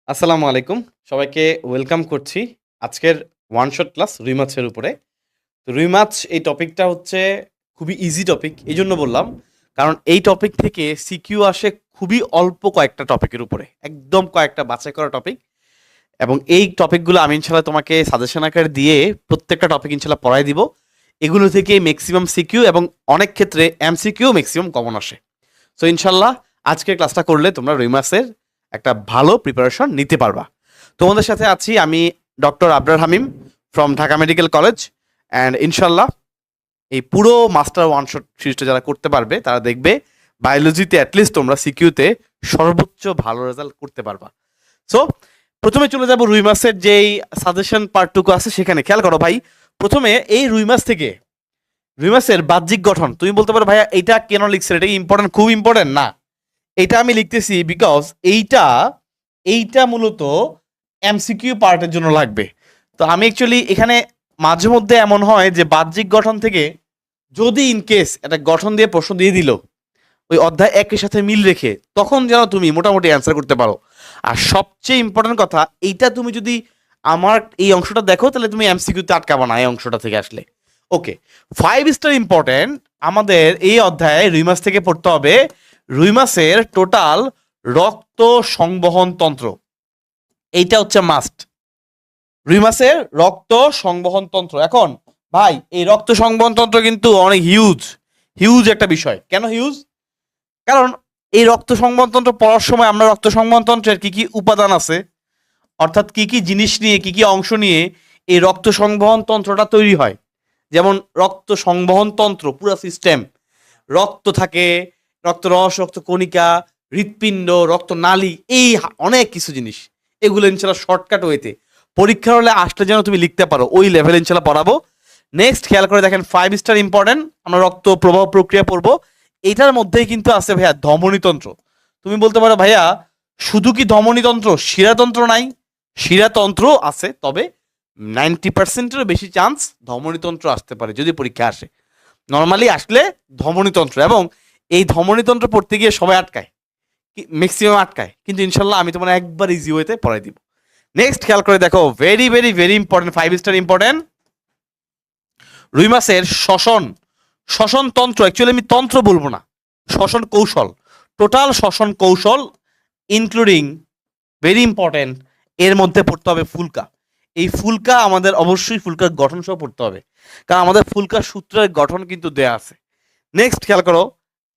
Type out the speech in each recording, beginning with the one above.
আসসালামু আলাইকুম। সবাইকে ওয়েলকাম করছি। আজকের ওয়ান শট ক্লাস রুই মাছের উপরে। তো রুই মাছ এই টপিকটা হচ্ছে খুবই ইজি টপিক। এইজন্য বললাম, কারণ এই টপিক থেকে সিকিউ আসে খুবই অল্প কয়েকটা টপিকের উপরে। একদম কয়েকটা বাছাই করা টপিক, এবং এই টপিকগুলো আমি ইনশাআল্লাহ তোমাকে সাজেশন আকারে দিয়ে প্রত্যেকটা টপিক ইনশাআল্লাহ পড়ায় দিব। এগুলো থেকে ম্যাক্সিমাম সিকিউ এবং অনেক ক্ষেত্রে এমসিকিউ ম্যাক্সিমাম কমন আসে। সো ইনশাল্লাহ আজকের ক্লাসটা করলে তোমরা রুই মাছের একটা ভালো প্রিপারেশন নিতে পারবা। তোমাদের সাথে আছি আমি, doctor Abrar Hamim from Dhaka medical college. And ইনশাল্লাহ এই পুরো মাস্টার ওয়ান শট সিরিজটা যারা করতে পারবে তারা দেখবে বায়োলজিতে অ্যাটলিস্ট তোমরা সিকিউতে সর্বোচ্চ ভালো রেজাল্ট করতে পারবা। সো প্রথমে চলে যাব রুই মাছের যেই সাজেশন পার্টটুকু আছে সেখানে। খেয়াল করো ভাই, প্রথমে এই রুই মাছ থেকে রুই মাছের বাহ্যিক গঠন তুমি বলতে পারো ভাইয়া এটা কেন লিখছেন, এটা ইম্পর্টেন্ট, খুব ইম্পর্টেন্ট না। এটা আমি লিখতেছি বিকজ এইটা এইটা মূলত এমসিকিউ পার্টের জন্য লাগবে। তো আমি অ্যাকচুয়ালি এখানে মাঝে মধ্যে এমন হয় যে বাহ্যিক গঠন থেকে যদি ইনকেস একটা গঠন দিয়ে প্রশ্ন দিয়ে দিল ওই অধ্যায় একের সাথে মিল রেখে, তখন যেন তুমি মোটামুটি অ্যান্সার করতে পারো। আর সবচেয়ে ইম্পর্টেন্ট কথা, এইটা তুমি যদি আমার এই অংশটা দেখো তাহলে তুমি এমসিকিউতে আটকাবো না এই অংশটা থেকে আসলে। ওকে, 5 স্টার ইম্পর্টেন্ট আমাদের এই অধ্যায়ে রুই মাছ থেকে পড়তে হবে রুই মাছের টোটাল রক্ত সংবহন তন্ত্র। এইটা হচ্ছে মাস্ট। রুই মাছের রক্ত সংবহন তন্ত্র। এখন ভাই এই রক্ত সংবহন তন্ত্র কিন্তু অনেক হিউজ হিউজ একটা বিষয়। কেন হিউজ? কারণ এই রক্ত সংবহন তন্ত্র পড়ার সময় আমরা রক্ত সংবহন তন্ত্রের কি কি উপাদান আছে, অর্থাৎ কি কি জিনিস নিয়ে কি কি অংশ নিয়ে এই রক্ত সংবহন তন্ত্রটা তৈরি হয়। যেমন রক্ত সংবহন তন্ত্র পুরো সিস্টেম, রক্ত থাকে, রক্তরস, রক্ত কণিকা, হৃৎপিণ্ড, রক্তনালী, এই অনেক কিছু জিনিস। এগুলো ইনশাল্লাহ শর্টকাট ওয়েতে পরীক্ষার হলে আসলে যেন তুমি লিখতে পারো ওই লেভেল ইনশাল্লাহ পড়াবো। নেক্সট খেয়াল করে দেখেন, 5 স্টার ইম্পর্টেন্ট আমরা রক্ত প্রবাহ প্রক্রিয়া পড়বো। এইটার মধ্যেই কিন্তু আছে ভাইয়া ধমনীতন্ত্র। তুমি বলতে পারো ভাইয়া শুধু কি ধমনীতন্ত্র, শিরাতন্ত্র নাই? শিরাতন্ত্র আছে, তবে 90%-এরও বেশি চান্স ধমনীতন্ত্র আসতে পারে যদি পরীক্ষা আসে। নর্মালি আসলে ধমনীতন্ত্র, এবং এই ধমনীতন্ত্র পড়তে গিয়ে সবাই আটকায়, ম্যাক্সিমাম আটকায়, কিন্তু ইনশাল্লাহ আমি তোমার একবার ইজি ওয়েতে পড়াই দিব। নেক্সট খেয়াল করে দেখো, very very very important, 5 star important, রুই মাছের শ্বসন শ্বসন তন্ত্র। অ্যাকচুয়ালি আমি তন্ত্র বলবো না, শ্বসন কৌশল, টোটাল শ্বসন কৌশল ইনক্লুডিং ভেরি ইম্পর্টেন্ট এর মধ্যে পড়তে হবে ফুলকা। এই ফুলকা আমাদের অবশ্যই ফুলকার গঠন সহ পড়তে হবে, কারণ আমাদের ফুলকার সূত্রের গঠন কিন্তু দেয়া আছে। নেক্সট খেয়াল করো,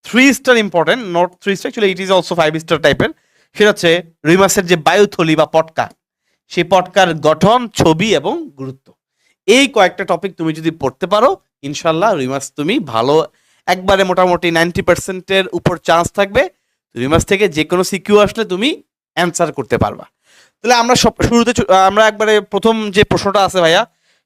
3 star important, not 3 star, actually it is also 5 star টাইপের। সেটা হচ্ছে রুই মাছের যে বায়ুথলি বা পটকা, সেই পটকার গঠন, ছবি এবং গুরুত্ব। এই কয়েকটা টপিক তুমি যদি পড়তে পারো ইনশাল্লাহ রুই মাছ তুমি ভালো, একবারে মোটামুটি 90%-এর উপর চান্স থাকবে রুই মাছ থেকে যে কোনো সিকিউ আসলে তুমি অ্যান্সার করতে পারবা। তাহলে আমরা সব শুরুতে আমরা একবারে প্রথম যে প্রশ্নটা আছে ভাইয়া,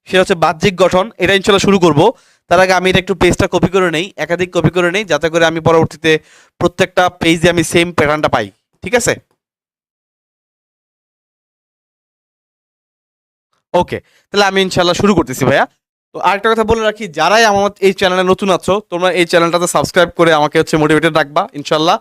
সেটা হচ্ছে বাহ্যিক গঠন। এটা ইনশাল্লাহ শুরু করব। তার আগে আমি এটা একটু পেজটা কপি করে নেই, একাধিক কপি করে নেই, যাতে করে আমি পরবর্তীতে প্রত্যেকটা পেজে আমি সেম প্যাটার্নটা পাই। ঠিক আছে? ওকে, তাহলে আমি ইনশাল্লাহ শুরু করতেছি ভাইয়া। তো আরেকটা কথা বলে রাখি, যারাই আমার এই চ্যানেলে নতুন আছো তোমরা এই চ্যানেলটাতে সাবস্ক্রাইব করে আমাকে হচ্ছে মোটিভেটেড রাখবা ইনশাল্লাহ।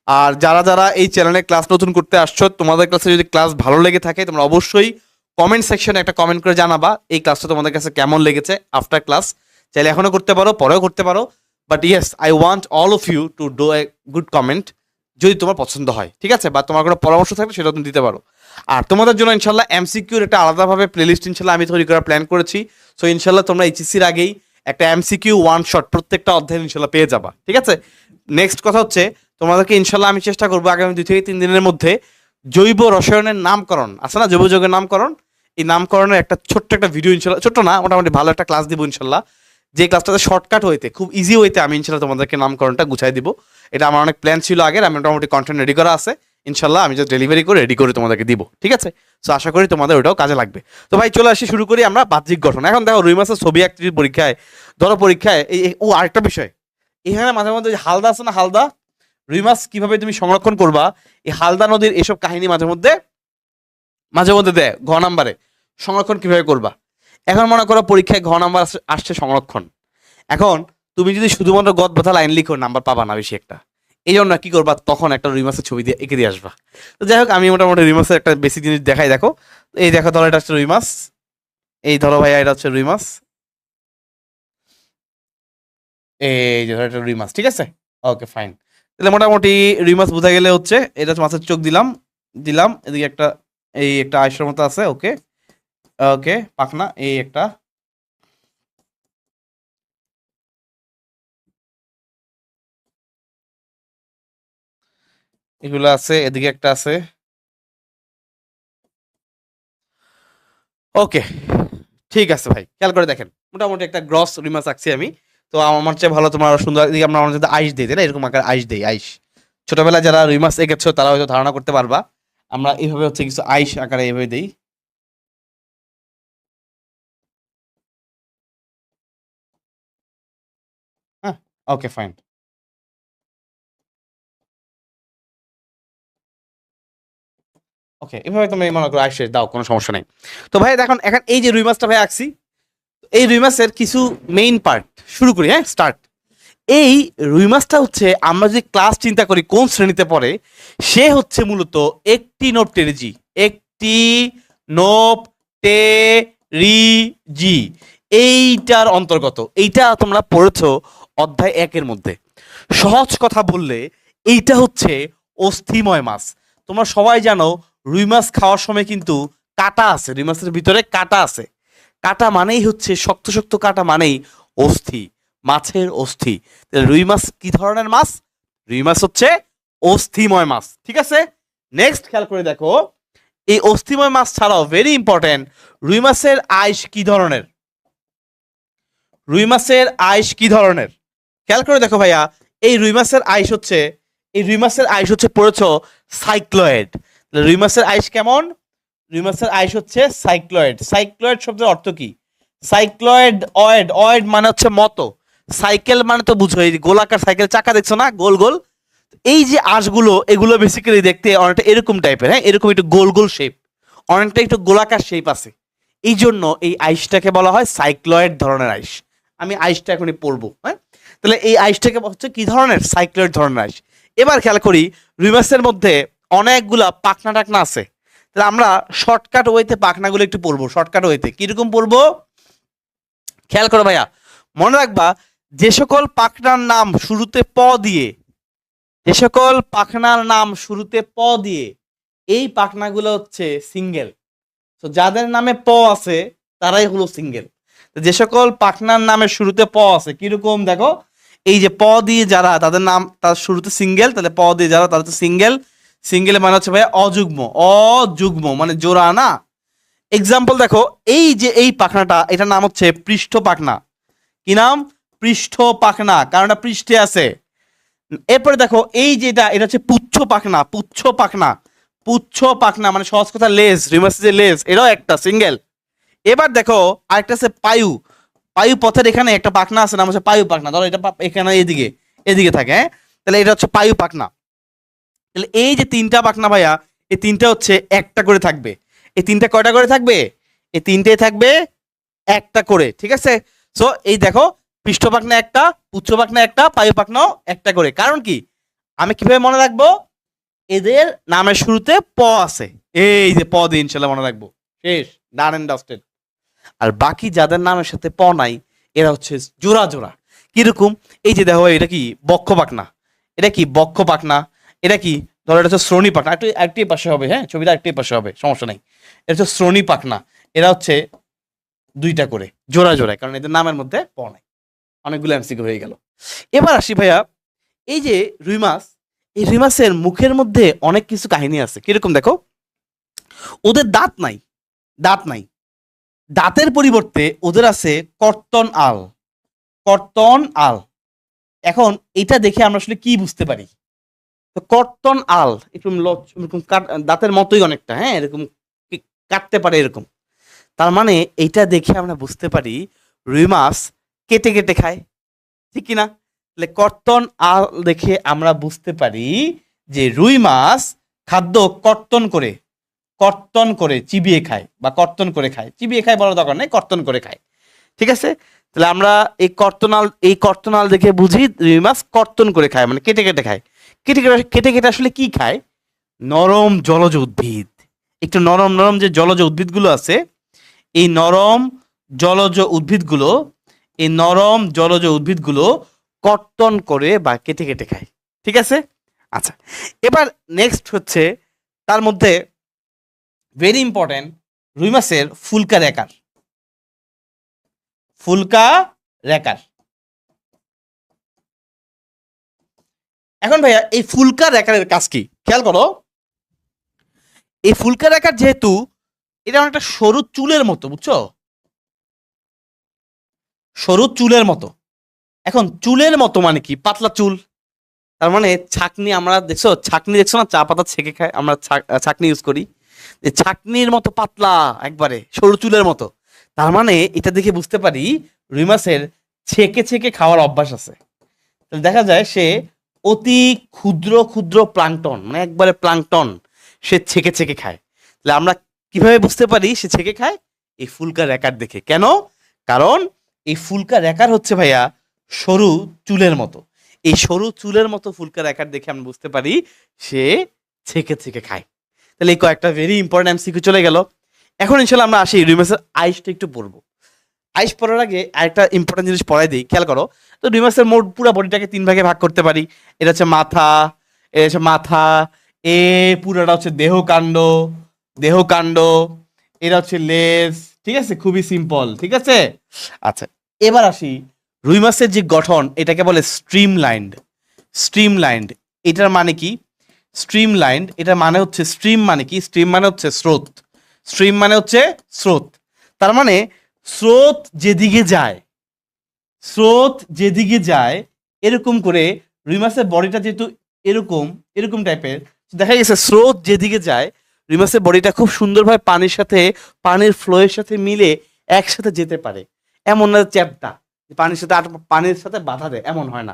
আর যারা যারা এই চ্যানেলে ক্লাস নতুন করতে আসছো, তোমাদের ক্লাসে যদি ক্লাস ভালো লেগে থাকে তোমরা অবশ্যই কমেন্ট সেকশনে একটা কমেন্ট করে জানাবা এই ক্লাসটা তোমাদের কাছে কেমন লেগেছে আফটার ক্লাস। চাইলে এখনো করতে পারো, পরেও করতে পারো, but yes I want all of you to do a good comment যদি তোমার পছন্দ হয়। ঠিক আছে? বা তোমার কোনো পরামর্শ থাকলে সেটা তুমি দিতে পারো। আর তোমাদের জন্য ইনশাল্লাহ এমসিকিউর একটা আলাদাভাবে প্লেলিস্ট ইনশাল্লাহ আমি তৈরি করার প্ল্যান করেছি। সো ইনশাল্লাহ তোমরা এইচএসসির আগেই একটা এমসিকিউ ওয়ান শট প্রত্যেকটা অধ্যায় ইনশাল্লাহ পেয়ে যাবা। ঠিক আছে? নেক্সট কথা হচ্ছে, তোমাদেরকে ইনশাল্লাহ আমি চেষ্টা করবো আগামী 2 থেকে 3 দিনের মধ্যে জৈব রসায়নের নামকরণ আছে না, জৈব যৌগের নামকরণ, এই নামকরণের একটা ছোট্ট একটা ভিডিও ইনশাল্লাহ, ছোট্ট না মোটামুটি ভালো একটা ক্লাস দিব ইনশাল্লাহ। যে ক্লাসটাতে শর্টকাট হইতে খুব ইজি হইতে আমি ইনশাল্লাহ তোমাদেরকে নামকরণটা গুছাই দিব। এটা আমার অনেক প্ল্যান ছিল আগের, আমি মোটামুটি কন্টেন্ট রেডি করা আছে ইনশাল্লাহ, আমি জাস্ট ডেলিভারি করে রেডি করে তোমাদেরকে দিব। ঠিক আছে? সো আশা করি তোমাদের ওটাও কাজে লাগবে। তো ভাই চলে আসি, শুরু করি আমরা বাহ্যিক গঠন। এখন দেখো রুই মাছের ছবি আঁকতে পরীক্ষায়, ধরো পরীক্ষায় ও আরেকটা বিষয়, এখানে মাঝে মধ্যে হালদা আছে না, হালদা, রুই মাছ কিভাবে তুমি সংরক্ষণ করবা, এই হালদা নদীর এসব কাহিনী মাঝে মধ্যে দেয় ঘ নাম্বারে, সংরক্ষণ কিভাবে করবা। এখন মনে করো পরীক্ষায় ঘ নাম্বার আসছে সংরক্ষণ। এখন তুমি যদি শুধুমাত্র গদ বাঁধা লাইন লিখো নাম্বার পাবা না বেশি একটা। এই জন্য কি করবা, তখন একটা রুই মাছের ছবি দিয়ে এঁকে দিয়ে আসবা। তো যাই হোক, আমি মোটামুটি রুই মাছের একটা বেসিক জিনিস দেখাই। দেখো, এই দেখো, ধরো এটা হচ্ছে রুই মাছ, এই ধরো ভাইয়া এটা হচ্ছে রুই মাছ, এই যে ধরো এটা রুই মাছ, ঠিক আছে। ওকে ফাইন, তাহলে মোটামুটি রুই মাছ বোঝা গেলে হচ্ছে এটা হচ্ছে মাছের চোখ দিলাম, দিলাম এদিকে একটা, এই একটা আইসের মতো আছে, ওকে ওকে, পাখনা এই একটা, এগুলো আছে, এদিকে একটা আছে, ওকে ঠিক আছে ভাই। খেয়াল করে দেখেন, মোটামুটি একটা গ্রস রুই মাছ আঁকছি আমি। তো আমার চেয়ে ভালো তোমার আরো সুন্দর, এদিকে আমরা যদি আইস দিই, তাই না, এরকম আকার আইস দেই, আইস। ছোটবেলায় যারা রুই মাছ এঁকেছো তারা হয়তো ধারণা করতে পারবা, আমরা এইভাবে হচ্ছে কিছু আইস আকারে এইভাবে দিই। হ্যাঁ, ওকে ফাইন। ওকে, এভাবে তুমি মনে করো আইস দাও, কোনো সমস্যা নেই। তো ভাই দেখুন, এখন এই যে রুই মাছটা ভাই আঁকছি, এই রুই মাছের কিছু মেইন পার্ট শুরু করি, হ্যাঁ স্টার্ট। এই রুই মাছটা হচ্ছে, আমরা যদি ক্লাস চিন্তা করি কোন শ্রেণীতে পড়ে, সে হচ্ছে মূলত একটি নোপটেরিজি, একটি নোপটেরিজি, এইটার অন্তর্গত। এইটা তোমরা পড়েছো অধ্যায় 1-এর মধ্যে। সহজ কথা বললে এইটা হচ্ছে অস্থিময় মাছ। তোমরা সবাই জানো রুই মাছ খাওয়ার সময় কিন্তু কাঁটা আছে, রুই মাছের ভিতরে কাঁটা আছে। কাঁটা মানেই হচ্ছে শক্ত শক্ত কাঁটা মানেই অস্থি, মাছের অস্থি। রুই মাছ কি ধরনের মাছ? রুই মাছ হচ্ছে অস্থিময় মাছ, ঠিক আছে। নেক্সট খেয়াল করে দেখো, এই অস্থিময় মাছ ছাড়াও ভেরি ইম্পর্টেন্ট, রুই মাছের আইস কি ধরনের? রুই মাছের আইস কি ধরনের? খেয়াল করে দেখো ভাইয়া, এই রুই মাছের আইস হচ্ছে, এই রুই মাছের আইস হচ্ছে পড়েছো সাইক্লয়েড। রুই মাছের আইস কেমন? রুই মাছের আইস হচ্ছে সাইক্লয়েড। সাইক্লয়েড শব্দের অর্থ কি? সাইক্লয়েড, অয়েড, অয়েড মানে হচ্ছে মতো, সাইকেল মানে তো বুঝো এই গোলাকার সাইকেল চাকা দেখছো না, গোল গোল। এই যে আঁশগুলো, এগুলো বেসিক্যালি দেখতে অনেকটা এরকম টাইপের, হ্যাঁ এরকম একটু গোল গোল শেপ, অনেকটা একটু গোলাকার শেপ আছে। এই জন্য এই আইসটাকে বলা হয় সাইক্লয়েড ধরনের আইস। আমি আইসটা এখনই পড়বো, হ্যাঁ। তাহলে এই আইসটাকে হচ্ছে কি ধরনের? সাইক্লয়েড ধরনের আইস। এবার খেয়াল করি, রুই মাছের মধ্যে অনেকগুলা পাখনা টাকনা আছে। তাহলে আমরা শর্টকাট ওয়েতে পাখনাগুলো একটু পড়বো, শর্টকাট ওয়েতে কিরকম পড়বো খেয়াল করো ভাইয়া। মনে রাখবা, যে সকল পাখনার নাম শুরুতে প দিয়ে, যে সকল পাখনার নাম শুরুতে প দিয়ে, এই পাখনাগুলো হচ্ছে সিঙ্গেল। তো যাদের নামে প আছে তারাই হলো সিঙ্গেল। যে সকল পাখনার নামের শুরুতে প আছে, কিরকম দেখো, এই যে প দিয়ে যারা, তাদের নাম তার শুরুতে সিঙ্গেল, তাহলে প দিয়ে যারা তারা হচ্ছে সিঙ্গেল। সিঙ্গেল মানে হচ্ছে ভাই অযুগ্ম, অযুগ্ম মানে জোড়া না। এক্সাম্পল দেখো, এই যে এই পাখনাটা, এটার নাম হচ্ছে পৃষ্ঠ পাখনা। কি নাম? পৃষ্ঠ পাখনা, কারণ এটা পৃষ্ঠে আছে। এরপরে দেখো, এই যে এটা হচ্ছে পুচ্ছ পাখনা, পুচ্ছ পাখনা, পুচ্ছ পাখনা মানে সহজ কথা লেজ, রিমাস যে লেজ, এটাও একটা সিঙ্গেল। এবার দেখো আরেকটা আছে পায়ু, পায়ু পথের এখানে একটা পাখনা আছে, নাম হচ্ছে পায়ু পাখনা। ধরো এটা এখানে এদিকে এদিকে থাকে, হ্যাঁ, তাহলে এটা হচ্ছে পায়ু পাখনা। তাহলে এই যে তিনটা পাখনা ভাইয়া, এই তিনটা হচ্ছে একটা করে থাকবে। এই তিনটা কয়টা করে থাকবে? এই তিনটেই থাকবে একটা করে, ঠিক আছে। সো এই দেখো, পৃষ্ঠ পাখনা একটা, পুচ্ছ পাখনা একটা, পায়ু পাখনাও একটা করে। কারণ কি? আমি কিভাবে মনে রাখবো? এদের নামের শুরুতে প আছে, এই যে প দিয়ে ইনশাল্লাহ মনে রাখবো, শেষ, ডান এন্ড ডাস্টেড। আর বাকি যাদের নামের সাথে প নাই, এরা হচ্ছে জোড়া জোড়া। কিরকম? এই যে দেখো, এটা কি বক্ষ পাখনা, এটা কি বক্ষ পাখনা, এটা কি, ধরো এটা হচ্ছে শ্রোণী পাখনা, একটু একটি পাশে হবে, হ্যাঁ ছবিটা একটি পাশে হবে, সমস্যা নেই। এটা হচ্ছে শ্রোণী পাখনা, এরা হচ্ছে দুইটা করে, জোড়া জোড়ায়, কারণ এদের নামের মধ্যে প নাই। অনেকগুলো এমসিকিউ হয়ে গেল। এবার আসি ভাইয়া, এই যে রুই মাছ, এই রুই মাছের মুখের মধ্যে অনেক কিছু কাহিনী আছে। কিরকম দেখো, ওদের দাঁত নাই, দাঁত নাই, দাঁতের পরিবর্তে ওদের আছে কর্তন আল, কর্তন আল। এখন এটা দেখে আমরা আসলে কি বুঝতে পারি? তো কর্তন আল একটু এরকম দাঁতের মতোই অনেকটা, হ্যাঁ এরকম কাটতে পারে এরকম। তার মানে এইটা দেখে আমরা বুঝতে পারি রুই মাছ কেটে কেটে খায়, ঠিক কিনা? তাহলে কর্তন আল দেখে আমরা বুঝতে পারি যে রুই মাছ খাদ্য কর্তন করে, কর্তন করে চিবিয়ে খায়, বা কর্তন করে খায়, চিবিয়ে খায় বড় দরকার নেই, কর্তন করে খায়, ঠিক আছে। তাহলে আমরা এই কর্তনাল দেখে বুঝি রুই মাছ কর্তন করে খায়, মানে কেটে কেটে খায়। কেটে কেটে কেটে কেটে আসলে কি খায়? নরম জলজ উদ্ভিদ। একটু নরম নরম যে জলজ উদ্ভিদগুলো আছে, এই নরম জলজ উদ্ভিদগুলো এই নরম জলজ উদ্ভিদগুলো কর্তন করে বা কেটে কেটে খায়। ঠিক আছে? আচ্ছা, এবার নেক্সট হচ্ছে তার মধ্যে ভেরি ইম্পর্টেন্ট, রুই মাছের ফুলকা রেকার। ফুলকা রেকার। এখন ভাইয়া এই ফুলকা রেকারের কাজ কি খেয়াল করো। এই ফুলকা রেকার যেহেতু এটা অনেকটা সরু চুলের মতো, বুঝছো? সরু চুলের মতো। এখন চুলের মতো মানে কি? পাতলা চুল। তার মানে ছাকনি, আমরা দেখছো ছাকনি, দেখছো না চা পাতা ছেঁকে খায়, আমরা ছাকনি ইউজ করি, যে ছাকনির মতো পাতলা, একবারে সরু চুলের মতো। তার মানে এটা দেখে বুঝতে পারি রুই মাছের ছেঁকে ছেঁকে খাওয়ার অভ্যাস আছে। তাহলে দেখা যায় সে অতি ক্ষুদ্র ক্ষুদ্র প্লাঙ্কটন, মানে একবারে প্লাঙ্কটন সে ছেঁকে ছেঁকে খায়। তাহলে আমরা কিভাবে বুঝতে পারি সে ছেঁকে খায়? এই ফুলকা রেকার দেখে। কেন? কারণ এই ফুলকা রেকার হচ্ছে ভাইয়া সরু চুলের মতো। এই সরু চুলের মতো ফুলকা রেকার দেখে আমরা বুঝতে পারি সে ছেঁকে ছেঁকে খায়। তাহলে এই কয়েকটা ভেরি ইম্পর্টেন্ট এমসিকিউ চলে গেল। এখন ইনশাল্লাহ আমরা আসি রুই মাছের আইসটা একটু পড়বো। আইস পড়ার আগে আরেকটা ইম্পর্টেন্ট জিনিস পড়াই দিই, খেয়াল করো। তো রুই মাছের মোট পুরো বডিটাকে 3 ভাগে ভাগ করতে পারি। এটা হচ্ছে মাথা, এটা হচ্ছে মাথা, এ পুরোটা হচ্ছে দেহকাণ্ড, দেহকাণ্ড, এটা হচ্ছে লেজ। ঠিক আছে, খুবই সিম্পল। ঠিক আছে, আচ্ছা এবার আসি রুই মাছের যে গঠন, এটাকে বলে স্ট্রিমলাইন্ড। স্ট্রিমলাইন্ড এটার মানে কি? স্ট্রিমলাইন্ড এটার মানে হচ্ছে, স্ট্রিম মানে কি? স্ট্রিম মানে হচ্ছে স্রোত। স্ট্রিম মানে হচ্ছে স্রোত। তার মানে স্রোত যেদিকে যায়, স্রোত যেদিকে যায় এরকম করে রুই মাছের বডিটা যেহেতু এরকম এরকম টাইপের, দেখা গেছে স্রোত যেদিকে যায় রুই মাছের বডিটা খুব সুন্দরভাবে পানির সাথে, পানির ফ্লোয়ের সাথে মিলে একসাথে যেতে পারে। এমন না চ্যাপ্টা পানির সাথে পানির সাথে বাধা দেয়, এমন হয় না।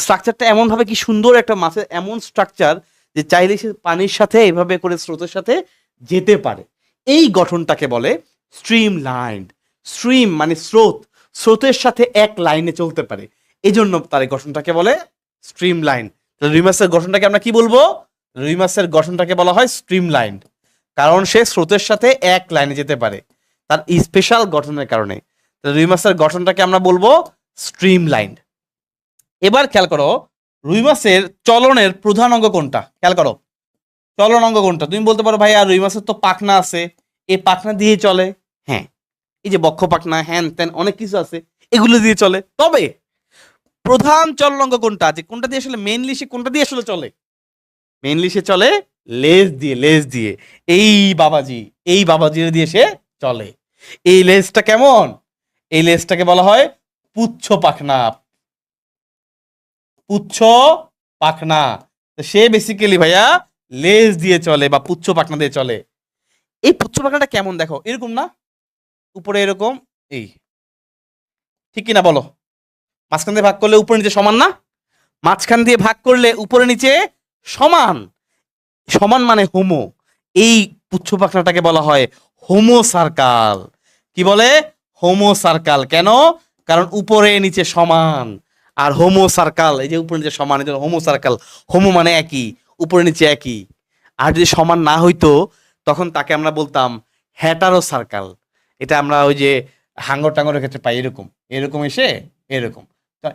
স্ট্রাকচারটা এমন ভাবে কি সুন্দর, একটা মাছের এমন স্ট্রাকচার যে চাইলে সে পানির সাথে এইভাবে করে স্রোতের সাথে যেতে পারে। এই গঠনটাকে বলে স্ট্রিম লাইন। স্ট্রিম মানে স্রোত, স্রোতের সাথে এক লাইনে চলতে পারে, এই জন্য তার এই গঠনটাকে বলে স্ট্রিম লাইন। রুই মাছের গঠনটাকে আমরা কি বলবো? রুই মাছের গঠনটাকে বলা হয় স্ট্রিম লাইন, কারণ সে স্রোতের সাথে এক লাইনে যেতে পারে তার স্পেশাল গঠনের কারণে। রুই মাছের গঠনটাকে আমরা বলবো স্ট্রিম লাইন। এবার খেয়াল করো, রুই মাছের চলনের প্রধান অঙ্গ কোনটা? খেয়াল করো, চলন অঙ্গ কোনটা? তুমি বলতে পারো ভাই আর রুই মাছের তো পাখনা আছে, এই পাখনা দিয়ে চলে। হ্যাঁ, এই যে বক্ষ পাখনা, হ্যান ত্যান অনেক কিছু আছে, এগুলো দিয়ে চলে। তবে প্রধান চলন অঙ্গ কোনটা, যে কোনটা দিয়ে আসলে মেইনলি সে কোনটা দিয়ে আসলে চলে? মেইনলি সে চলে লেজ দিয়ে। লেজ দিয়ে, এই বাবাজি, এই বাবাজির দিয়ে সে চলে। এই লেজটা কেমন? এই লেজটাকে বলা হয় পুচ্ছ পাখনা। পুচ্ছ পাখনা। সে বেসিক্যালি ভাইয়া লেজ দিয়ে চলে বা পুচ্ছ পাখনা দিয়ে চলে। এই পুচ্ছ পাখনাটা কেমন দেখো, এরকম না? উপরে এরকম, এই, ঠিক কিনা বলো? মাঝখান দিয়ে ভাগ করলে উপরে নিচে সমান না? মাঝখান দিয়ে ভাগ করলে উপরে নিচে সমান। সমান মানে হোমো। এই পুচ্ছ পাখনাটাকে বলা হয় হোমো সার্কাল। কি বলে? Homo circle. কেন? কারণ উপরে নিচে সমান। আর হোমো সার্কাল, এই যে উপরে নিচে সমান, এই জন্য হোমো সার্কাল। হোমো মানে একই, উপরে নিচে একই। আর যদি সমান না হইতো তখন তাকে আমরা বলতাম হ্যাটারো সার্কাল। এটা আমরা ওই যে হাঙ্গর টাঙ্গরের ক্ষেত্রে পাই, এরকম এরকম এসে এরকম,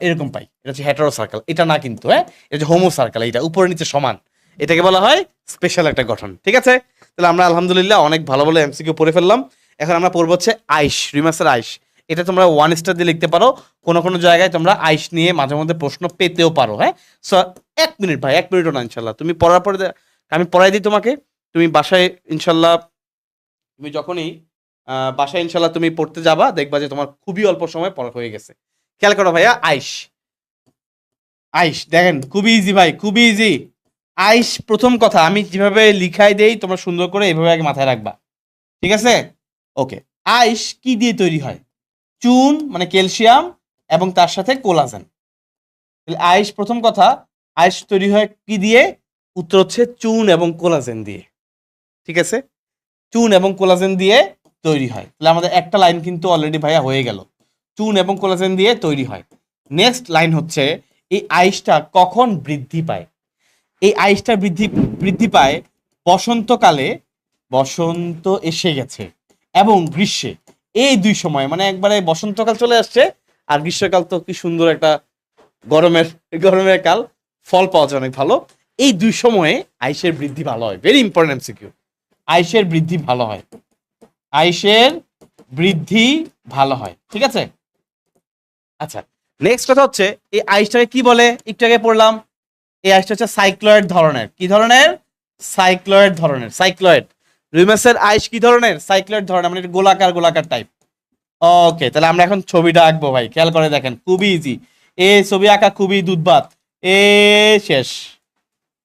এরকম পাই। এটা হচ্ছে হ্যাটারো সার্কাল। এটা না কিন্তু, হ্যাঁ, এটা হচ্ছে হোমো সার্কাল। এটা উপরে নিচে সমান, এটাকে বলা হয় স্পেশাল একটা গঠন। ঠিক আছে, তাহলে আমরা আলহামদুলিল্লাহ অনেক ভালো ভালো এমসিকিউ পড়ে ফেললাম। এখন আমরা পড়বো হচ্ছে আইস, রুই মাছের আইস। এটা তোমরা 1 স্টার দিয়ে লিখতে পারো। কোনো কোনো জায়গায় তোমরা আইস নিয়ে মাঝে মধ্যে প্রশ্ন পেতেও পারো। হ্যাঁ, সো 1 মিনিট ভাই, 1 মিনিটও না, ইনশাল্লাহ তুমি পড়ার পরে আমি পড়াই দিই তোমাকে। তুমি বাসায় ইনশাল্লাহ, তুমি যখনই বাসায় ইনশাল্লাহ তুমি পড়তে যাবা, দেখবা যে তোমার খুবই অল্প সময় পড়া হয়ে গেছে। খেয়াল করো ভাইয়া, আইস। আইস দেখেন খুবই ইজি ভাই, খুবই ইজি। আইস, প্রথম কথা আমি যেভাবে লিখাই দেই তোমরা সুন্দর করে এভাবে আগে মাথায় রাখবা। ঠিক আছে, ওকে। আইস কি দিয়ে তৈরি হয়? চুন মানে ক্যালসিয়াম এবং তার সাথে কোলাজেন। আইস, প্রথম কথা, আইস তৈরি হয় কি দিয়ে? উত্তর হচ্ছে চুন এবং কোলাজেন দিয়ে। ঠিক আছে, চুন এবং কোলাজেন দিয়ে তৈরি হয়। তাহলে আমাদের একটা লাইন কিন্তু অলরেডি ভাইয়া হয়ে গেল, চুন এবং কোলাজেন দিয়ে তৈরি হয়। নেক্সট লাইন হচ্ছে এই আইসটা কখন বৃদ্ধি পায়? এই আইসটা বৃদ্ধি বৃদ্ধি পায় বসন্তকালে, বসন্ত এসে গেছে, এবং গ্রীষ্মে। এই দুই সময় মানে একবারে বসন্তকাল চলে আসছে আর গ্রীষ্মকাল তো কি সুন্দর একটা গরমের গরমের কাল, ফল পাওয়া যায় অনেক ভালো। এই দুই সময়ে আইসের বৃদ্ধি ভালো হয়। ভেরি ইম্পর্টেন্ট সিকিউ, আইসের বৃদ্ধি ভালো হয়, আইসের বৃদ্ধি ভালো হয়, ঠিক আছে। আচ্ছা, নেক্সট কথা হচ্ছে এই আইসটাকে কি বলে, একটু আগে পড়লাম। এই আইসটা হচ্ছে সাইক্লয়েড ধরনের। কি ধরনের? সাইক্লয়েড ধরনের। সাইক্লয়েড, রুই মাছের আইস কি ধরনের? সাইক্লয়েড ধরনের, মানে গোলাকার গোলাকার টাইপ। ওকে, তাহলে আমরা এখন ছবিটা আঁকবো ভাই, খেয়াল করে দেখেন, খুবই ইজি। এই ছবি আঁকা খুবই দুধবাত। এ শেষ,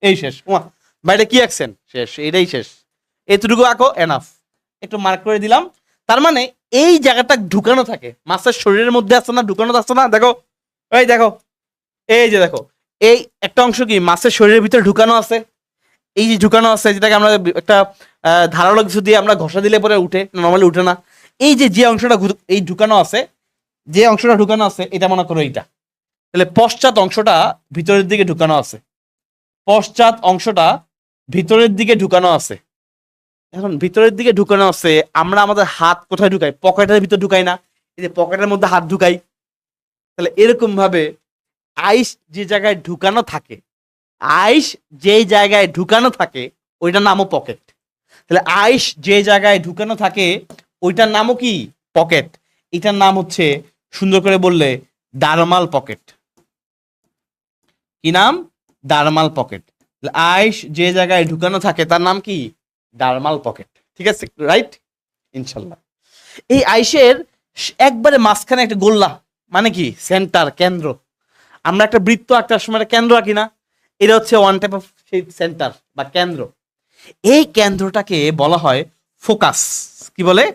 এই শেষ। ওমা, বাইরে কি আঁকছেন? শেষ, এটাই শেষ। এতটুকু আঁকো, এনাফ। একটু মার্ক করে দিলাম। তার মানে এই জায়গাটা ঢুকানো থাকে মাছের শরীরের মধ্যে, আছে না? ঢুকানো আছে না? দেখো, এই দেখো, এই যে দেখো, এই একটা অংশ কি মাছের শরীরের ভিতরে ঢুকানো আছে। এই যে ঢুকানো আছে, যেটাকে আমরা একটা ধারালো কিছু দিয়ে আমরা ঘষা দিলে পরে উঠে, নর্মালি উঠে না। এই যে যে অংশটা এই ঢুকানো আছে, যে অংশটা ঢুকানো আছে, এটা মনে করো এইটা। তাহলে পশ্চাৎ অংশটা ভিতরের দিকে ঢুকানো আছে, পশ্চাৎ অংশটা ভিতরের দিকে ঢুকানো আছে। এখন ভিতরের দিকে ঢুকানো আছে, আমরা আমাদের হাত কোথায় ঢুকাই? পকেটের ভিতর ঢুকাই না? এই যে পকেটের মধ্যে হাত ঢুকাই। তাহলে এরকম ভাবে আইস যে জায়গায় ঢুকানো থাকে, আইস যে জায়গায় ঢুকানো থাকে ওইটার নামও পকেট। তাহলে আইস যে জায়গায় ঢুকানো থাকে ওইটার নামও কি? পকেট। এটার নাম হচ্ছে, সুন্দর করে বললে, ডারমাল পকেট। কি নাম? ডারমাল পকেট। আইস যে জায়গায় ঢুকানো থাকে তার নাম কি? ডারমাল পকেট। ঠিক আছে, রাইট? ইনশাল্লাহ। এই আইসের একবারে মাঝখানে একটা গোল্লা, মানে কি? সেন্টার, কেন্দ্র। আমরা একটা বৃত্ত আঁকার সময় একটা কেন্দ্র আঁকি না? এটা হচ্ছে ওয়ান টাইপ অফ সেই সেন্টার বা কেন্দ্র। এই কেন্দ্রটাকে বলা হয় ফোকাস। কি বলে?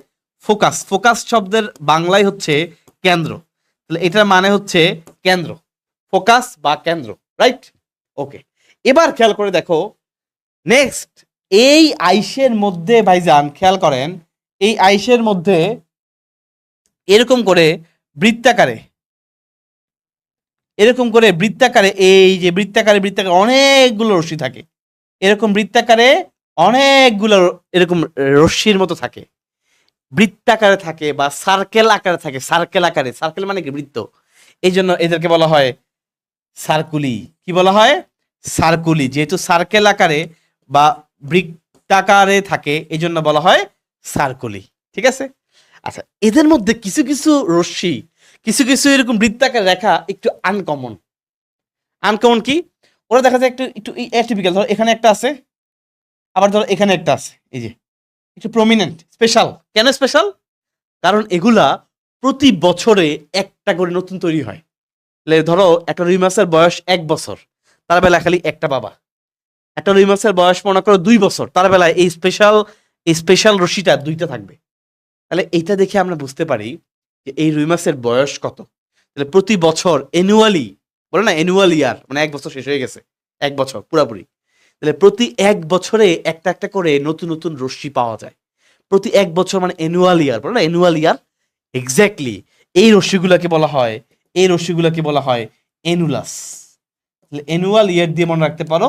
ফোকাস। ফোকাস শব্দের বাংলায় হচ্ছে কেন্দ্র। তাহলে এটার মানে হচ্ছে কেন্দ্র, ফোকাস বা কেন্দ্র, রাইট? ওকে, এবার খেয়াল করে দেখো নেক্সট। এই আইসের মধ্যে ভাইজান খেয়াল করেন, এই আইসের মধ্যে এরকম করে বৃত্তাকারে, এরকম করে বৃত্তাকারে, এই যে বৃত্তাকারে বৃত্তাকারে অনেকগুলো রশ্মি থাকে। এরকম বৃত্তাকারে অনেকগুলো এরকম রশ্মির মতো থাকে, বৃত্তাকারে থাকে বা সার্কেল আকারে থাকে। সার্কেল আকারে, সার্কেল মানে কি? বৃত্ত। এই জন্য এদেরকে বলা হয় সার্কুলি। কি বলা হয়? সার্কুলি। যেহেতু সার্কেল আকারে বা বৃত্তাকারে থাকে এই জন্য বলা হয় সার্কুলি। ঠিক আছে। আচ্ছা, এদের মধ্যে কিছু কিছু রশ্মি, কিছু কিছু এরকম বৃত্তাকার রেখা একটু আনকমন। আনকমন কি? ওরা দেখা যায় একটু একটু অ্যাটিপিক্যাল। ধরো এখানে একটা আছে, আবার ধরো এখানে একটা আছে। এই যে একটু প্রমিনেন্ট, স্পেশাল। কেন স্পেশাল? কারণ এগুলা প্রতি বছরে একটা করে নতুন তৈরি হয়। ধরো একটা রুই মাছের বয়স 1 বছর, তার বেলা খালি একটা বাবা। একটা রুই মাছের বয়স মনে করো 2 বছর, তার বেলায় এই স্পেশাল রশিটা 2টা থাকবে। তাহলে এইটা দেখে আমরা বুঝতে পারি যে এই রুই মাছের বয়স কত। তাহলে প্রতি বছর অ্যানুয়ালি, বলে না অ্যানুয়াল ইয়ার, মানে 1 বছর শেষ হয়ে গেছে, 1 বছর পুরাপুরি। তাহলে প্রতি 1 বছরে একটা একটা করে নতুন নতুন রশ্মি পাওয়া যায়। প্রতি 1 বছর মানে অ্যানুয়াল ইয়ার, বলে না অ্যানুয়াল ইয়ার। এক্স্যাক্টলি এই রশ্মিগুলোকে বলা হয়, এই রশ্মিগুলোকে বলা হয় অ্যানুলাস। তাহলে অ্যানুয়াল ইয়ার দিয়ে মনে রাখতে পারো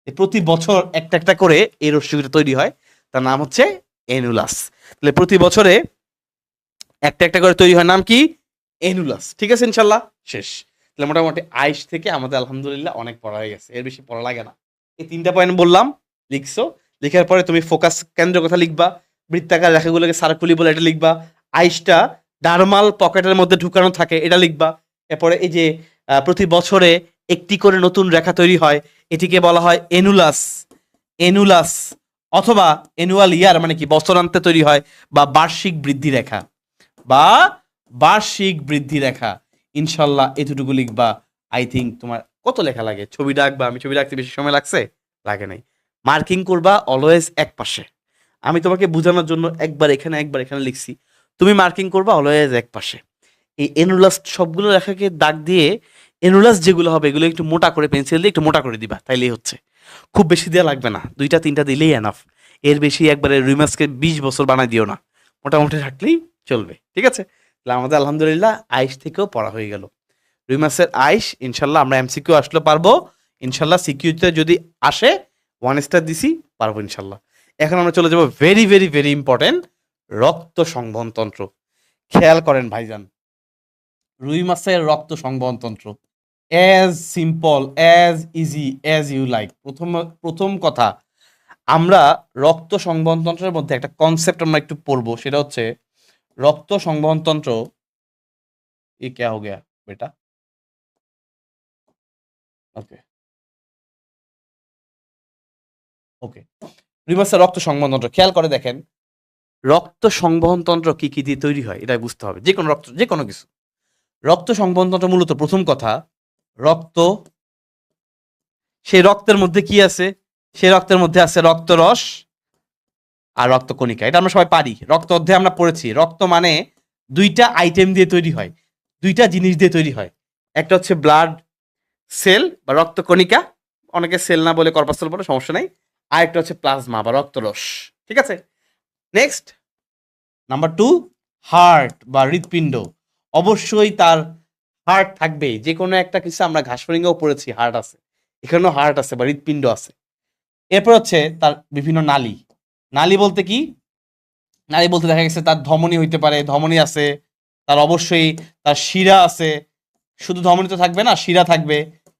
যে প্রতি বছর একটা একটা করে এই রশ্মিগুলো তৈরি হয়, তার নাম হচ্ছে অ্যানুলাস। তাহলে প্রতি বছরে একটা একটা করে তৈরি হয়, নাম কি? অ্যানুলাস। ঠিক আছে, ইনশাল্লাহ শেষ। তাহলে মোটামুটি আইস থেকে আমাদের আলহামদুলিল্লাহ অনেক পড়া হয়ে গেছে, এর বেশি পড়া লাগে না। এই 3টা পয়েন্ট বললাম, লিখছো। লেখার পরে তুমি ফোকাস কেন্দ্র কথা লিখবা, বৃত্তাকার রেখাগুলোকে সার্কুলি বলে এটা লিখবা, আইসটা ডার্মাল পকেটের মধ্যে ঢুকানো থাকে এটা লিখবা। এরপরে এই যে প্রতি বছরে একটি করে নতুন রেখা তৈরি হয়, এটিকে বলা হয় অ্যানুলাস। অ্যানুলাস অথবা অ্যানুয়াল ইয়ার মানে কি? বছরান্তে তৈরি হয়, বা বার্ষিক বৃদ্ধি রেখা, বা বার্ষিক বৃদ্ধি রেখা। ইনশাল্লাহ এতটুকু লিখবা। আই থিঙ্ক তোমার কত লেখা লাগে? ছবিটা আঁকবা, আমি ছবিটা আঁকতে বেশি সময় লাগছে? লাগে নাই। মার্কিং করবা অলওয়েজ এক পাশে। আমি তোমাকে বোঝানোর জন্য একবার এখানে লিখছি, তুমি মার্কিং করবা অলওয়েজ এক পাশে। এই এনুলাস সবগুলো লেখাকে দাগ দিয়ে এনুলাস যেগুলো হবে এগুলো একটু মোটা করে পেন্সিল দিয়ে একটু মোটা করে দিবা, তাইলেই হচ্ছে। খুব বেশি দেওয়া লাগবে না, 2টা 3টা দিলেই এনাফ। এর বেশি একবারে রুই মাছকে 20 বছর বানাই দিও না, মোটামুটি রাখলেই চলবে। ঠিক আছে। তাহলে আমাদের আলহামদুলিল্লাহ আইস থেকেও পড়া হয়ে গেল। রুই মাছের আইস ইনশাল্লাহ আমরা এমসিকিউ আসলে পারবো, ইনশাল্লাহ সিকিউরিটিতে যদি আসে 1 স্টার দিছি, পারবো ইনশাল্লাহ। এখন আমরা চলে যাবো ভেরি ভেরি ভেরি ইম্পর্টেন্ট, রক্ত সংবহন তন্ত্র। খেয়াল করেন ভাইজান, রুই মাছের রক্ত সংবহন তন্ত্র as simple as easy as you like. প্রথম কথা, আমরা রক্ত সংবহন তন্ত্রের মধ্যে একটা কনসেপ্ট আমরা একটু পড়বো, সেটা হচ্ছে রক্ত সংবহন তন্ত্র। ये क्या हो गया बेटा? ওকে ওকে, রিভার্সের রক্ত সংবহন তন্ত্র খেয়াল করে দেখেন, রক্ত সংবহন তন্ত্র কি কি দিয়ে তৈরি হয় এটা বুঝতে হবে। যে কোনো রক্ত, যে কোনো কিছু, রক্ত সংবহন তন্ত্র মূলত প্রথম কথা, রক্ত, সেই রক্তের মধ্যে কি আছে? সেই রক্তের মধ্যে আছে রক্তরস আর রক্তকণিকা। এটা আমরা সবাই পারি, রক্ত অধ্যায়ে আমরা পড়েছি। রক্ত মানে দুইটা আইটেম দিয়ে তৈরি হয়, দুইটা জিনিস দিয়ে তৈরি হয়। একটা হচ্ছে ব্লাড সেল বা রক্তকণিকা, অনেকে সেল না বলে কর্পাসেল বলে, সমস্যা নাই। আর একটা হচ্ছে প্লাজমা বা রক্তরস, ঠিক আছে। নেক্সট নাম্বার 2, হার্ট বা হৃৎপিণ্ড। অবশ্যই তার হার্ট থাকবে। যে কোনো একটা কিছু, আমরা ঘাসফড়িংয়েও পড়েছি হার্ট আছে, এখানেও হার্ট আছে বা হৃৎপিণ্ড আছে। এরপর হচ্ছে তার বিভিন্ন নালী। নালী বলতে কি? নালী বলতে দেখা গেছে তার ধমনী হইতে পারে, ধমনী আছে, তার অবশ্যই তার শিরা আছে। শুধু ধমনী তো থাকবে না, শিরা থাকবে,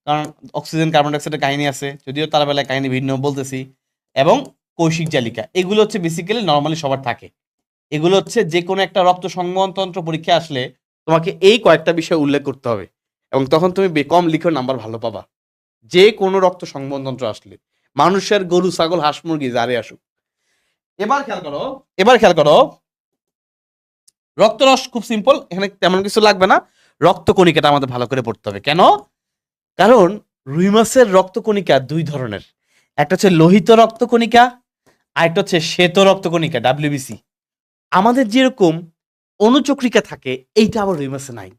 কারণ অক্সিজেন কার্বন ডাইঅক্সাইডের কাহিনী আছে, যদিও তার বেলায় কাহিনী ভিন্ন বলতেছি। এবং কৈশিক জালিকা, এগুলো হচ্ছে বেসিক্যালি নর্মালি সবার থাকে। এগুলো হচ্ছে যে কোনো একটা রক্ত সংবহন তন্ত্র পরীক্ষা আসলে তোমাকে এই কয়েকটা বিষয় উল্লেখ করতে হবে, এবং তখন তুমি কম লিখো নাম্বার ভালো পাবা। যে কোনো রক্ত সংবহন তন্ত্র আসলে, মানুষের, গরু, ছাগল, হাঁস, মুরগি যারে আসুক। এবার খেয়াল করো, রক্তরস খুব সিম্পল, এখানে তেমন কিছু লাগবে না। রক্তকণিকাটা আমাদের ভালো করে পড়তে হবে। কেন? কারণ রুই মাছের রক্তকণিকা দুই ধরনের, একটা হচ্ছে লোহিত রক্তকণিকা, আর একটা হচ্ছে শ্বেত রক্তকণিকা, ডাব্লিউবিসি। আমাদের যেরকম অনুচক্রিকা থাকে, এইটা আবার রুই মাছে নাই।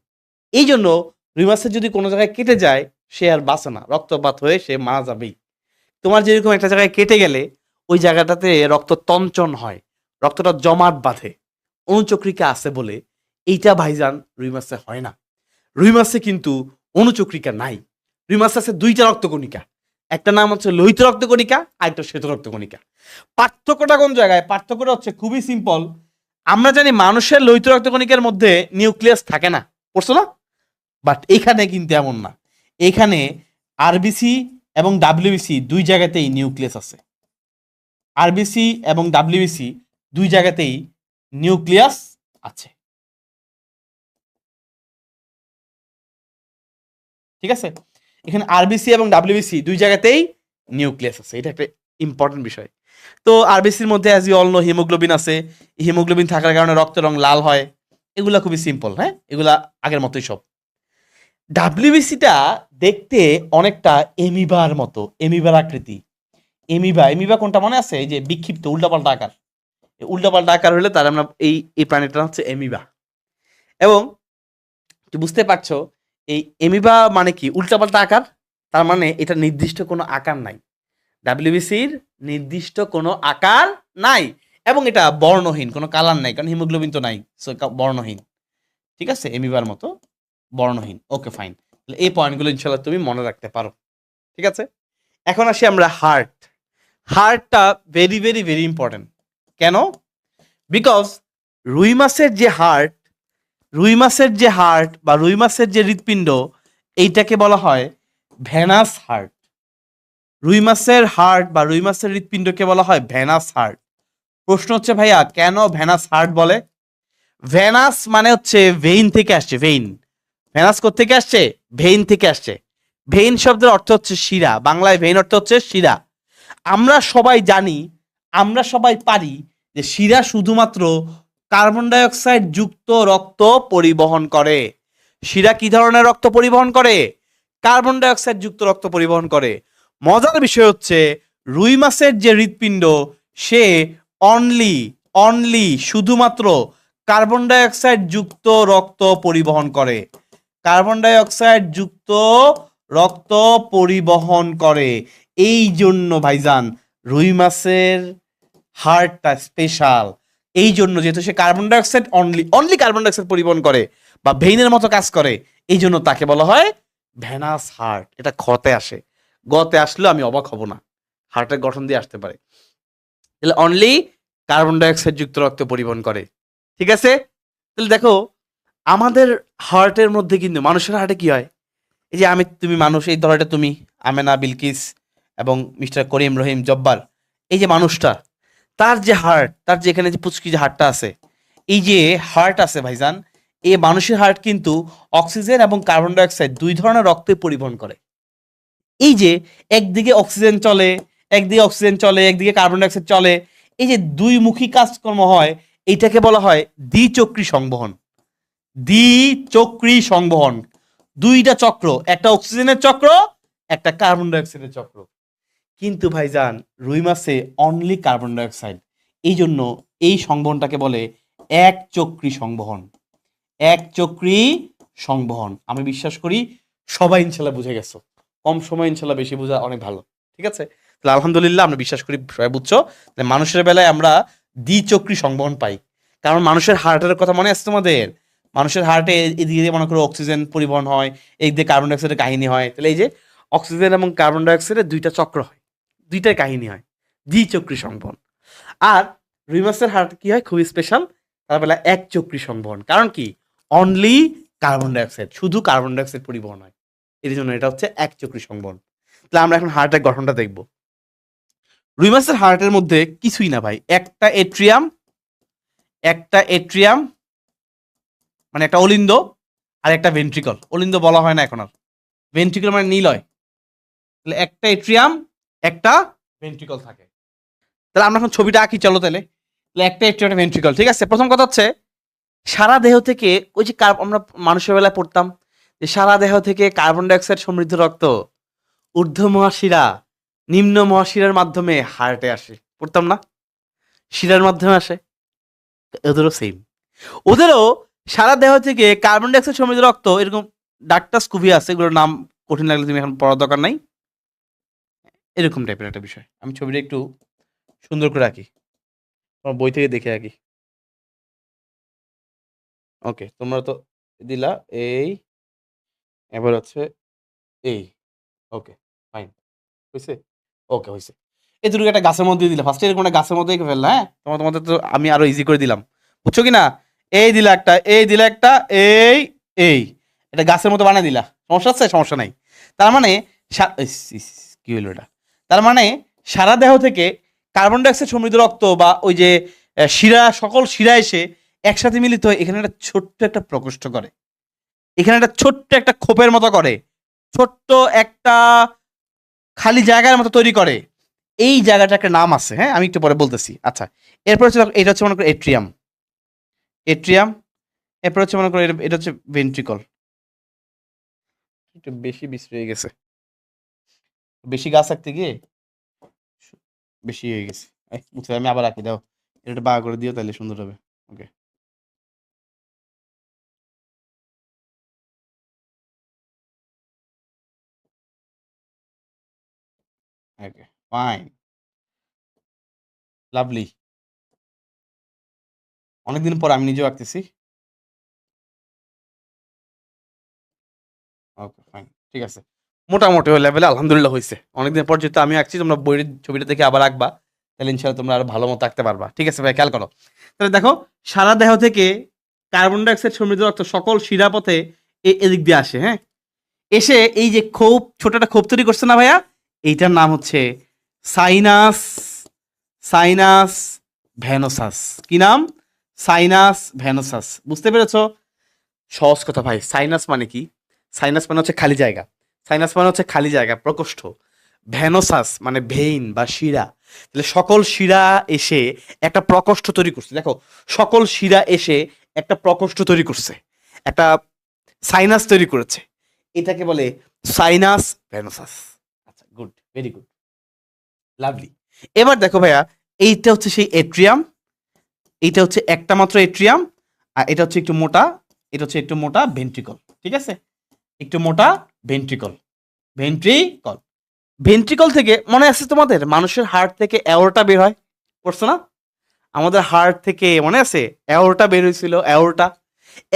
এই জন্য রুই মাছের যদি কোনো জায়গায় কেটে যায়, সে আর বাঁচে না, রক্তপাত হয়ে সে মারা যাবেই। তোমার যেরকম একটা জায়গায় কেটে গেলে ওই জায়গাটাতে রক্ত তঞ্চন হয়, রক্তটা জমাট বাঁধে, অনুচক্রিকা আছে বলে। এইটা ভাইজান রুই মাছে হয় না। রুই মাছে কিন্তু অনুচক্রিকা নাই। রুই মাছে আছে দুইটা রক্তকণিকা, একটা নাম হচ্ছে লোহিত রক্তকণিকা, আর একটা শ্বেত রক্তকণিকা। পার্থক্যটা কোন জায়গায়? পার্থক্যটা হচ্ছে খুবই সিম্পল। আমরা জানি মানুষের লোহিত রক্তকণিকার মধ্যে নিউক্লিয়াস থাকে না, পড়ছো না? বাট এখানে কিন্তু এমন না। এখানে আরবিসি এবং ডাব্লিউবিসি দুই জায়গাতেই নিউক্লিয়াস আছে। আরবিসি এবং ডাব্লিউবিসি দুই জায়গাতেই নিউক্লিয়াস আছে, ঠিক আছে। এখানে আরবিসি এবং ডাব্লিউবিসি দুই জায়গাতেই নিউক্লিয়াস আছে, এটা একটা ইম্পর্টেন্ট বিষয়। তো আরবিসির মধ্যে as you all know haemoglobin আছে, হিমোগ্লোবিন থাকার কারণে রক্তের রং লাল হয়। এগুলা খুবই সিম্পল, হ্যাঁ, এগুলা আগের মতোই সব। ডাব্লিউবিসিটা দেখতে অনেকটা এমিবার মতো, এমিবার আকৃতি। এমিবা কোনটা মনে আছে? এই যে বিক্ষিপ্ত উল্টাপাল্টা আকার, উল্টাপাল্টা আকার হলে তার আমরা এই প্রাণীটা হচ্ছে এমিবা। এবং বুঝতে পারছো এই এমিবা মানে কি? উল্টাপাল্টা আকার। তার মানে এটা নির্দিষ্ট কোনো আকার নাই, ডাব্লিউবিসির নির্দিষ্ট কোনো আকার নাই, এবং এটা বর্ণহীন, কোনো কালার নাই, কারণ হিমোগ্লোবিন তো নাই, সো বর্ণহীন, ঠিক আছে, এমিবার মতো বর্ণহীন। ওকে ফাইন, এই পয়েন্টগুলো ইনশাল্লাহ তুমি মনে রাখতে পারো, ঠিক আছে। এখন আসি আমরা হার্ট। হার্টটা ভেরি ভেরি ভেরি ইম্পর্টেন্ট। কেন? বিকজ রুই মাছের যে হার্ট, রুই মাছের যে হার্ট বা রুই মাছের যে হৃৎপিণ্ড, এইটাকে বলা হয় ভেনাস হার্ট। রুই মাছের হার্ট বা রুই মাছের হৃৎপিণ্ডকে বলা হয় ভেনাস হার্ট। প্রশ্ন হচ্ছে ভাইয়া কেন ভেনাস হার্ট বলে? ভেনাস মানে হচ্ছে ভেইন থেকে আসছে, ভেইন। ভেনাস কোত্থেকে আসছে? ভেইন থেকে আসছে। ভেইন শব্দের অর্থ হচ্ছে শিরা, বাংলায় ভেইন অর্থ হচ্ছে শিরা। আমরা সবাই জানি, আমরা সবাই পারি যে শিরা শুধুমাত্র কার্বন ডাইঅক্সাইড যুক্ত রক্ত পরিবহন করে। শিরা কি ধরনের রক্ত পরিবহন করে? কার্বন ডাইঅক্সাইড যুক্ত রক্ত পরিবহন করে। মজার বিষয় হচ্ছে রুই মাছের যে হৃৎপিণ্ড, সে অনলি শুধুমাত্র কার্বন ডাইঅক্সাইড যুক্ত রক্ত পরিবহন করে, কার্বন ডাইঅক্সাইড যুক্ত রক্ত পরিবহন করে। এই জন্য ভাইজান রুই মাছের হার্টটা স্পেশাল। এই জন্য যেহেতু সে carbon dioxide only carbon dioxide পরিবহন করে বা ভেইনের মতো কাজ করে, এই জন্য তাকে বলা হয় ভেনাস হার্ট। এটা খতে আসে, গতে আসলেও আমি অবাক হব না, হার্টের গঠন দিয়ে আসতে পারে। তাহলে অনলি কার্বন ডাইঅক্সাইড যুক্ত রক্ত পরিবহন করে, ঠিক আছে। তাহলে দেখো আমাদের হার্টের মধ্যে কিন্তু, মানুষের হার্টে কি হয়, এই যে আমি তুমি মানুষ, এই ধরো এটা তুমি, আমেনা, বিলকিস এবং মিস্টার করিম, রহিম, জব্বার, এই যে মানুষটা, তার যে হার্ট, তার যে এখানে যে পুচকি যে হার্টটা আছে, এই যে হার্ট আছে ভাইজান, এই মানুষের হার্ট কিন্তু অক্সিজেন এবং কার্বন ডাইঅক্সাইড দুই ধরনের রক্তে পরিবহন করে। এই যে একদিকে অক্সিজেন চলে, একদিকে অক্সিজেন চলে, একদিকে কার্বন ডাইঅক্সাইড চলে, এই যে দুই মুখী কাজকর্ম হয়, এইটাকে বলা হয় দ্বিচক্রী সংবহন। দ্বিচক্রী সংবহন, দুইটা চক্র, একটা অক্সিজেনের চক্র, একটা কার্বন ডাইঅক্সাইডের চক্র। কিন্তু ভাইজান রুই মাছে অনলি কার্বন ডাইঅক্সাইড, এই জন্য এই সংবহনটাকে বলে এক চক্রী সংবহন। এক চক্রী সংবহন, আমি বিশ্বাস করি সবাই ইনশাল্লাহ বুঝে গেছো। কম সময় ইনশাল্লাহ বেশি বোঝা অনেক ভালো, ঠিক আছে। তাহলে আলহামদুলিল্লাহ আমরা বিশ্বাস করি সবাই বুঝছো। মানুষের বেলায় আমরা দ্বিচক্রী সংবহন পাই, কারণ মানুষের হার্টের কথা মনে আছে তোমাদের? মানুষের হার্টে এদিকে দিয়ে মনে করো অক্সিজেন পরিবহন হয়, এই দিয়ে কার্বন ডাইঅক্সাইডের কাহিনী হয়। তাহলে এই যে অক্সিজেন এবং কার্বন ডাইঅক্সাইডের দুইটা চক্র হয়, দুইটার কাহিনী হয়, দ্বিচক্রী সংবহন। আর রুই মাছের হার্ট কি হয়, খুবই স্পেশাল, তার বেলা এক চক্রী সংবহন। কারণ কি, অনলি কার্বন ডাইঅক্সাইড, শুধু কার্বন ডাইঅক্সাইড পরিবহন হয়, এর জন্য এটা হচ্ছে এক চক্রী সংবহন। তাহলে আমরা এখন হার্টের গঠনটা দেখব। রুই মাছের হার্টের মধ্যে কিছুই না ভাই, একটা এট্রিয়াম, একটা এট্রিয়াম মানে একটা অলিন্দ, আর একটা ভেন্ট্রিকল। অলিন্দ বলা হয় না এখন আর, ভেন্ট্রিকল মানে নীলয়। তাহলে একটা এট্রিয়াম, একটা ভেন্ট্রিকল থাকে। তাহলে আমরা এখন ছবিটা আঁকি, চলো। তাহলে একটা এট্রিয়াম, একটা ভেন্ট্রিকল, ঠিক আছে। প্রথম কথা হচ্ছে সারা দেহ থেকে, ওই যে আমরা মানুষের বেলায় পড়তাম যে সারা দেহ থেকে কার্বন ডাইঅক্সাইড সমৃদ্ধ রক্ত ঊর্ধ্ব মহাশিরা নিম্ন মহাশিরার মাধ্যমে হার্টে আসে, পড়তাম না? শিরার মাধ্যমে আসে। ওদেরও সেম, ওদেরও সারা দেহ থেকে কার্বন ডাইঅক্সাইড সমৃদ্ধ রক্ত, এরকম ডাক্তার স্কুভি আছে, এগুলোর নাম কঠিন লাগলে তুমি এখন পড়ার দরকার নাই, এরকম টাইপের একটা বিষয়। আমি ছবিটা একটু সুন্দর করে আঁকি, তোমার বই থেকে দেখে আঁকি। ওকে, তোমরা তো দিলা এই, এবার হচ্ছে এই, ওকে ফাইন, হয়েছে, ওকে হয়েছে। এই দুটোকে একটা গাছের মধ্যে দিলা, ফার্স্টে এরকম একটা গাছের মধ্যে ফেললা, হ্যাঁ। তোমাদের তো আমি আরো ইজি করে দিলাম, বুঝছো কি না? এই দিলা একটা, এই দিলা একটা, এই এটা গাছের মতো বানিয়ে দিলা, সমস্যা আছে? সমস্যা নাই। তার মানে কি হলো এটা, তার মানে সারা দেহ থেকে কার্বন ডাইঅক্সাইড সমৃদ্ধ রক্ত বা ওই যে শিরা, সকল শিরা এসে একসাথে মিলিত হয়, এখানে একটা ছোট্ট একটা প্রকোষ্ঠ করে, এখানে একটা ছোট্ট একটা খোপের মতো করে, ছোট্ট একটা খালি জায়গার মতো তৈরি করে। এই জায়গাটা একটা নাম আছে, হ্যাঁ, আমি একটু পরে বলতেছি। আচ্ছা, এরপর হচ্ছে এটা হচ্ছে মনে করো এট্রিয়াম, এট্রিয়াম। এরপর হচ্ছে মনে করো এটা হচ্ছে ভেন্ট্রিকল। একটু বেশি বিশ্রী হয়ে গেছে, বেশি গাছ রাখতে গিয়ে বেশি হয়ে গেছে। বুঝতে, আমি আবার রাখি, দাও এটা বাঁ করে দিও, তাহলে সুন্দর হবে। ওকে, ওকে ফাইন, লাভলি। অনেকদিন পর আমি নিজেও আঁকতেছি। ওকে ফাইন, ঠিক আছে, মোটামুটি ওই লেভেলে আলহামদুলিল্লাহ হয়েছে। অনেকদিন পর যেহেতু আমি আঁকছি, তোমরা বইয়ের ছবিটা দেখে আবার আঁকবা, তাহলে ইনশাল্লাহ তোমরা আরো ভালো মতো আঁকতে পারবা, ঠিক আছে ভাই? খেয়াল করো, তাহলে দেখো সারা দেহ থেকে কার্বন ডাইঅক্সাইড সমৃদ্ধ রক্ত সকল শিরাপথে এদিক দিয়ে আসে, হ্যাঁ। এসে এই যে খোপ, ছোট একটা খোপ তৈরি করছে না ভাইয়া, এইটার নাম হচ্ছে সাইনাস, সাইনাস ভ্যানোসাস। কি নাম? সাইনাস ভ্যানোসাস। বুঝতে পেরেছো? সহজ কথা ভাই, সাইনাস মানে কি? সাইনাস মানে হচ্ছে খালি জায়গা, সাইনাস মানে হচ্ছে খালি জায়গা, প্রকোষ্ঠ। ভ্যানোসাস মানে ভেইন বা শিরা। তাহলে সকল শিরা এসে একটা প্রকোষ্ঠ তৈরি করছে। দেখো, সকল শিরা এসে একটা প্রকোষ্ঠ তৈরি করছে, একটা সাইনাস তৈরি করেছে, এটাকে বলে সাইনাস ভ্যানোসাস। আচ্ছা, গুড, ভেরি গুড, লাভলি। এবার দেখো ভাইয়া, এইটা হচ্ছে সেই এট্রিয়াম, এইটা হচ্ছে একটা মাত্র এট্রিয়াম, আর এটা হচ্ছে একটু মোটা, এটা হচ্ছে একটু মোটা ভেন্ট্রিকল, ঠিক আছে? একটু মোটা ভেন্ট্রিকল, ভেন্ট্রিকল। ভেন্ট্রিকল থেকে মনে আছে তোমাদের, মানুষের হার্ট থেকে অ্যাওরটা বের হয়, পড়ছো না? আমাদের হার্ট থেকে মনে আছে অ্যাওরটা বের হয়েছিল, অ্যাওরটা।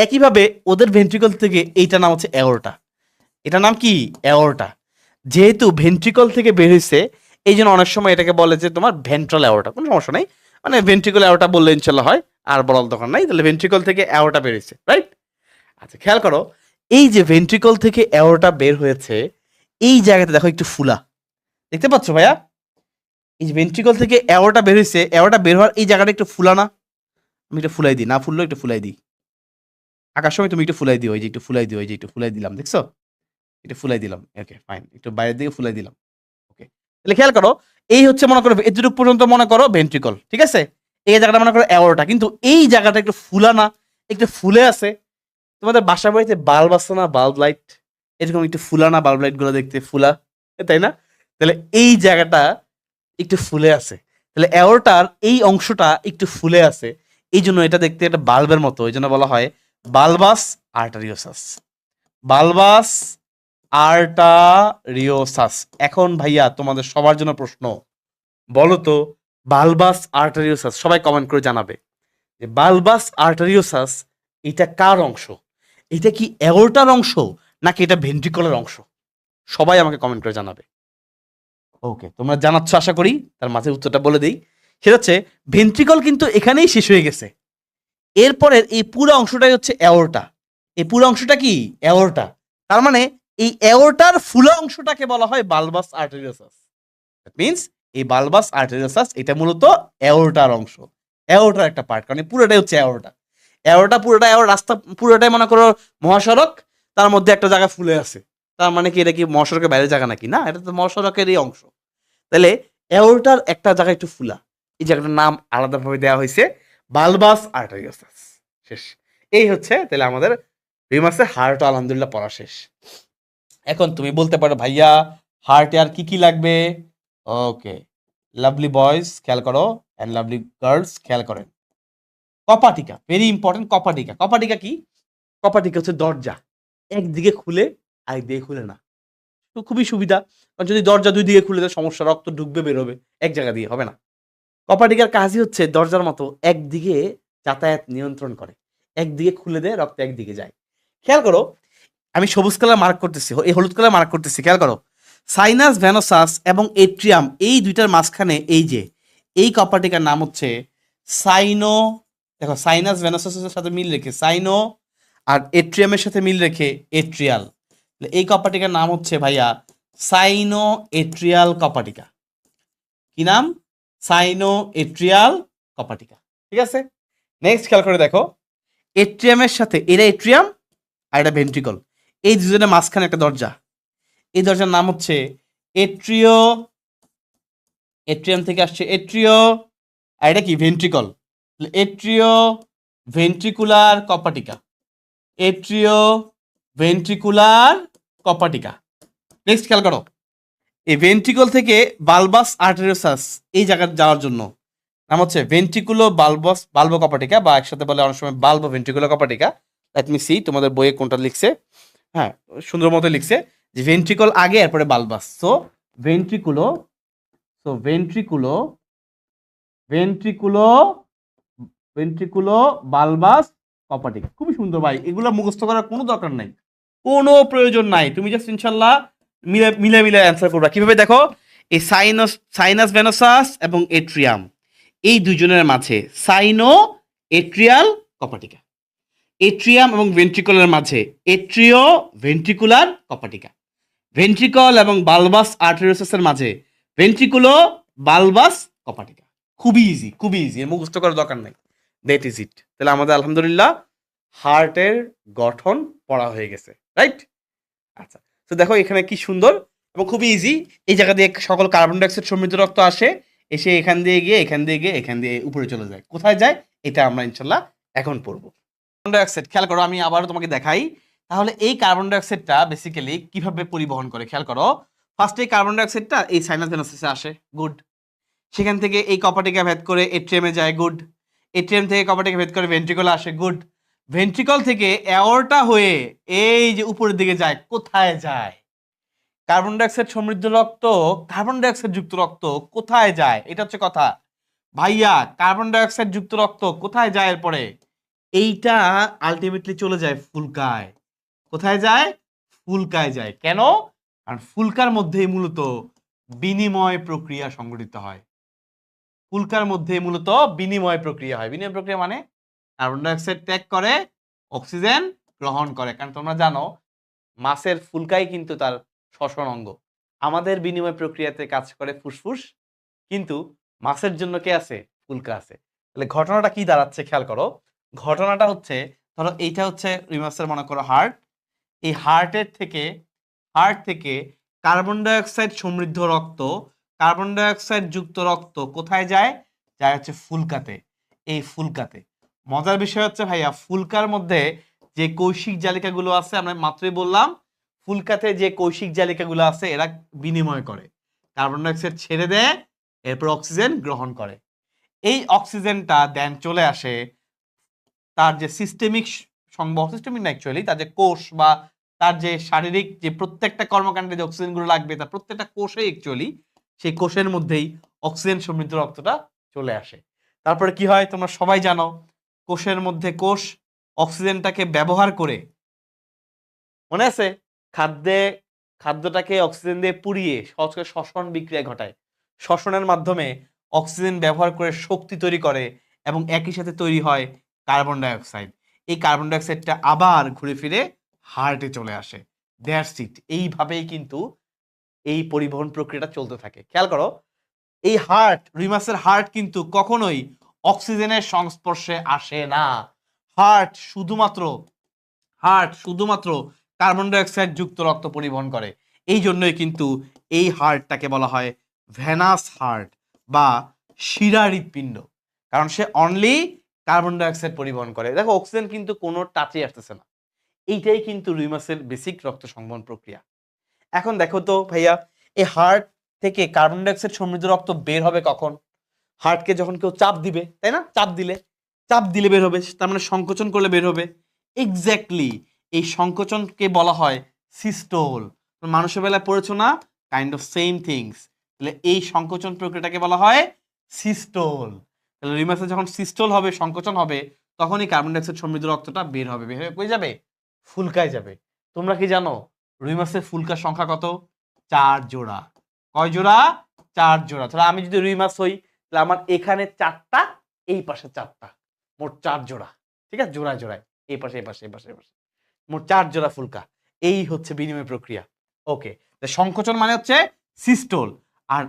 একইভাবে ওদের ভেন্ট্রিকল থেকে এইটা নাম হচ্ছে অ্যাওরটা, এটার নাম কি? অ্যাওরটা। যেহেতু ভেন্ট্রিকল থেকে বের হয়েছে, এই জন্য অনেক সময় এটাকে বলে যে তোমার ভেন্ট্রাল অ্যাওর্টা। কোনো সমস্যা নেই, মানে ভেন্ট্রিকল অ্যাওর্টা বললে ইনশাল্লাহ হয়, আর বলার দরকার নাই। তাহলে ভেন্ট্রিকল থেকে অ্যাওর্টা বের হয়েছে, রাইট? আচ্ছা, খেয়াল করো, এই যে ভেন্ট্রিকল থেকে অ্যাওর্টা বের হয়েছে, এই জায়গাতে দেখো একটু ফুলা, দেখতে পাচ্ছ ভাইয়া? এই যে ভেন্ট্রিকল থেকে অ্যাওর্টা বের হয়েছে, অ্যাওর্টা বের হওয়ার এই জায়গাটা একটু ফুলা না? আমি একটু ফুলাই দিই, না ফুললেও একটু ফুলাই দিই। আঁকার সময় তুমি একটু ফুলাই দিও, এই যে একটু ফুলাই দিও, এই যে একটু ফুলাই দিলাম, দেখছো? একটু ফুলাই দিলাম, ওকে ফাইন, একটু বাইরের দিকে ফুলাই দিলাম, ওকে। তাহলে খেয়াল করো, এই হচ্ছে মনে করো এতটুকু পর্যন্ত মনে করো ভেন্ট্রিকল, ঠিক আছে? এই জায়গাটা মনে করো অ্যাওর্টা, কিন্তু এই জায়গাটা একটু ফুলা না? একটু ফুলে আছে। তোমাদের বাসা বাড়িতে বাল্ব আছে না, বাল্ব লাইট, এরকম একটু ফুলা না? বাল্ব লাইট গুলো দেখতে ফুলা, তাই না? তাহলে এই জায়গাটা একটু ফুলে আছে, তাহলে অ্যাওর্টার এই অংশটা একটু ফুলে আছে, এই জন্য এটা দেখতে একটা বাল্বের মতো, এই জন্য বলা হয় বালবাস আর্টারিওসাস। বালবাস আর্টারিওসাস। এখন ভাইয়া তোমাদের সবার জন্য প্রশ্ন, বলো তো বালবাস আর্টারিওসাস, সবাই কমেন্ট করে জানাবে যে বালবাস আর্টারিওসাস এটা কার অংশ? এটা কি অ্যাওর্টার অংশ নাকি এটা ভেন্ট্রিকলের অংশ? সবাই আমাকে কমেন্ট করে জানাবে। ওকে, তোমরা জানাচ্ছ আশা করি, তার মাঝে উত্তরটা বলে দিই। সেটা হচ্ছে ভেন্ট্রিকল কিন্তু এখানেই শেষ হয়ে গেছে, এরপরের এই পুরো অংশটাই হচ্ছে অ্যাওর্টা। এই পুরো অংশটা কি অ্যাওর্টা, তার মানে এই অ্যাওর্টার ফুলা অংশটাকে বলা হয় বালবাস আর্টেরিওসাস। দ্যাট মিন্স এই বালবাস আর্টেরিওসাস এটা মূলত অ্যাওর্টার অংশ, অ্যাওর্টার একটা পার্ট, কারণ পুরোটাই হচ্ছে অ্যাওর্টা। অ্যাওর্টা পুরোটাই রাস্তা, পুরোটাই মনে করো মহাসড়ক, তার মধ্যে একটা জায়গা ফুলে আছে, তার মানে কি এটা কি মহাসড়কের বাইরের জায়গা নাকি? না, এটা তো মহাসড়কেরই অংশ। তাহলে অ্যাওর্টার একটা জায়গা একটু ফুলা, এই জায়গাটার নাম আলাদাভাবে দেওয়া হয়েছে বালবাস আর্টারিওসাস। শেষ। এই হচ্ছে তাহলে আমাদের রিমাসে হার্ট আলহামদুলিল্লাহ পড়া শেষ। এখন তুমি বলতে পারো ভাইয়া হার্টে আর কি কি লাগবে? ওকে, লাভলি বয়েজ খেয়াল করো, অ্যান্ড লাভলি গার্লস খেয়াল করেন, কপাটিকা ভেরি ইম্পর্টেন্ট। কপাটিকা, কপাটিকা কি? কপাটিকা হচ্ছে দরজা, একদিকে খুলে আরেকদিকে খুলে না, তো খুবই সুবিধা। কারণ যদি দরজা দুই দিকে খুলে দেয় সমস্যা, রক্ত ঢুকবে বেরোবে, এক জায়গা দিয়ে হবে না। কপাটিকার কাজই হচ্ছে দরজার মতো একদিকে যাতায়াত নিয়ন্ত্রণ করে, একদিকে খুলে দেয়, রক্ত একদিকে যায়। খেয়াল করো, আমি সবুজ কালার মার্ক করতেছি, এই হলুদ কালার মার্ক করতেছি, খেয়াল করো, সাইনাস ভেনোসাস এবং এট্রিয়াম এই দুইটার মাঝখানে এই যে এই কপাটিকার নাম হচ্ছে সাইনো। দেখো, সাইনাস ভেনোসাসের সাথে মিল রেখে সাইনো, আর এট্রিয়ামের সাথে মিল রেখে এট্রিয়াল, এই কপাটিকার নাম হচ্ছে ভাইয়া সাইনো এট্রিয়াল কপাটিকা। কি নাম? সাইনো এট্রিয়াল কপাটিকা, ঠিক আছে? নেক্সট খেয়াল করে দেখো, এট্রিয়ামের সাথে, এটা এট্রিয়াম আর এটা ভেন্ট্রিকল, এই দুজনের মাঝখানে একটা দরজা, এই দরজার নাম হচ্ছে এট্রিও, এট্রিয়াম থেকে আসছে এট্রিও, আর এটা কি ভেন্ট্রিকল, এট্রিও ভেন্ট্রিকুলার কপাটিকা, এট্রিও ভেন্ট্রিকুলার কপাটিকা। নেক্সট খেয়াল করো, এই ভেন্ট্রিকল থেকে বালবাস আর্টেরিওসাস এই জায়গায় যাওয়ার জন্য নাম হচ্ছে ভেন্ট্রিকুলো বালবাস বালবো কপাটিকা, বা একসাথে বলে অনেক সময় বালবো ভেন্ট্রিকুলো কপাটিকা। লেট মি সি তোমাদের বইয়ে কোনটা লিখছে। হ্যাঁ, সুন্দর মতো লিখছে যে ভেন্ট্রিকল আগে, এরপরে বালবাস। So ভেন্ট্রিকুলো, so ভেন্ট্রিকুলো, ভেন্ট্রিকুলো, ভেন্ট্রিকুলো বালবাস কপাটিকা। খুবই সুন্দর ভাই, এগুলো মুখস্থ করার কোনো দরকার নাই, কোনো প্রয়োজন নাই। তুমি জাস্ট ইনশাল্লাহ মিলে মিলে মিলে অ্যান্সার করবা। কিভাবে দেখো, এই সাইনাস ভেনোসাস এবং এট্রিয়াম এই দুজনের মাঝে সাইনো এট্রিয়াল কপাটিকা, এট্রিয়াম এবং ভেন্ট্রিকলের মাঝে এট্রিও ভেন্ট্রিকুলার কপাটিকা, ভেন্ট্রিকল এবং বালবাস আর্টেরিওসাসের মাঝে ভেন্ট্রিকুলো বালবাস কপাটিকা। খুবই ইজি, খুবই ইজি, এর মুখস্থ করার দরকার নাই। That is it. তাহলে আমাদের আলহামদুলিল্লাহ হার্টের গঠন পড়া হয়ে গেছে, রাইট? আচ্ছা, তো দেখো এখানে কি সুন্দর এবং খুবই ইজি। এই জায়গা দিয়ে সকল কার্বন ডাইঅক্সাইড সমৃদ্ধ রক্ত আসে, এসে এখান দিয়ে গিয়ে এখান দিয়ে গিয়ে এখান দিয়ে উপরে চলে যায়। কোথায় যায় এটা আমরা ইনশাল্লাহ এখন পড়বো। কার্বন ডাইঅক্সাইড খেয়াল করো, আমি আবারও তোমাকে দেখাই। তাহলে এই কার্বন ডাইঅক্সাইডটা বেসিক্যালি কিভাবে পরিবহন করে খেয়াল করো। ফার্স্টে কার্বন ডাইঅক্সাইডটা এই সাইনাস ভেনাসে আসে, গুড। সেখান থেকে এই কপাটিকা ভেদ করে এট্রিয়ামে যায়, গুড। এট্রিয়াম থেকে কপাটিকা ভেদ করে ভেন্ট্রিকলে আসে, গুড। ভেন্ট্রিকল থেকে অ্যাওর্টা হয়ে এই যে উপরের দিকে যায়, কোথায় যায়? কার্বন ডাইঅক্সাইড সমৃদ্ধ রক্ত, কার্বন ডাইঅক্সাইড যুক্ত রক্ত কোথায় যায়, এটা হচ্ছে কথা ভাইয়া। কার্বন ডাইঅক্সাইড যুক্ত রক্ত কোথায় যায়? এরপরে এইটা আলটিমেটলি চলে যায় ফুলকায়। কোথায় যায়? ফুলকায় যায়। কেন? কারণ ফুলকার মধ্যেই মূলত বিনিময় প্রক্রিয়া সংঘটিত হয়। ফুলকার মধ্যে মূলত বিনিময় প্রক্রিয়া হয়। বিনিময় প্রক্রিয়া মানে কার্বন ডাইঅক্সাইড ত্যাগ করে, অক্সিজেন গ্রহণ করে। কারণ তোমরা জানো মাছের ফুলকাই কিন্তু তার শ্বসন অঙ্গ। আমাদের বিনিময় প্রক্রিয়াতে কাজ করে ফুসফুস, কিন্তু মাছের জন্য কে আছে? ফুলকা আছে। তাহলে ঘটনাটা কি দাঁড়াচ্ছে খেয়াল করো। ঘটনাটা হচ্ছে, ধরো এইটা হচ্ছে রিমাসের মনে করো হার্ট। এই হার্ট থেকে কার্বন ডাইঅক্সাইড সমৃদ্ধ রক্ত, কার্বন ডাইঅক্সাইড যুক্ত রক্ত কোথায় যায়? যায় হচ্ছে ফুলকাতে। এই ফুলকাতে মজার বিষয় হচ্ছে ভাইয়া, ফুলকার মধ্যে যে কৌশিক জালিকাগুলো আছে, আমরা মাত্রই বললাম ফুলকাতে যে কৌশিক জালিকাগুলো আছে এরা বিনিময় করে, কার্বন ডাইঅক্সাইড ছেড়ে দেয়, এরপর অক্সিজেন গ্রহণ করে। এই অক্সিজেনটা দেন চলে আসে তার যে সিস্টেমিক সংবহন, সিস্টেমিক না অ্যাকচুয়ালি, তার যে কোষ বা তার যে শারীরিক যে প্রত্যেকটা কর্মকাণ্ডে যে অক্সিজেনগুলো লাগবে তার প্রত্যেকটা কোষে অ্যাকচুয়ালি সেই কোষের মধ্যেই অক্সিজেন সমৃদ্ধ রক্তটা চলে আসে। তারপরে কি হয় তোমরা সবাই জানো, কোষের মধ্যে কোষ অক্সিজেনটাকে ব্যবহার করে, মনে আছে, খাদ্যটাকে অক্সিজেন দিয়ে পুড়িয়ে সহজ করে শ্বসন বিক্রিয়া ঘটায়। শ্বসনের মাধ্যমে অক্সিজেন ব্যবহার করে শক্তি তৈরি করে এবং একই সাথে তৈরি হয় কার্বন ডাইঅক্সাইড। এই কার্বন ডাইঅক্সাইডটা আবার ঘুরে ফিরে হার্টে চলে আসে। That's it. এইভাবেই কিন্তু এই পরিবহন প্রক্রিয়াটা চলতে থাকে। খেয়াল করো, এই রুই মাছের হার্ট কিন্তু কখনোই অক্সিজেনের সংস্পর্শে আসে না। হার্ট শুধুমাত্র শুধুমাত্র কার্বন ডাইঅক্সাইড যুক্ত রক্ত পরিবহন করে। এই জন্যই কিন্তু এই হার্টটাকে বলা হয় ভেনাস হার্ট বা শিরা হৃৎপিণ্ড, কারণ সে অনলি কার্বন ডাইঅক্সাইড পরিবহন করে। দেখো অক্সিজেন কিন্তু কোনো টাচে আসতেছে না। এইটাই কিন্তু রুই মাছের বেসিক রক্ত সংবহন প্রক্রিয়া। এখন দেখো তো ভাইয়া, এই হার্ট থেকে কার্বন ডাইঅক্সাইড সমৃদ্ধ রক্ত বের হবে কখন? হার্টকে যখন কেউ চাপ দিবে, তাই না? চাপ দিলে বের হবে, তার মানে সংকোচন করলে বের হবে। এক্স্যাক্টলি এই সংকোচনকে বলা হয় সিস্টোল। মানুষের বেলায় পড়েছো না? Kind of same things. তাহলে এই সংকোচন প্রক্রিয়াটাকে বলা হয় সিস্টোল। তাহলে রিমাসে যখন সিস্টোল হবে, সংকোচন হবে, তখনই কার্বন ডাইঅক্সাইড সমৃদ্ধ রক্তটা বের হবে। বের হয়ে কই যাবে? ফুলকায় যাবে। তোমরা কি জানো রুই মাছের ফুলকার সংখ্যা কত? 4 জোড়া। কয় জোড়া? 4 জোড়া। তাহলে আমি যদি রুই মাছ হই, তাহলে আমার এখানে 4টা, এই পাশে 4টা, মোট 4 জোড়া। ঠিক আছে, জোড়ায় জোড়ায়, এই পাশে এই পাশে এই পাশে এই পাশে, মোট 4 জোড়া ফুলকা। এই হচ্ছে বিনিময় প্রক্রিয়া। ওকে, সংকোচন মানে হচ্ছে সিস্টোল, আর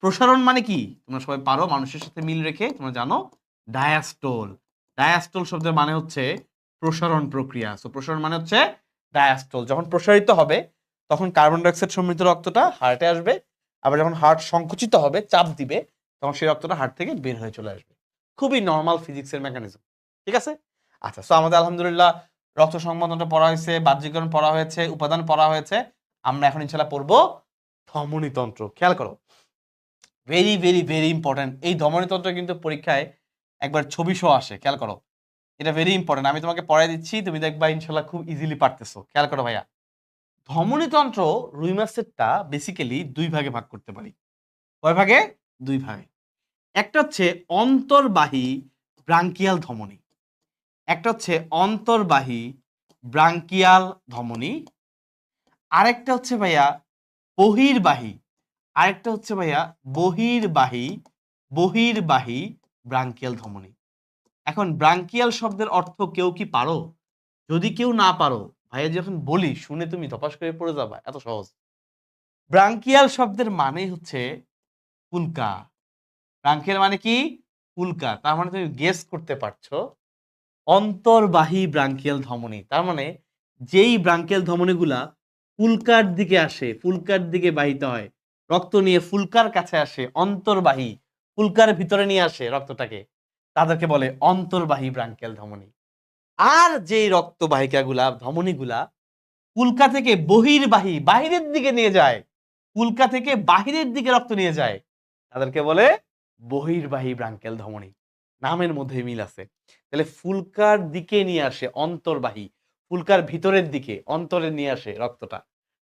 প্রসারণ মানে কি তোমরা সবাই পারো, মানুষের সাথে মিল রেখে তোমরা জানো, ডায়াস্টোল। ডায়াস্টোল শব্দের মানে হচ্ছে প্রসারণ প্রক্রিয়া। সো প্রসারণ মানে হচ্ছে ডায়াস্টোল। যখন প্রসারিত হবে তখন কার্বন ডাইঅক্সাইড সমৃদ্ধ রক্তটা হার্টে আসবে, আবার যখন হার্ট সংকুচিত হবে, চাপ দিবে, তখন সেই রক্তটা হার্ট থেকে বের হয়ে চলে আসবে। খুবই নর্মাল ফিজিক্সের মেকানিজম। ঠিক আছে? আচ্ছা, সো আমাদের আলহামদুলিল্লাহ রক্ত সংবন্ধনটা পড়া হয়েছে, বাহ্যিকরণ পড়া হয়েছে, উপাদান পড়া হয়েছে। আমরা এখন ইনশাআল্লাহ পড়বো ধমনীতন্ত্র। খেয়াল করো, ভেরি ভেরি ভেরি ইম্পর্টেন্ট। এই ধমনীতন্ত্র কিন্তু পরীক্ষায় একবার ছবি সহ আসে। খেয়াল করো, এটা ভেরি ইম্পর্টেন্ট। আমি তোমাকে পড়াই দিচ্ছি, তুমি দেখবা ইনশাল্লাহ খুব ইজিলি পারতেছো। খেয়াল করো ভাইয়া, ধমনীতন্ত্র রুই মাছেরটা বেসিক্যালি 2 ভাগে ভাগ করতে পারি। কয় ভাগে? 2 ভাগে। একটা হচ্ছে অন্তর্বাহী ব্রাঙ্কিয়াল ধমনী, একটা হচ্ছে অন্তর্বাহী ব্রাঙ্কিয়াল ধমনী, আরেকটা হচ্ছে ভাইয়া বহির্বাহী, আরেকটা হচ্ছে ভাইয়া বহির্বাহী ব্রাঙ্কিয়াল ধমনী। এখন ব্রাঙ্কিয়াল শব্দের অর্থ কেউ কি পারো? যদি কেউ না পারো, ভাইয়া যখন বলি শুনে তুমি ধপাস করে পড়ে যাবা, এত সহজ। ব্রাঙ্কিয়াল শব্দের মানে হচ্ছে ফুলকা। ব্রাঙ্কিয়াল মানে কি? ফুলকা। তার মানে তুমি গেস করতে পারছো অন্তর্বাহী ব্রাঙ্কিয়াল ধমনী। তার মানে যেই ব্রাঙ্কিয়াল ধমনীগুলা ফুলকার দিকে আসে, ফুলকার দিকে বাহিত হয়, রক্ত নিয়ে ফুলকার কাছে আসে, অন্তর্বাহী, ফুলকার ভিতরে নিয়ে আসে রক্তটাকে, তাদেরকে বলে অন্তর্বাহী ব্রাঙ্কিয়াল ধমনী। আর যেই রক্তবাহিকাগুলা, ধমনীগুলা ফুলকা থেকে বহির্বাহী, বাহিরের দিকে নিয়ে যায়, ফুলকা থেকে বাহিরের দিকে রক্ত নিয়ে যায়, তাদেরকে বলে বহির্বাহী ব্রাঙ্কিয়াল ধমনী। নামের মধ্যে মিল আছে। তাহলে ফুলকার দিকে নিয়ে আসে অন্তর্বাহী, ফুলকার ভিতরের দিকে অন্তরে নিয়ে আসে রক্তটা,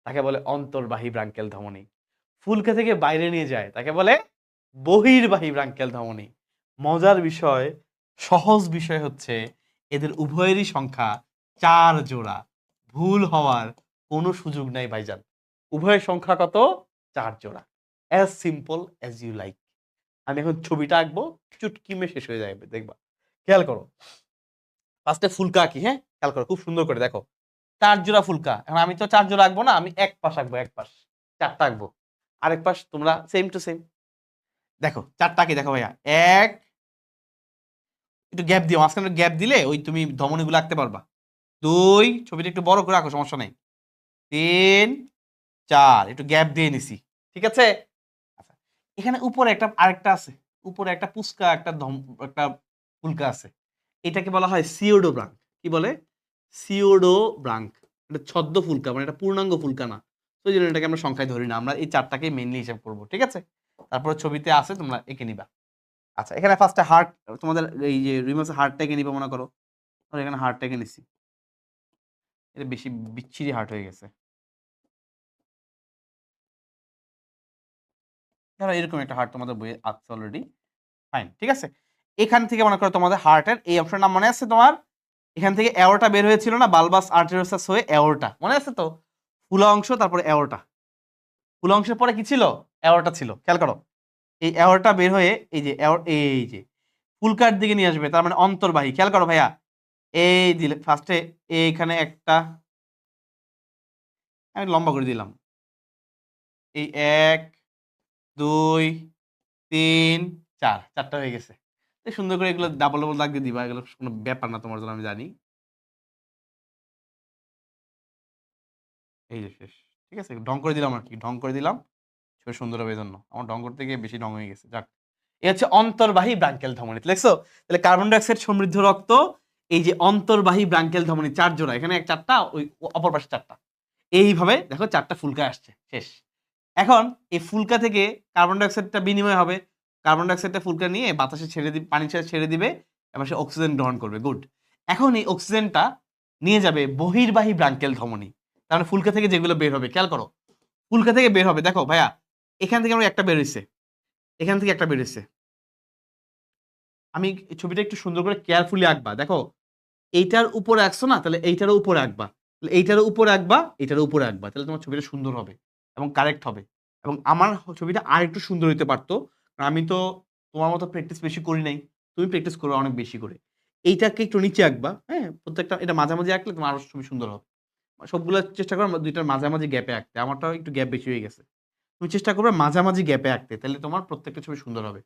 তাকে বলে অন্তর্বাহী ব্রাঙ্কিয়াল ধমনী। ফুলকা থেকে বাইরে নিয়ে যায়, তাকে বলে বহির্বাহী ব্রাঙ্কিয়াল ধমনী। মজার বিষয়, সহজ বিষয় হচ্ছে এদের উভয়েরই সংখ্যা 4 জোড়া। ভুল হওয়ার কোনো সুযোগ নাই ভাইজান। উভয়ের সংখ্যা কত? 4 জোড়া। As simple as you like. আমি এখন ছবিটা আঁকবো, চুটকিমে শেষ হয়ে যাবে, দেখবা। খেয়াল করো, ফার্স্টে ফুলকা আঁকি। হ্যাঁ, খেয়াল করো খুব সুন্দর করে দেখো, 4 জোড়া ফুলকা। এখন আমি তো 4 জোড়া আঁকবো না, আমি এক পাশ আঁকবো, এক পাশ 4টা আঁকবো, আরেক পাশ তোমরা সেম টু সেম। দেখো 4টা কি দেখো ভাইয়া, এক, একটু গ্যাপ দিও, মাঝখানে গ্যাপ দিলে ওই তুমি ধমনীগুলো আঁকতে পারবা। 2, ছবিটা একটু বড় করে আঁকো, সমস্যা নেই। 3, 4, একটু গ্যাপ দিয়ে নিছি, ঠিক আছে। আচ্ছা, এখানে উপরে একটা আরেকটা আছে, উপরে একটা পুস্কা একটা ফুলকা আছে, এটাকে বলা হয় সিওডো ব্রাঙ্ক। কি বলে? সিওডো ব্রাঙ্ক। এটা ছদ্ম ফুলকা, মানে এটা পূর্ণাঙ্গ ফুলকা না। তো এই জন্য এটাকে আমরা সংখ্যায় ধরি না, আমরা এই 4টাকে মেইনলি হিসাব করব, ঠিক আছে। তারপরে ছবিতে আছে, তোমরা এঁকে নিবা। আচ্ছা, এখানে ফার্স্টে হার্ট, তোমাদের এই যে রিমাসের হার্টটা এঁকে নিবা মনে করো। আর এখানে হার্টটা এঁকে নিছি, এটা বেশি বিচ্ছিরি হার্ট হয়ে গেছে। ধরো এরকম একটা হার্ট তোমাদের বইয়ে আছে অলরেডি, ফাইন, ঠিক আছে। এখান থেকে মনে করো তোমাদের হার্টের এই অপশনের নাম মনে আছে তোমার? এখান থেকে অ্যাওরটা বের হয়েছিল না, বালবাস আর্টেরিওসাস হয়ে অ্যাওরটা, মনে আছে তো? ফুলা অংশ, তারপরে অ্যাওরটা। ফুলা অংশের পরে কি ছিল? অ্যাওরটা ছিল। খেয়াল করো, এই অ্যাওরটা বের হয়ে এই যে ফুলকার দিকে নিয়ে আসবে, তার মানে অন্তর্বাহী। খেয়াল করো ভাইয়া, এই দিলে ফার্স্টে এইখানে একটা, আমি লম্বা করে দিলাম, এই 1, 2, 3, 4, 4টা হয়ে গেছে। সুন্দর করে এগুলো ডাবল ডাবল দাগ দিয়ে দিবা, এগুলো কোনো ব্যাপার না তোমার জন্য, আমি জানি। এই যে শেষ, ঠিক আছে। ঢং করে দিলাম আর কি, ঢং করে দিলাম, ছবি সুন্দর হবে। এই জন্য আমার ঢং করতে গিয়ে বেশি ঢং হয়ে গেছে। যাক, এই হচ্ছে অন্তর্বাহী ব্রাঙ্কেল ধমনী, দেখছো? তাহলে কার্বন ডাইঅক্সাইড সমৃদ্ধ রক্ত, এই যে অন্তর্বাহী ব্রাঙ্কেল ধমনী 4 জোড়া, এখানে 4টা, ওই অপর পাশে 4টা। এইভাবে দেখো 4টা ফুলকা আসছে, শেষ। এখন এই ফুলকা থেকে কার্বন ডাইঅক্সাইডটা বিনিময় হবে, কার্বন ডাইঅক্সাইডটা ফুলকা নিয়ে বাতাসে ছেড়ে দিবে, পানির সাথে ছেড়ে দিবে, এবং সে অক্সিজেন গ্রহণ করবে। গুড। এখন এই অক্সিজেনটা নিয়ে যাবে বহির্বাহী ব্রাঙ্কেল ধমনী, তার মানে ফুলকা থেকে যেগুলো বের হবে, খেয়াল করো, ফুলকা থেকে বের হবে। দেখো ভাইয়া, এখান থেকে আমরা একটা বের হইছে, এখান থেকে একটা বের হইছে। আমি ছবিটা একটু সুন্দর করে কেয়ারফুলি আঁকবা। দেখো, এইটার উপরে আঁকছো না, তাহলে এইটারও উপরে আঁকবা, তাহলে এইটারও উপরে আঁকবা, এইটারও উপরে আঁকবা, তাহলে তোমার ছবিটা সুন্দর হবে এবং কারেক্ট হবে। এবং আমার ছবিটা আর একটু সুন্দর হইতে পারতো, কারণ আমি তো তোমার মতো প্র্যাকটিস বেশি করি নাই, তুমি প্র্যাকটিস করো অনেক বেশি করে। এইটাকে একটু নিচে আঁকবা, হ্যাঁ, প্রত্যেকটা এটা মাঝামাঝি আঁকলে তোমার আরো ছবি সুন্দর হবে। সবগুলো চেষ্টা করো দুইটার মাঝামাঝি গ্যাপে আঁকতে, আমারটাও একটু গ্যাপ বেশি হয়ে গেছে। তুমি চেষ্টা করবে মাঝামাঝি গ্যাপে আঁকতে, তাহলে তোমার প্রত্যেকটা ছবি সুন্দর হবে।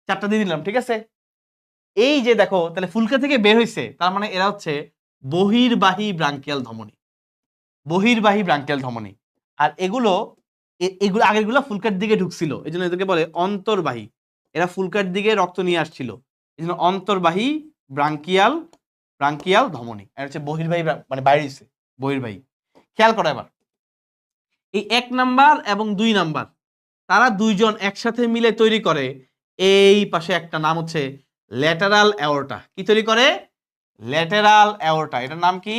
4টা দিয়ে দিলাম, ঠিক আছে। এই যে দেখো, তাহলে ফুলকা থেকে বের হইছে, তার মানে এরা হচ্ছে বহির্বাহী ব্রাঙ্কিয়াল ধমনী, বহির্বাহী ব্রাঙ্কিয়াল ধমনী। আর এগুলো এগুলো আগেরগুলো ফুলকার দিকে ঢুকছিল, এই জন্য এদেরকে বলে অন্তর্বাহী। এরা ফুলকার দিকে রক্ত নিয়ে আসছিল, এই জন্য অন্তর্বাহী ব্রাঙ্কিয়াল ব্রাঙ্কিয়াল ধমনী। এটা হচ্ছে বহির্বাহী, মানে বাইরে হইছে, বহির্বাহী। খেয়াল করো এবার, এই 1 নাম্বার এবং 2 নাম্বার, তারা দুইজন একসাথে মিলে তৈরি করে এই পাশে একটা নাম হচ্ছে ল্যাটেরাল অ্যাওর্টা। কি তৈরি করে? Lateral aorta. এটার নাম কি?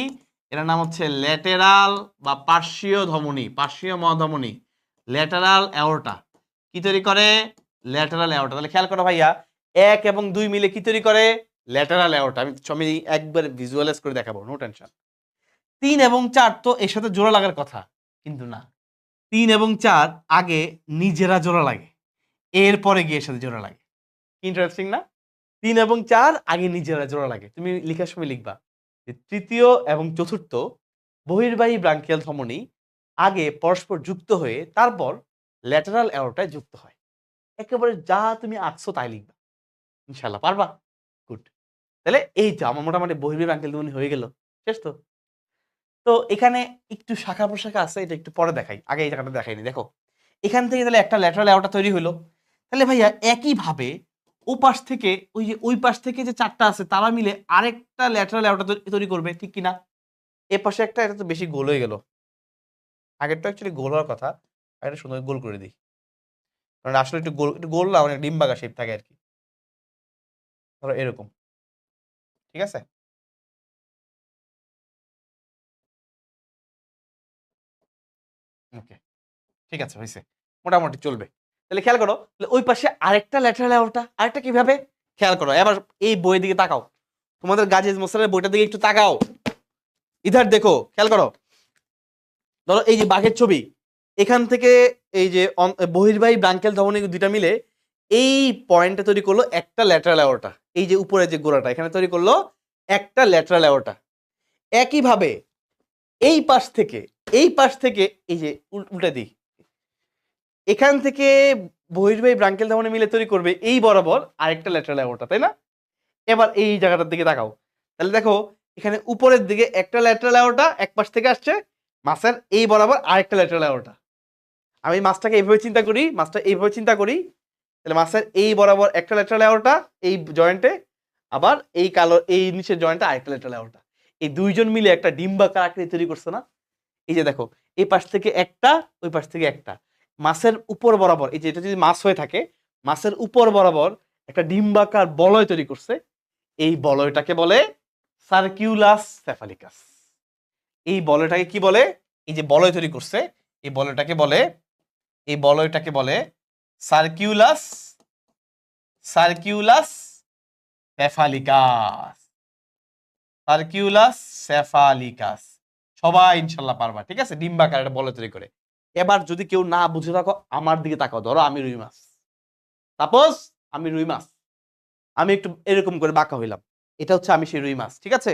এটার নাম হচ্ছে ল্যাটেরাল বা পার্শ্বীয় ধমনী, পার্শ্বীয় মহাধমনী, ল্যাটেরাল অ্যাওর্টা। কি তৈরি করে? Lateral aorta. তাহলে খেয়াল করো ভাইয়া, 1 এবং 2 মিলে কি তৈরি করে? Lateral aorta. আমি একবার ভিজুয়ালাইজ করে দেখাবো, নো টেনশন। 3 এবং 4 তো এর সাথে জোড়া লাগার কথা, কিন্তু না। 3 এবং 4 আগে নিজেরা জোড়া লাগে, এরপরে গিয়ে এর সাথে জোড়া লাগে। ইন্টারেস্টিং না? 3 এবং 4 আগে নিজেরা জোড়া লাগে। তুমি লিখার সময় লিখবা যে তৃতীয় এবং চতুর্থ বহির্বাহী ব্রাঙ্কিয়াল ধমনী আগে পরস্পর যুক্ত হয়ে তারপর ল্যাটেরাল অ্যাওর্টায় যুক্ত হয়। একেবারে যা তুমি আঁকছো তাই লিখবা, ইনশাআল্লাহ পারবা। গুড। তাহলে এই তো আমার মোটামুটি বহির্বাহী ব্রাঙ্কিয়াল ধমনী হয়ে গেল, শেষ তো। তো এখানে একটু শাখা প্রশাখা আছে, এটা একটু পরে দেখাই, আগে এই জায়গাটা দেখাইনি। দেখো, এখান থেকে তাহলে একটা ল্যাটারাল অ্যাওর্টা তৈরি হলো। তাহলে ভাইয়া একইভাবে ওপাশ থেকে ওই যে ওই পাশ থেকে যে 4টা আছে তারা মিলে আরেকটা ল্যাটারাল অ্যাওর্টা তৈরি করবে, ঠিক কি না? এ পাশে একটা, এটা তো বেশি গোল হয়ে গেল। আগেরটা অ্যাকচুয়ালি গোল হওয়ার কথা, এটা সুন্দর গোল করে দিই, কারণ আসলে একটু গোল না, অনেক ডিম্বাকার শেপ থাকে আর কি। ধরো এরকম, ঠিক আছে। ওকে, ঠিক আছে, হয়েছে, মোটামুটি চলবে। তাহলে খেয়াল করো, তাহলে ওই পাশে আরেকটা ল্যাটারাল অ্যাওর্টা, আরেকটা কিভাবে? খেয়াল করো এবার, এই বইয়ের দিকে তাকাও, তোমাদের গাজেজ মোসালের বইটার দিকে একটু তাকাও, ইধার দেখো, খেয়াল করো। ধরো এই যে বাঘের ছবি, এখান থেকে এই যে বহির্বাহী ব্রাঙ্কিয়াল ধমনী দুইটা মিলে এই পয়েন্টে তৈরি করলো একটা ল্যাটারাল অ্যাওর্টা। এই যে উপরে যে গোড়াটা এখানে তৈরি করলো একটা ল্যাটারাল অ্যাওর্টা। একইভাবে এই পাশ থেকে এই যে উল্টা দিই, এখান থেকে বহির্বাহী ব্রাঙ্কিয়াল ধমনী মিলে তৈরি করবে এই বরাবর আরেকটা ল্যাটারাল অ্যাওর্টা, তাই না? এবার এই জায়গাটার দিকে তাকাও, তাহলে দেখো এখানে উপরের দিকে একটা ল্যাটারাল অ্যাওর্টা এক পাশ থেকে আসছে, মাছের এই বরাবর আরেকটা ল্যাটারাল অ্যাওর্টা। আমি মাছটাকে এইভাবে চিন্তা করি, তাহলে মাছের এই বরাবর একটা ল্যাটারাল অ্যাওর্টা এই জয়েন্টে, আবার এই কালো এই নিচের জয়েন্টে আরেকটা ল্যাটারাল অ্যাওর্টা। এই দুইজন মিলে একটা ডিম্বাকার আকৃতি তৈরি করছে না? এই যে দেখো এই পাশ থেকে একটা, ওই পাশ থেকে একটা, মাছের উপর বরাবর, এই যে এটা যদি মাছ হয়ে থাকে মাছের উপর বরাবর একটা ডিম্বাকার বলয় তৈরি করছে। এই বলয়টাকে বলে সার্কিউলাস সেফালিকাস। এই বলয়টাকে কি বলে? এই যে বলয় তৈরি করছে এই বলয়টাকে বলে সার্কিউলাস সেফালিকাস। সবাই ইনশাল্লাহ পারবা, ঠিক আছে? ডিম্বাকার একটা বলয় তৈরি করে। এবার যদি কেউ না বুঝে থাকো আমার দিকে তাকাও, ধরো আমি রুই মাছ, সাপোজ আমি রুই মাছ, আমি একটু এরকম করে বাঁকা হইলাম, এটা হচ্ছে আমি সেই রুই মাছ, ঠিক আছে?